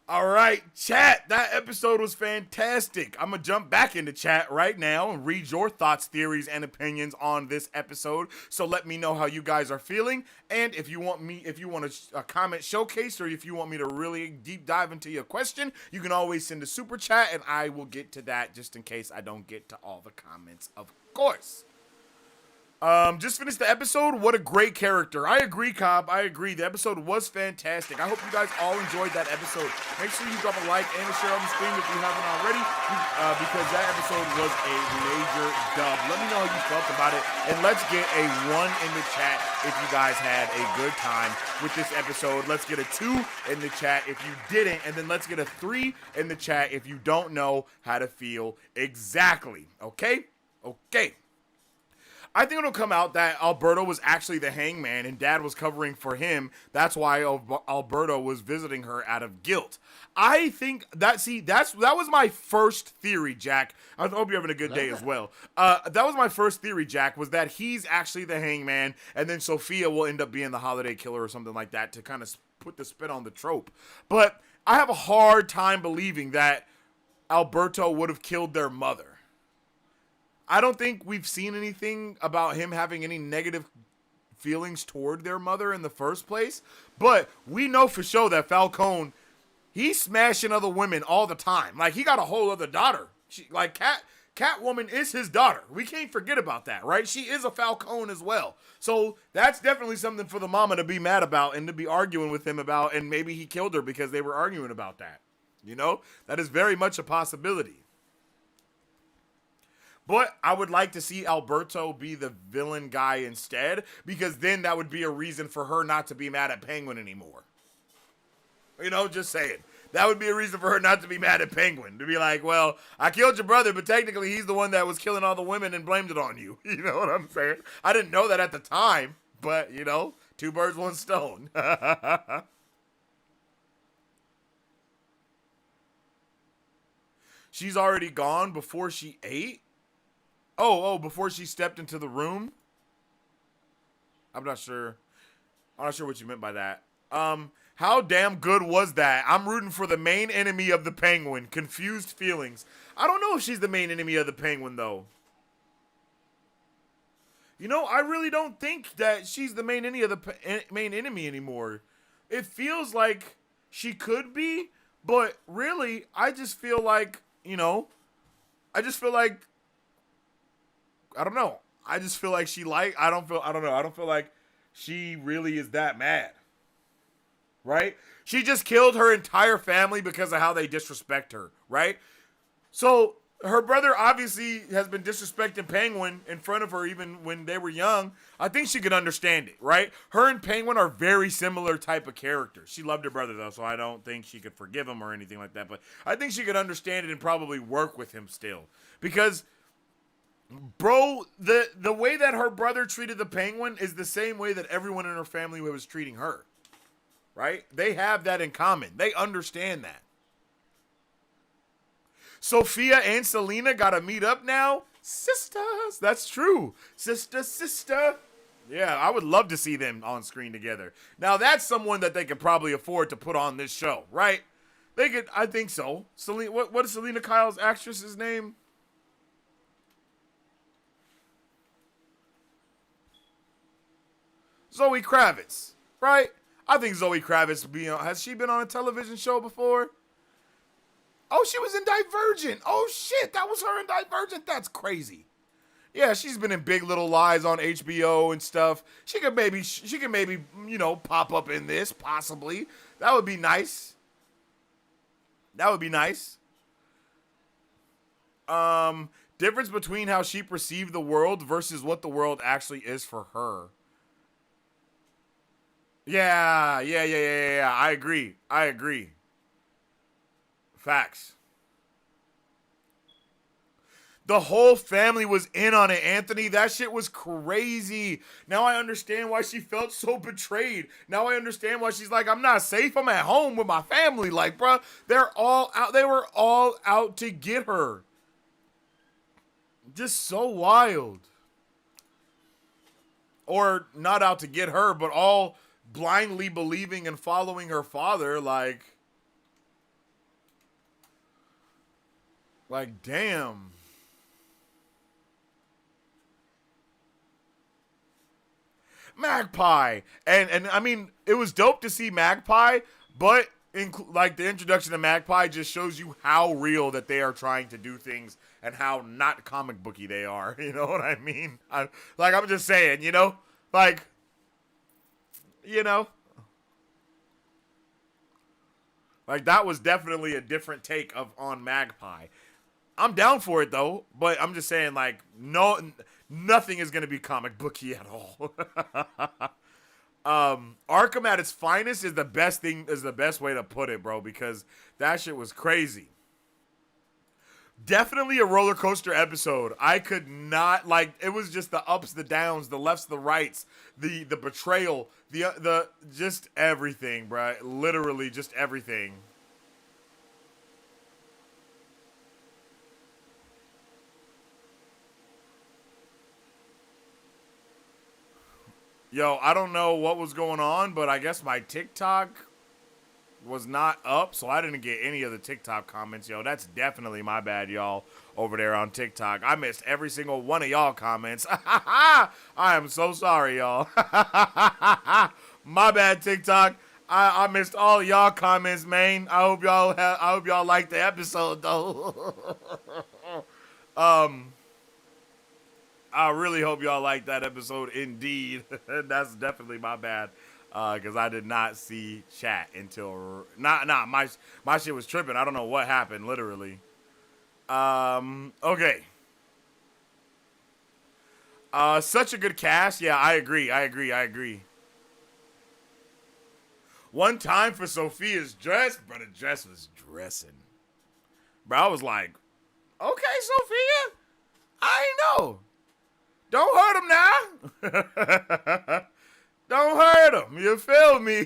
All right, chat, that episode was fantastic. I'm going to jump back into chat right now and read your thoughts, theories, and opinions on this episode. So let me know how you guys are feeling. And if you want a comment showcase, or if you want me to really deep dive into your question, you can always send a super chat and I will get to that just in case I don't get to all the comments, of course. Just finished the episode. What a great character. I agree, Cobb. I agree. The episode was fantastic. I hope you guys all enjoyed that episode. Make sure you drop a like and a share on the screen if you haven't already, because that episode was a major dub. Let me know how you felt about it, and let's get a 1 in the chat if you guys had a good time with this episode. Let's get a 2 in the chat if you didn't, and then let's get a 3 in the chat if you don't know how to feel exactly. Okay? Okay. I think it'll come out that Alberto was actually the hangman and Dad was covering for him. That's why Alberto was visiting her out of guilt. I think that was my first theory, Jack. I hope you're having a good day as well. That was my first theory, Jack, was that he's actually the hangman, and then Sophia will end up being the holiday killer or something like that to kind of put the spin on the trope. But I have a hard time believing that Alberto would have killed their mother. I don't think we've seen anything about him having any negative feelings toward their mother in the first place. But we know for sure that Falcone, he's smashing other women all the time. Like, he got a whole other daughter. Catwoman is his daughter. We can't forget about that, right? She is a Falcone as well. So that's definitely something for the mama to be mad about and to be arguing with him about. And maybe he killed her because they were arguing about that. You know, that is very much a possibility. But I would like to see Alberto be the villain guy instead, because then that would be a reason for her not to be mad at Penguin anymore. You know, just saying. That would be a reason for her not to be mad at Penguin. To be like, well, I killed your brother, but technically he's the one that was killing all the women and blamed it on you. You know what I'm saying? I didn't know that at the time, but, you know, 2 birds, 1 stone. She's already gone before she ate? Oh, before she stepped into the room? I'm not sure what you meant by that. How damn good was that? I'm rooting for the main enemy of the Penguin. Confused feelings. I don't know if she's the main enemy of the Penguin, though. You know, I really don't think that she's the main enemy anymore. It feels like she could be, but really, I just feel like, you know, I don't know. I just feel like I don't feel like she really is that mad. Right? She just killed her entire family because of how they disrespect her, right? So her brother obviously has been disrespecting Penguin in front of her even when they were young. I think she could understand it, right? Her and Penguin are very similar type of characters. She loved her brother though, so I don't think she could forgive him or anything like that. But I think she could understand it and probably work with him still. Because bro, the way that her brother treated the Penguin is the same way that everyone in her family was treating her. Right? They have that in common. They understand that. Sophia and Selena gotta meet up now. Sisters. That's true. Sister. Yeah, I would love to see them on screen together. Now, that's someone that they could probably afford to put on this show, right? They could, I think so. Selena, what is Selena Kyle's actress's name? Zoe Kravitz, right? I think Zoe Kravitz has she been on a television show before? Oh, she was in Divergent. Oh shit, that was her in Divergent. That's crazy. Yeah, she's been in Big Little Lies on HBO and stuff. She could maybe, you know, pop up in this, possibly. That would be nice. Difference between how she perceived the world versus what the world actually is for her. Yeah. I agree. Facts. The whole family was in on it, Anthony. That shit was crazy. Now I understand why she felt so betrayed. Now I understand why she's like, I'm not safe. I'm at home with my family. Like, bruh, they're all out. They were all out to get her. Just so wild. Or not out to get her, but all blindly believing and following her father, like damn. Magpie, and I mean, it was dope to see Magpie, but like the introduction of Magpie just shows you how real that they are trying to do things and how not comic booky they are. You know what I mean? I'm just saying, you know, like. You know, like that was definitely a different take on Magpie. I'm down for it though, but I'm just saying, like, nothing is gonna be comic booky at all. Arkham at its finest is the best way to put it, bro, because that shit was crazy. Definitely a roller coaster episode. I could not, like, it was just the ups, the downs, the lefts, the rights, the betrayal, the just everything, bro. Literally just everything. Yo, I don't know what was going on, but I guess my TikTok was not up, so I didn't get any of the TikTok comments. Yo, that's definitely my bad, y'all, over there on TikTok. I missed every single one of y'all comments. I am so sorry, y'all. My bad, TikTok. I missed all y'all comments, man. I hope y'all liked the episode, though. I really hope y'all liked that episode, indeed. That's definitely my bad. Because I did not see chat until my shit was tripping. I don't know what happened, literally. Okay. Such a good cast. Yeah, I agree. One time for Sophia's dress, but the dress was dressing. Bro, I was like, okay, Sophia, I know. Don't hurt him now. Don't hurt him. You feel me?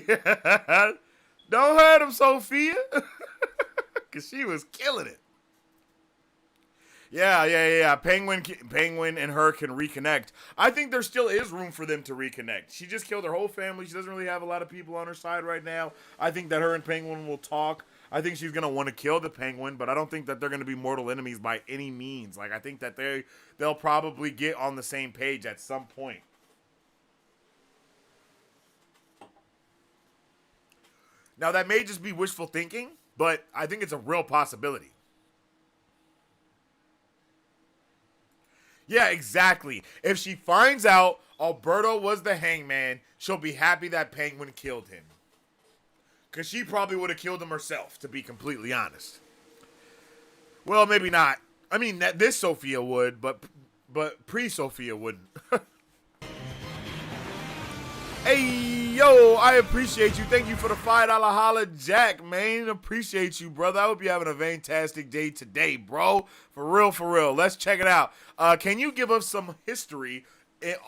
Don't hurt him, Sophia. Because she was killing it. Yeah. Penguin and her can reconnect. I think there still is room for them to reconnect. She just killed her whole family. She doesn't really have a lot of people on her side right now. I think that her and Penguin will talk. I think she's going to want to kill the Penguin, but I don't think that they're going to be mortal enemies by any means. Like, I think that they'll probably get on the same page at some point. Now, that may just be wishful thinking, but I think it's a real possibility. Yeah, exactly. If she finds out Alberto was the hangman, she'll be happy that Penguin killed him. Because she probably would have killed him herself, to be completely honest. Well, maybe not. I mean, this Sophia would, but pre-Sophia wouldn't. Hey, yo, I appreciate you. Thank you for the $5 holla jack, man. Appreciate you, brother. I hope you're having a fantastic day today, bro. For real. Let's check it out. Can you give us some history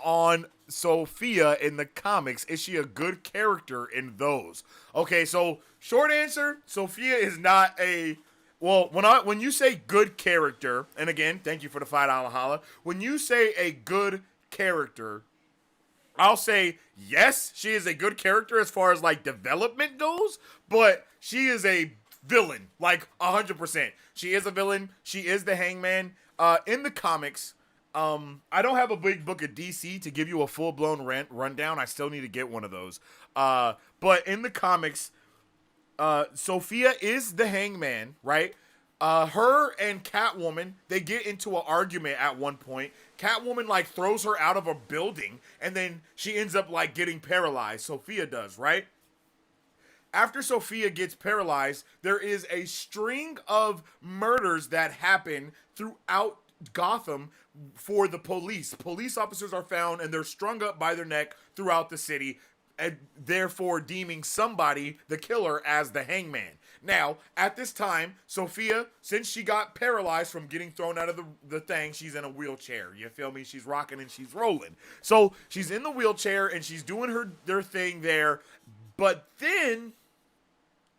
on Sophia in the comics? Is she a good character in those? Okay, so short answer, Sophia is not a... Well, when you say good character, and again, thank you for the $5 holla. When you say a good character... I'll say, yes, she is a good character as far as, like, development goes, but she is a villain, like, 100%. She is a villain. She is the hangman. In the comics, I don't have a big book of DC to give you a full-blown rundown. I still need to get one of those. But in the comics, Sophia is the hangman, right? Her and Catwoman, they get into an argument at one point. Catwoman, like, throws her out of a building, and then she ends up, like, getting paralyzed. Sophia does, right? After Sophia gets paralyzed, there is a string of murders that happen throughout Gotham for the police. Police officers are found, and they're strung up by their neck throughout the city, and therefore deeming somebody, the killer, as the hangman. Now, at this time, Sophia, since she got paralyzed from getting thrown out of the thing, she's in a wheelchair. You feel me? She's rocking and she's rolling. So she's in the wheelchair and she's doing their thing there. But then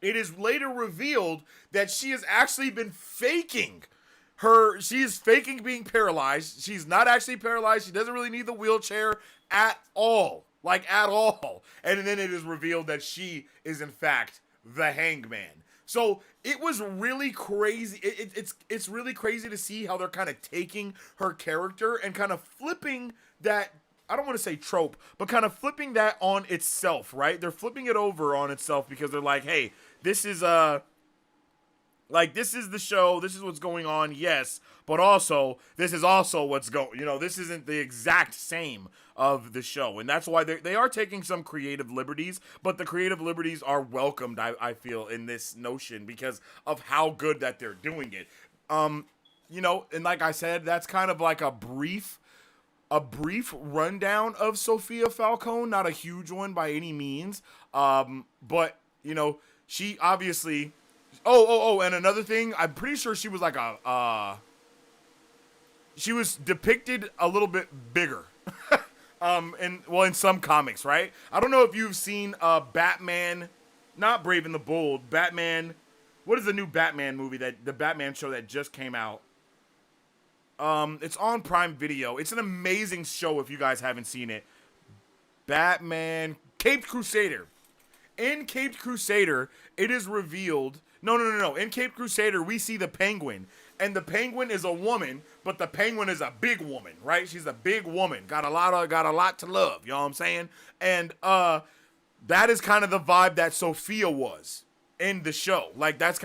it is later revealed that she has actually been faking she is faking being paralyzed. She's not actually paralyzed. She doesn't really need the wheelchair at all. Like, at all. And then it is revealed that she is, in fact, the hangman. So it was really crazy. It's really crazy to see how they're kind of taking her character and kind of flipping that, I don't want to say trope, but kind of flipping that on itself, right? They're flipping it over on itself because they're like, hey, this is this is the show, this is what's going on, yes, but also, this is also what's going, this isn't the exact same of the show, and that's why they are taking some creative liberties, but the creative liberties are welcomed, I feel, in this notion, because of how good that they're doing it. And like I said, that's kind of like a brief rundown of Sophia Falcone, not a huge one by any means, but, she obviously... and another thing, I'm pretty sure she was like she was depicted a little bit bigger. In some comics, right? I don't know if you've seen Batman, not Brave and the Bold, Batman. What is the new Batman movie, the Batman show that just came out? It's on Prime Video. It's an amazing show if you guys haven't seen it. Batman, Caped Crusader. In Caped Crusader, it is revealed. No. In Caped Crusader, we see the Penguin. And the Penguin is a woman, but the Penguin is a big woman, right? She's a big woman. Got a lot to love, you know what I'm saying? And that is kind of the vibe that Sophia was in the show. Like that's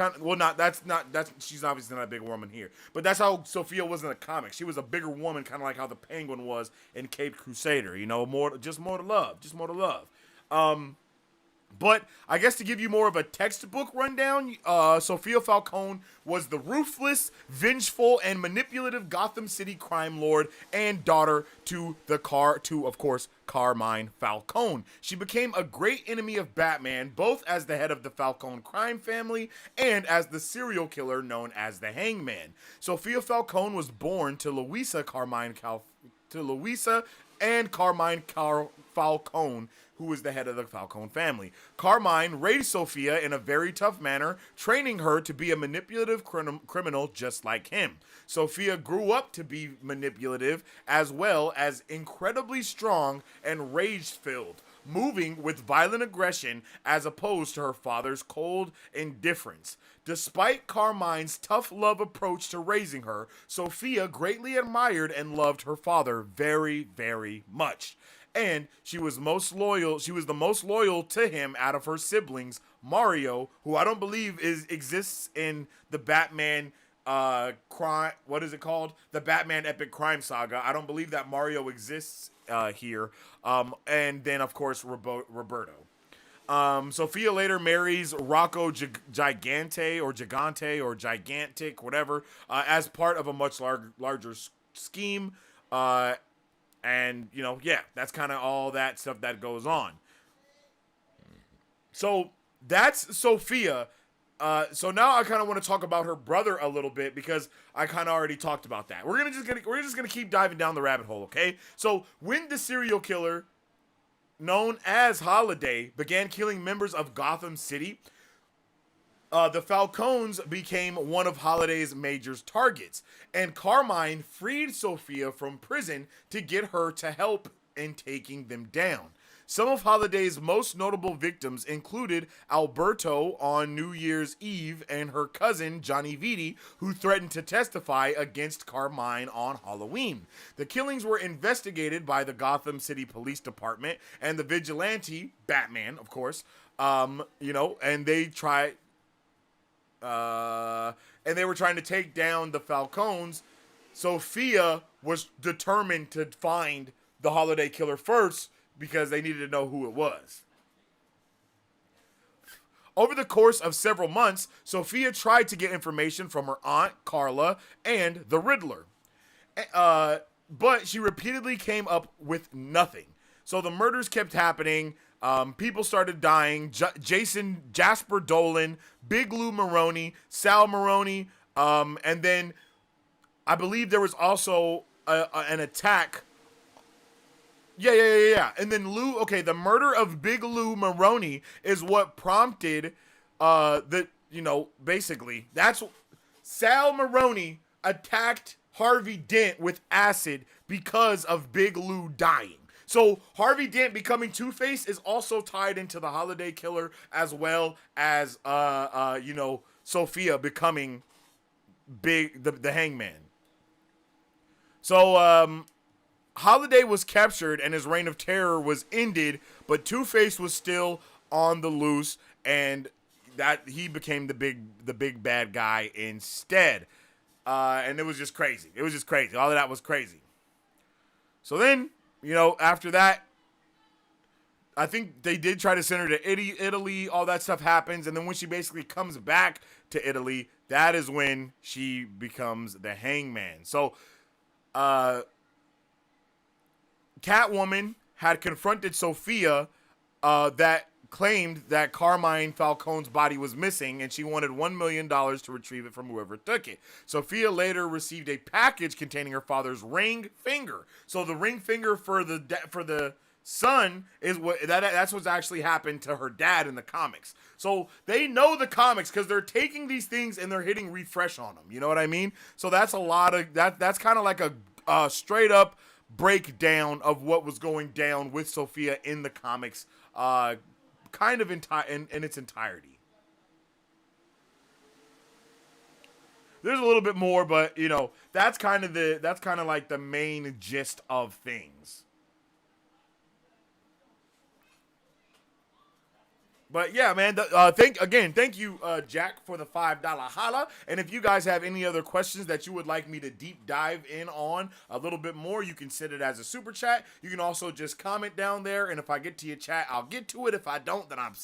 she's obviously not a big woman here. But that's how Sophia was in the comics. She was a bigger woman, kind of like how the Penguin was in Caped Crusader, you know, more to love. But I guess to give you more of a textbook rundown, Sophia Falcone was the ruthless, vengeful, and manipulative Gotham City crime lord and daughter to of course, Carmine Falcone. She became a great enemy of Batman, both as the head of the Falcone crime family and as the serial killer known as the Hangman. Sophia Falcone was born to Louisa and Carmine Falcone, who was the head of the Falcone family. Carmine raised Sophia in a very tough manner, training her to be a manipulative criminal just like him. Sophia grew up to be manipulative as well as incredibly strong and rage-filled, moving with violent aggression as opposed to her father's cold indifference. Despite Carmine's tough love approach to raising her, Sophia greatly admired and loved her father very, very much. And she was the most loyal to him out of her siblings. Mario, who I don't believe exists in the Batman crime, what is it called? The Batman Epic Crime Saga. I don't believe that Mario exists here. And then of course Roberto. Sophia later marries Rocco Gigante or Gigantic, whatever, as part of a much larger scheme. And, you know, yeah, that's kind of all that stuff that goes on. So that's Sophia. So now I kind of want to talk about her brother a little bit because I kind of already talked about that. We're just gonna keep diving down the rabbit hole, okay? So when the serial killer known as Holiday began killing members of Gotham City, the Falcones became one of Holiday's major targets, and Carmine freed Sophia from prison to get her to help in taking them down. Some of Holiday's most notable victims included Alberto on New Year's Eve and her cousin Johnny Vitti, who threatened to testify against Carmine on Halloween. The killings were investigated by the Gotham City Police Department and the vigilante, Batman, of course, and they were trying to take down the Falcones. Sophia was determined to find the Holiday killer first because they needed to know who it was. Over the course of several months, Sophia tried to get information from her aunt, Carla, and the Riddler. But she repeatedly came up with nothing. So the murders kept happening. People started dying. Jasper Dolan, Big Lou Maroney, Sal Maroney, and then I believe there was also an attack. Yeah. And then the murder of Big Lou Maroney is what prompted basically that's Sal Maroney attacked Harvey Dent with acid because of Big Lou dying. So Harvey Dent becoming Two-Face is also tied into the Holiday killer, as well as Sophia becoming the Hangman. So Holiday was captured and his reign of terror was ended, but Two-Face was still on the loose, and that he became the big bad guy instead. And it was just crazy. All of that was crazy. So then, after that, I think they did try to send her to Italy. All that stuff happens. And then when she basically comes back to Italy, that is when she becomes the Hangman. So, Catwoman had confronted Sophia that claimed that Carmine Falcone's body was missing, and she wanted $1 million to retrieve it from whoever took it. Sophia later received a package containing her father's ring finger. So the ring finger for the son is that's what's actually happened to her dad in the comics. So they know the comics because they're taking these things and they're hitting refresh on them. You know what I mean? So that's a lot of that's kind of like a straight up breakdown of what was going down with Sophia in the comics, kind of in its entirety. There's a little bit more, but you know, that's kind of like the main gist of things. But yeah, man, thank you, Jack, for the $5 holla. And if you guys have any other questions that you would like me to deep dive in on a little bit more, you can send it as a super chat. You can also just comment down there, and if I get to your chat, I'll get to it. If I don't, then I'm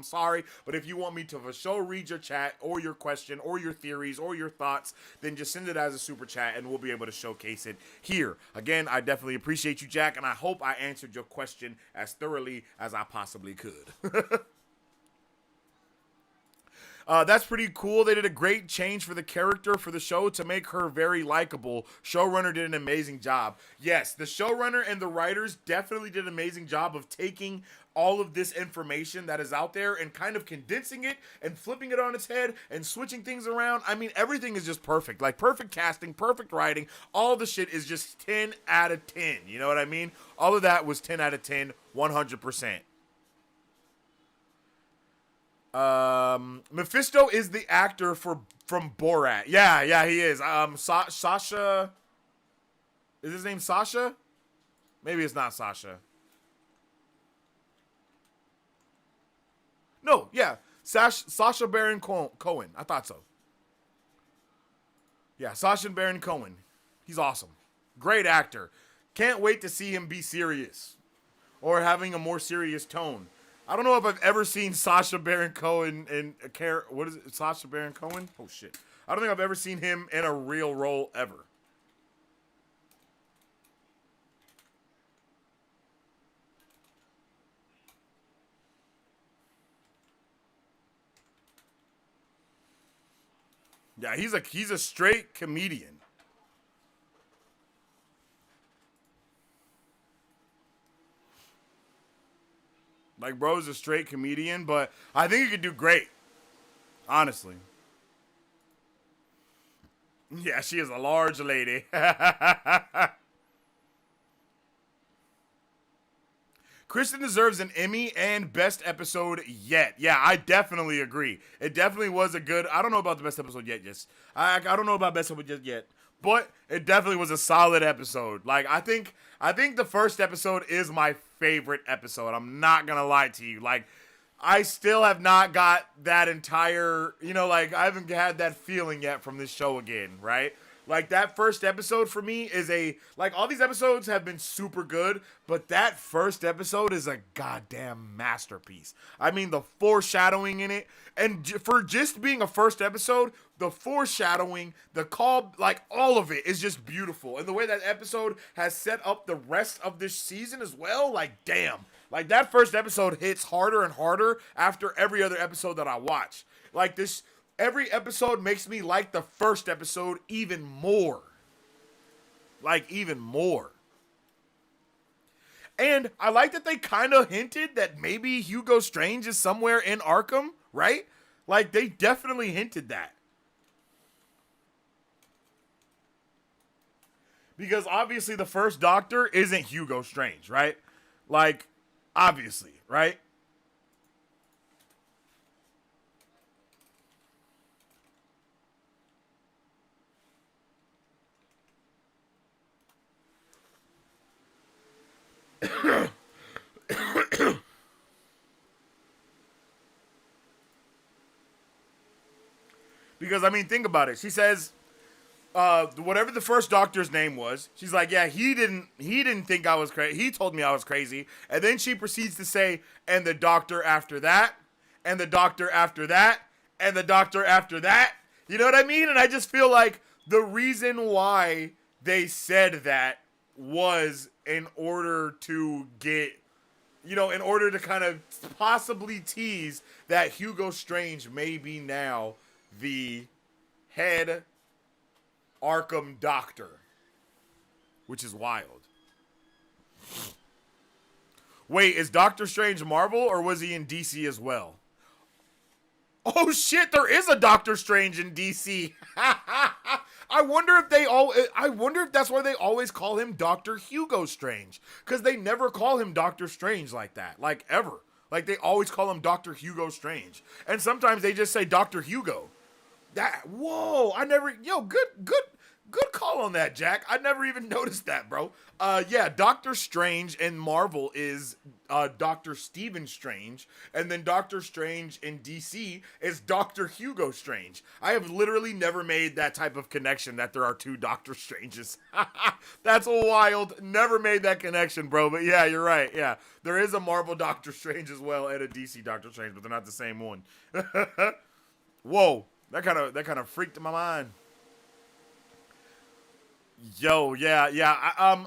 sorry. But if you want me to for sure read your chat or your question or your theories or your thoughts, then just send it as a super chat, and we'll be able to showcase it here. Again, I definitely appreciate you, Jack, and I hope I answered your question as thoroughly as I possibly could. That's pretty cool. They did a great change for the character for the show to make her very likable. Showrunner did an amazing job. Yes, the showrunner and the writers definitely did an amazing job of taking all of this information that is out there and kind of condensing it and flipping it on its head and switching things around. I mean, everything is just perfect. Like, perfect casting, perfect writing. All the shit is just 10 out of 10. You know what I mean? All of that was 10 out of 10, 100%. Mephisto is the actor from Borat. Yeah, he is. Sasha. Is his name Sasha? Maybe it's not Sasha. No, yeah. Sacha Baron Cohen. I thought so. Yeah, Sacha Baron Cohen. He's awesome. Great actor. Can't wait to see him be serious or having a more serious tone. I don't know if I've ever seen Sacha Baron Cohen in a character. What is it? Sacha Baron Cohen? Oh, shit. I don't think I've ever seen him in a real role ever. Yeah, he's a straight comedian. Like, bro's a straight comedian, but I think he could do great. Honestly. Yeah, she is a large lady. Kristen deserves an Emmy and best episode yet. Yeah, I definitely agree. It definitely was a good... I don't know about the best episode yet, yes. I don't know about best episode yet. But it definitely was a solid episode. Like, I think the first episode is my favorite episode. I'm not gonna lie to you. Like, I still have not got that entire, you know, like, I haven't had that feeling yet from this show again, right? Like, that first episode for me is like, all these episodes have been super good, but that first episode is a goddamn masterpiece. I mean, the foreshadowing in it, and for just being a first episode, the foreshadowing, the call, like, all of it is just beautiful. And the way that episode has set up the rest of this season as well, like, damn. Like, that first episode hits harder and harder after every other episode that I watch. Like, this... Every episode makes me like the first episode even more. Like, even more. And I like that they kind of hinted that maybe Hugo Strange is somewhere in Arkham, right? Like, they definitely hinted that. Because obviously the first Doctor isn't Hugo Strange, right? Like, obviously, right? Because, I mean, think about it. She says, whatever the first Doctor's name was, she's like, yeah, he didn't think I was crazy. He told me I was crazy. And then she proceeds to say, and the Doctor after that, and the Doctor after that, and the Doctor after that. You know what I mean? And I just feel like the reason why they said that was in order to get, you know, in order to kind of possibly tease that Hugo Strange may be now the head Arkham doctor, which is wild. Wait, is Doctor Strange Marvel or was he in DC as well? Oh shit, there is a Doctor Strange in DC. I wonder if that's why they always call him Dr. Hugo Strange, cuz they never call him Doctor Strange like that, like ever. Like they always call him Dr. Hugo Strange. And sometimes they just say Dr. Hugo. Good call on that, Jack. I never even noticed that, bro. Yeah, Doctor Strange in Marvel is Dr. Stephen Strange, and then Doctor Strange in DC is Dr. Hugo Strange. I have literally never made that type of connection that there are two Doctor Stranges. That's wild. Never made that connection, bro. But yeah, you're right. Yeah, there is a Marvel Doctor Strange as well and a DC Doctor Strange, but they're not the same one. Whoa, that kind of freaked my mind. Yo, yeah.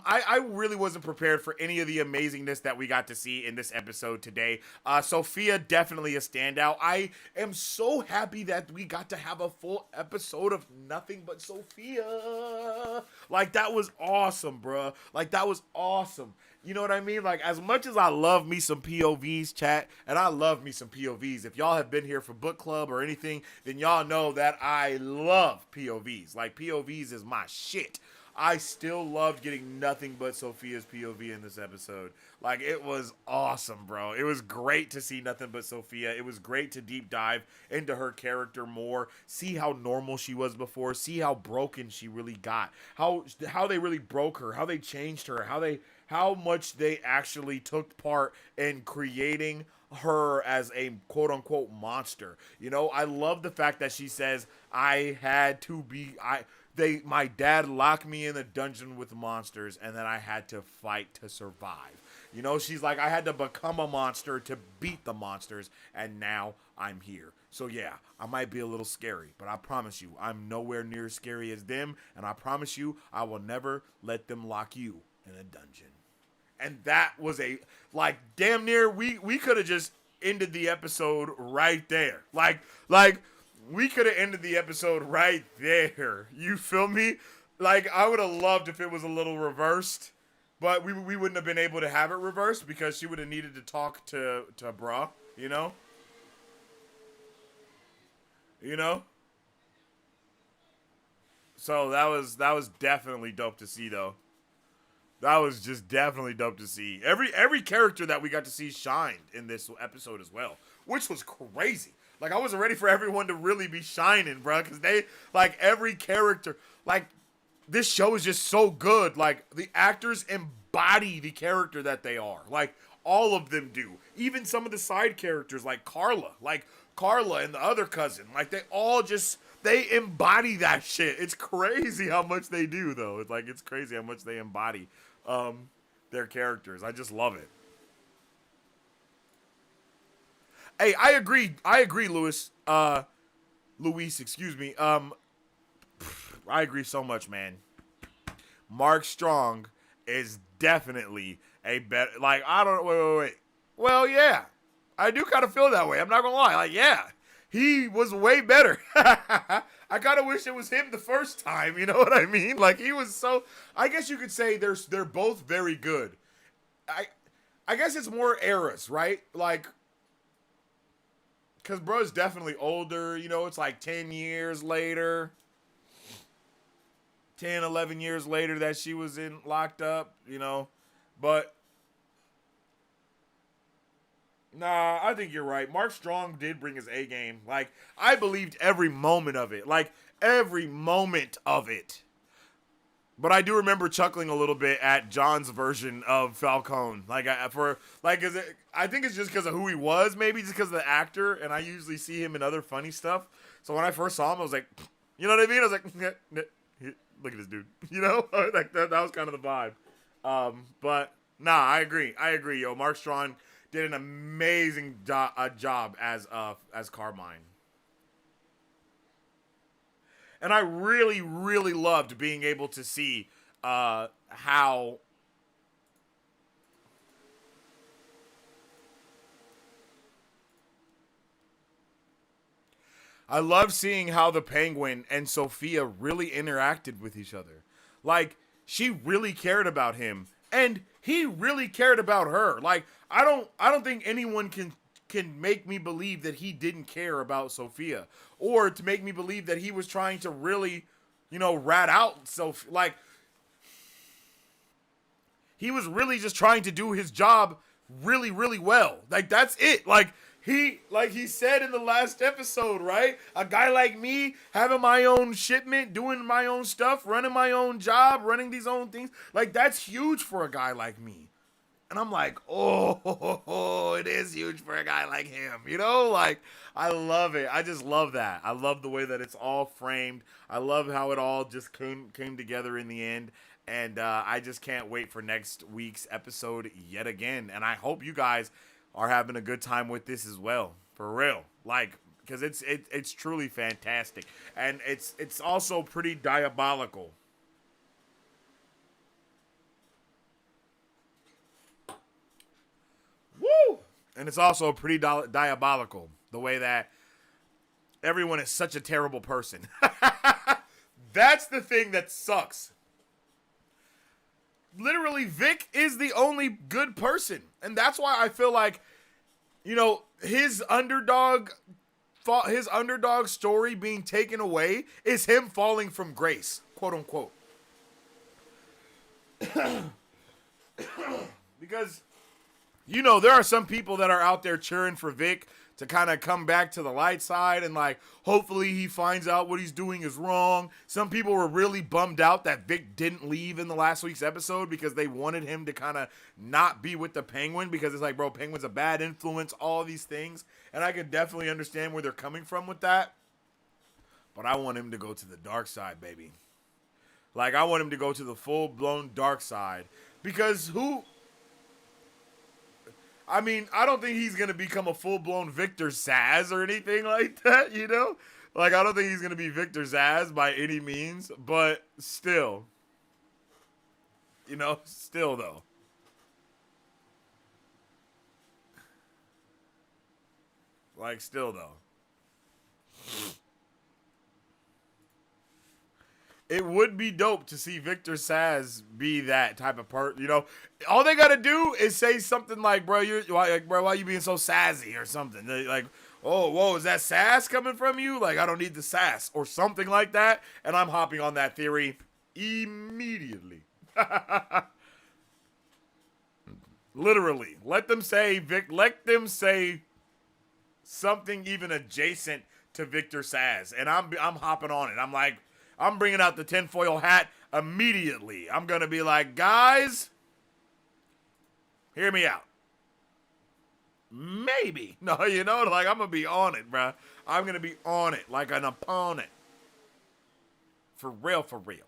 I really wasn't prepared for any of the amazingness that we got to see in this episode today. Sophia, definitely a standout. I am so happy that we got to have a full episode of nothing but Sophia. Like, that was awesome, bruh. Like, that was awesome. You know what I mean? Like, as much as I love me some POVs, chat, and I love me some POVs. If y'all have been here for book club or anything, then y'all know that I love POVs. Like, POVs is my shit. I still loved getting nothing but Sophia's POV in this episode. Like, it was awesome, bro. It was great to see nothing but Sophia. It was great to deep dive into her character more, see how normal she was before, see how broken she really got, how they really broke her, how they changed her, how much they actually took part in creating her as a quote-unquote monster. You know, I love the fact that she says, my dad locked me in a dungeon with monsters, and then I had to fight to survive. You know, she's like, I had to become a monster to beat the monsters, and now I'm here. So yeah, I might be a little scary, but I promise you, I'm nowhere near as scary as them, and I promise you, I will never let them lock you in a dungeon. And that was damn near, we could have just ended the episode right there. Like, we could have ended the episode right there. You feel me? Like, I would have loved if it was a little reversed, but we wouldn't have been able to have it reversed because she would have needed to talk to bruh, you know? You know? So that was definitely dope to see, though. That was just definitely dope to see. Every character that we got to see shined in this episode as well, which was crazy. Like, I wasn't ready for everyone to really be shining, bro, because they, like, every character, like, this show is just so good. Like, the actors embody the character that they are. Like, all of them do. Even some of the side characters, like Carla and the other cousin, like, they all just, they embody that shit. It's crazy how much they do, though. It's crazy how much they embody their characters. I just love it. Hey, I agree, Luis, excuse me. I agree so much, man. Mark Strong is definitely a better, like, I don't, wait. Well, yeah, I do kind of feel that way. I'm not gonna lie. Like, yeah, he was way better. I kind of wish it was him the first time. You know what I mean? Like, he was so, I guess you could say they're both very good. I guess it's more eras, right? Like, because bro's definitely older, you know, it's like 10 years later, 10, 11 years later that she was locked up, you know, but, nah, I think you're right. Mark Strong did bring his A game. Like, I believed every moment of it, But I do remember chuckling a little bit at John's version of Falcone. I think it's just because of who he was, maybe just because of the actor, and I usually see him in other funny stuff. So when I first saw him, I was like, you know what I mean? I was like, look at this dude. You know? Like that was kind of the vibe. But, nah, I agree, yo. Mark Strong did an amazing job as Carmine. And I really, really loved being able to see how I love seeing how the Penguin and Sophia really interacted with each other. Like, she really cared about him, and he really cared about her. Like, I don't think anyone can make me believe that he didn't care about Sophia, or to make me believe that he was trying to really, rat out Sophia. Like, he was really just trying to do his job really, really well. Like, that's it. Like he said in the last episode, right? A guy like me, having my own shipment, doing my own stuff, running my own job, running these own things. Like, that's huge for a guy like me. And I'm like, oh, it is huge for a guy like him. Like, I love it. I just love that. I love the way that it's all framed. I love how it all just came together in the end. And I just can't wait for next week's episode yet again. And I hope you guys are having a good time with this as well. For real. Like, because it's truly fantastic. And it's also pretty diabolical. Woo! And it's also pretty diabolical, the way that everyone is such a terrible person. That's the thing that sucks. Literally, Vic is the only good person. And that's why I feel like, his underdog story being taken away is him falling from grace, quote unquote. Because, there are some people that are out there cheering for Vic to kind of come back to the light side and, like, hopefully he finds out what he's doing is wrong. Some people were really bummed out that Vic didn't leave in the last week's episode because they wanted him to kind of not be with the Penguin, because it's like, bro, Penguin's a bad influence, all these things. And I could definitely understand where they're coming from with that. But I want him to go to the dark side, baby. Like, I want him to go to the full-blown dark side. Because I don't think he's going to become a full-blown Victor Zsasz or anything like that, Like, I don't think he's going to be Victor Zsasz by any means, but still. Still, though. Like, still, though. It would be dope to see Victor Zsasz be that type of person. All they gotta do is say something like, "Bro, why you being so sassy?" or something. Like, "Oh, whoa, is that sass coming from you?" Like, I don't need the sass or something like that. And I'm hopping on that theory immediately. Literally, let them say something even adjacent to Victor Zsasz, and I'm hopping on it. I'm like, I'm bringing out the tinfoil hat immediately. I'm going to be like, guys, hear me out. Maybe. No, like, I'm going to be on it, bruh. I'm going to be on it like an opponent. For real, for real.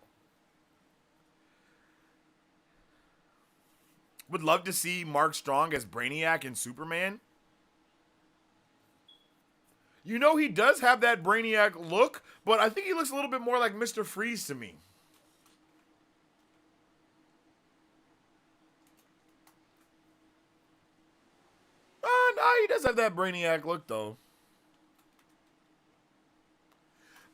Would love to see Mark Strong as Brainiac and Superman. He does have that Brainiac look, but I think he looks a little bit more like Mr. Freeze to me. No, he does have that Brainiac look, though.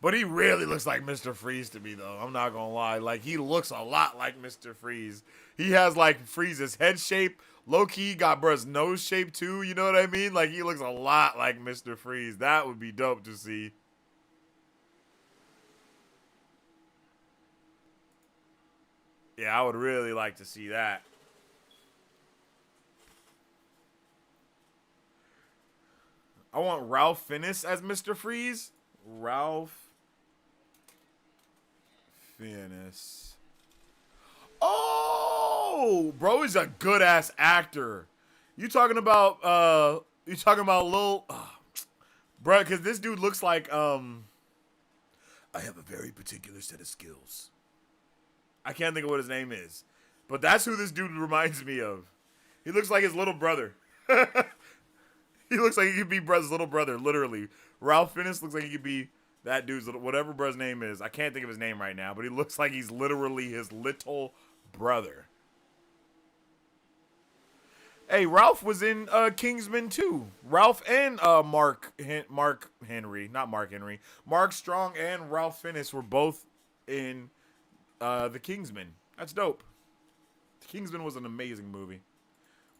But he really looks like Mr. Freeze to me, though. I'm not gonna lie. Like, he looks a lot like Mr. Freeze. He has, like, Freeze's head shape. Low-key got bruh's nose shape, too. You know what I mean? Like, he looks a lot like Mr. Freeze. That would be dope to see. Yeah, I would really like to see that. I want Ralph Fiennes as Mr. Freeze. Ralph Fiennes. Oh, bro is a good ass actor. You talking about Lil, bro? Because this dude looks like I have a very particular set of skills. I can't think of what his name is, but that's who this dude reminds me of. He looks like his little brother. He looks like he could be brother's little brother, literally. Ralph Fiennes looks like he could be that dude's little, whatever brother's name is. I can't think of his name right now, but he looks like he's literally his little brother. Hey, Ralph was in Kingsman too. Ralph and Mark Henry, not Mark Henry. Mark Strong and Ralph Fiennes were both in the Kingsman. That's dope. The Kingsman was an amazing movie.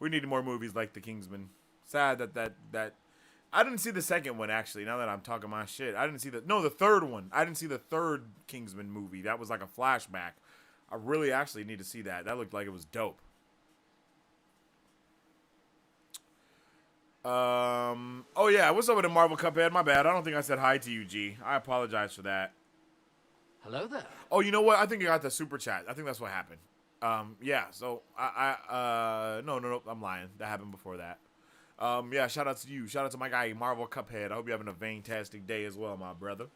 We need more movies like The Kingsman. Sad that I didn't see the second one, actually, now that I'm talking my shit. I didn't see the third one. I didn't see the third Kingsman movie. That was like a flashback. I really actually need to see that. That looked like it was dope. Oh yeah, what's up with the Marvel Cuphead? My bad. I don't think I said hi to you, G. I apologize for that. Hello there. Oh, you know what? I think I got the super chat. I think that's what happened. Yeah, so no, I'm lying. That happened before that. Yeah, shout out to you. Shout out to my guy, Marvel Cuphead. I hope you're having a fantastic day as well, my brother.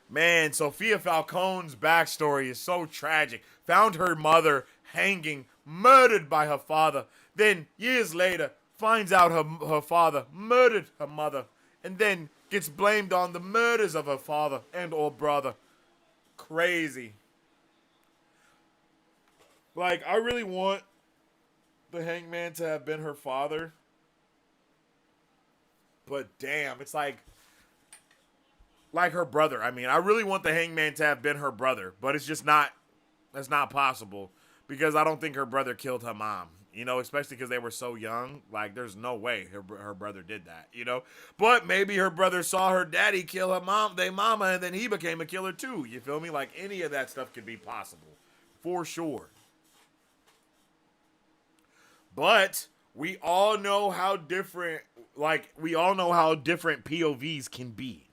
Man, Sophia Falcone's backstory is so tragic. Found her mother hanging, murdered by her father. Then, years later, finds out her father murdered her mother. And then gets blamed on the murders of her father and or brother. Crazy. Like, I really want the hangman to have been her father. But damn, it's like her brother. I mean, I really want the hangman to have been her brother. But it's just not, that's not possible. Because I don't think her brother killed her mom. You know, especially because they were so young. Like, there's no way her brother did that, you know? But maybe her brother saw her daddy kill her mama, and then he became a killer too. You feel me? Like, any of that stuff could be possible. For sure. But we all know how different, POVs can be.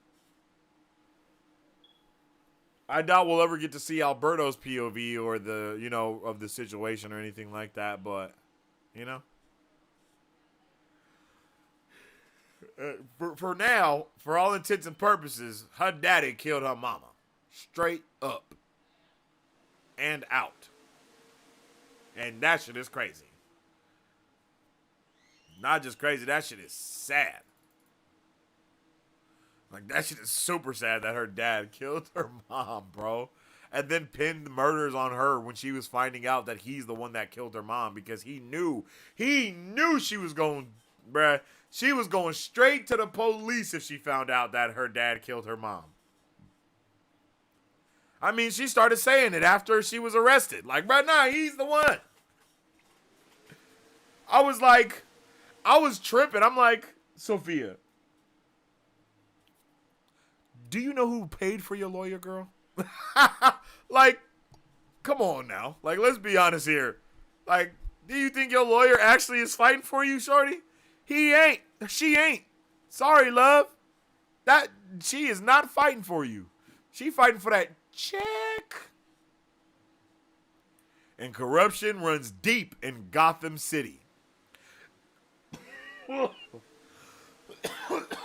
I doubt we'll ever get to see Alberto's POV or the, you know, of the situation or anything like that, but, you know. For now, for all intents and purposes, her daddy killed her mama. Straight up. And out. And that shit is crazy. Not just crazy, that shit is sad. Like, that shit is super sad that her dad killed her mom, bro. And then pinned murders on her when she was finding out that he's the one that killed her mom because he knew she was going, bruh. She was going straight to the police if she found out that her dad killed her mom. I mean, she started saying it after she was arrested. Like, bruh, nah, he's the one. I was tripping. I'm like, Sophia, do you know who paid for your lawyer, girl? Like, come on now. Like, let's be honest here. Like, do you think your lawyer actually is fighting for you, shorty? He ain't. She ain't. Sorry, love. She is not fighting for you. She fighting for that check. And corruption runs deep in Gotham City.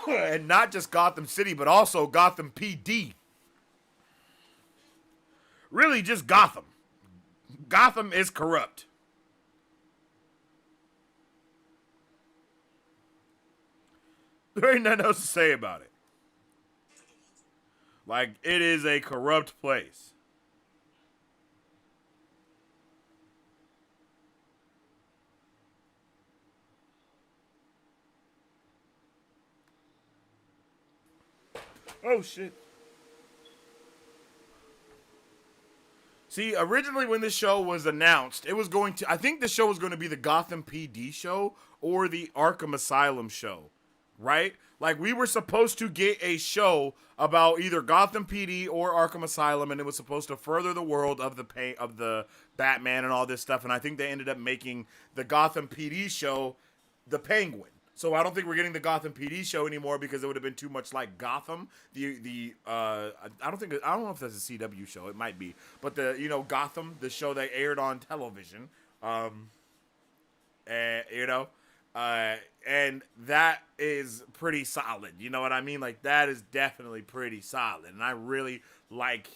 And not just Gotham City, but also Gotham PD. Really, just Gotham. Gotham is corrupt. There ain't nothing else to say about it. Like, it is a corrupt place. Oh, shit. See, originally when this show was announced, it was going to, I think the show was going to be the Gotham PD show or the Arkham Asylum show, right? Like, we were supposed to get a show about either Gotham PD or Arkham Asylum, and it was supposed to further the world of the Batman and all this stuff, and I think they ended up making the Gotham PD show the Penguin. So I don't think we're getting the Gotham PD show anymore because it would have been too much like Gotham. I don't know if that's a CW show. It might be, but Gotham, the show that aired on television, and that is pretty solid. You know what I mean? Like, that is definitely pretty solid, and I really like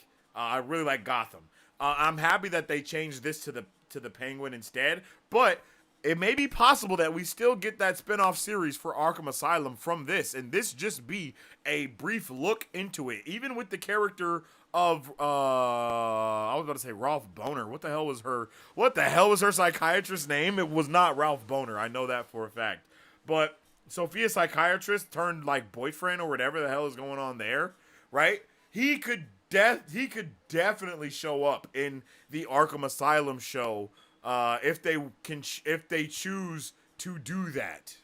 Gotham. I'm happy that they changed this to the Penguin instead, but it may be possible that we still get that spin-off series for Arkham Asylum from this, and this just be a brief look into it. Even with the character of I was about to say Ralph Boner. What the hell was her psychiatrist's name? It was not Ralph Boner. I know that for a fact. But Sophia's psychiatrist turned like boyfriend or whatever the hell is going on there, right? He could definitely show up in the Arkham Asylum show if they choose to do that,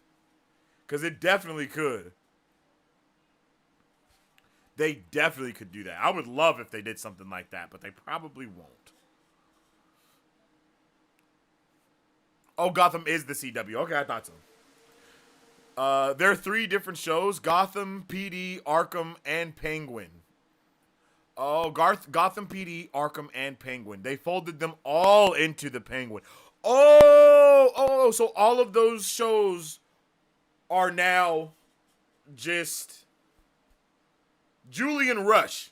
because it definitely could. They definitely could do that. I would love if they did something like that, but they probably won't. Oh, Gotham is the CW. Okay, I thought so. There are 3 different shows: Gotham, PD, Arkham, and Penguin. Oh, Gotham, PD, Arkham, and Penguin. They folded them all into the Penguin. Oh, so all of those shows are now just Julian Rush.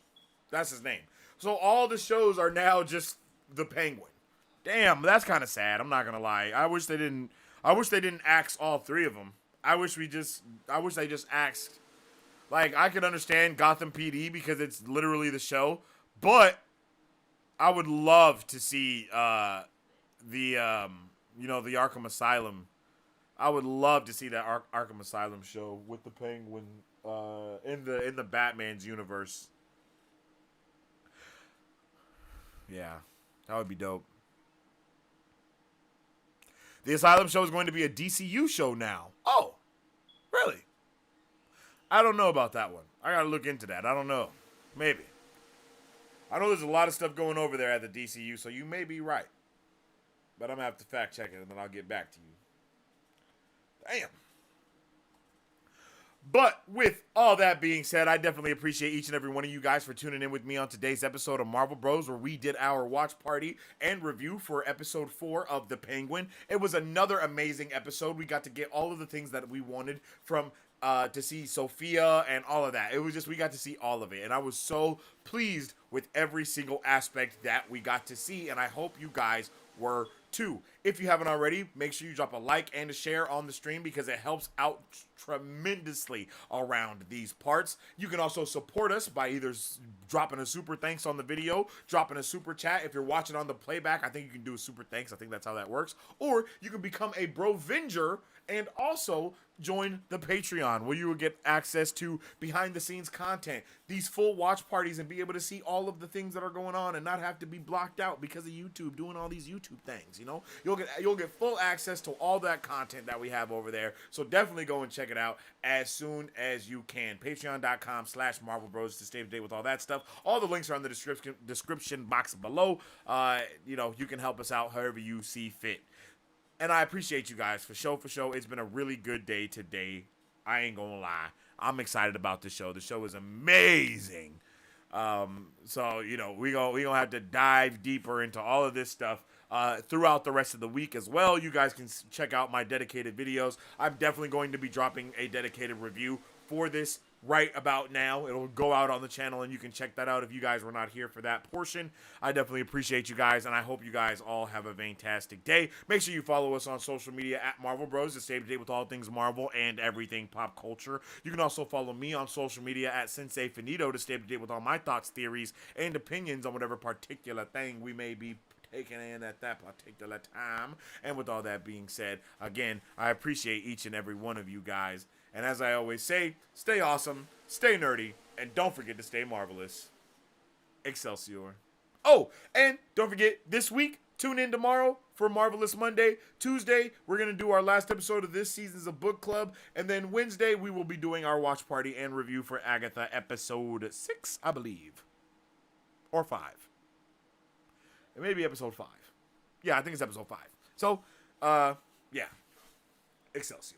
That's his name. So all the shows are now just the Penguin. Damn, that's kind of sad. I'm not gonna lie. I wish they didn't axe all 3 of them. I wish they just axed. Like, I could understand Gotham PD because it's literally the show, but I would love to see the Arkham Asylum. I would love to see that Arkham Asylum show with the Penguin in the Batman's universe. Yeah, that would be dope. The Asylum show is going to be a DCU show now. Oh, really? I don't know about that one. I gotta look into that. I don't know. Maybe. I know there's a lot of stuff going over there at the DCU, so you may be right. But I'm gonna have to fact check it and then I'll get back to you. Damn. But with all that being said, I definitely appreciate each and every one of you guys for tuning in with me on today's episode of Marvel Bros, where we did our watch party and review for episode 4 of The Penguin. It was another amazing episode. We got to get all of the things that we wanted from to see Sophia and all of that. It was just, we got to see all of it. And I was so pleased with every single aspect that we got to see. And I hope you guys were too. If you haven't already, make sure you drop a like and a share on the stream because it helps out tremendously around these parts. You can also support us by either dropping a super thanks on the video, dropping a super chat. If you're watching on the playback, I think you can do a super thanks. I think that's how that works. Or you can become a Brovenger and also join the Patreon, where you will get access to behind the scenes content, these full watch parties, and be able to see all of the things that are going on and not have to be blocked out because of YouTube doing all these YouTube things. You know, you'll get full access to all that content that we have over there. So definitely go and check it out as soon as you can. Patreon.com/Marvel Bros to stay up to date with all that stuff. All the links are in the description box below. You can help us out however you see fit. And I appreciate you guys for show. It's been a really good day today. I ain't gonna lie. I'm excited about the show. The show is amazing. So we gonna have to dive deeper into all of this stuff throughout the rest of the week as well. You guys can check out my dedicated videos. I'm definitely going to be dropping a dedicated review for this right about now. It'll go out on the channel and you can check that out if you guys were not here for that portion. I definitely appreciate you guys, and I hope you guys all have a fantastic day. Make sure you follow us on social media at Marvel Bros to stay up to date with all things Marvel and everything pop culture. You can also follow me on social media at Sensei Finito to stay up to date with all my thoughts, theories, and opinions on whatever particular thing we may be taking in at that particular time. And with all that being said, again, I appreciate each and every one of you guys. And as I always say, stay awesome, stay nerdy, and don't forget to stay marvelous. Excelsior. Oh, and don't forget, this week, tune in tomorrow for Marvelous Monday. Tuesday, we're going to do our last episode of this season's of Book Club. And then Wednesday, we will be doing our watch party and review for Agatha episode 6, I believe. Or 5. It may be episode 5. Yeah, I think it's episode 5. So, yeah. Excelsior.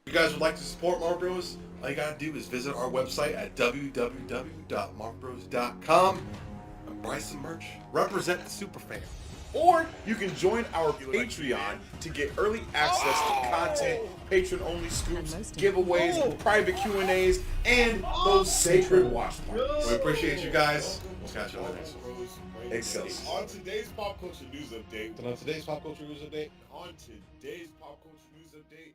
If you guys would like to support Marvel Bros, all you gotta do is visit our website at www.marvelbros.com and buy some merch. Represent a superfan. Or you can join our Patreon to get early access to content, patron-only scoops, giveaways, private Q&As, and those sacred watch parties. We appreciate you guys. We'll catch you later. Excelsior. On today's pop culture news update. And on today's pop culture news update. On today's pop culture news update,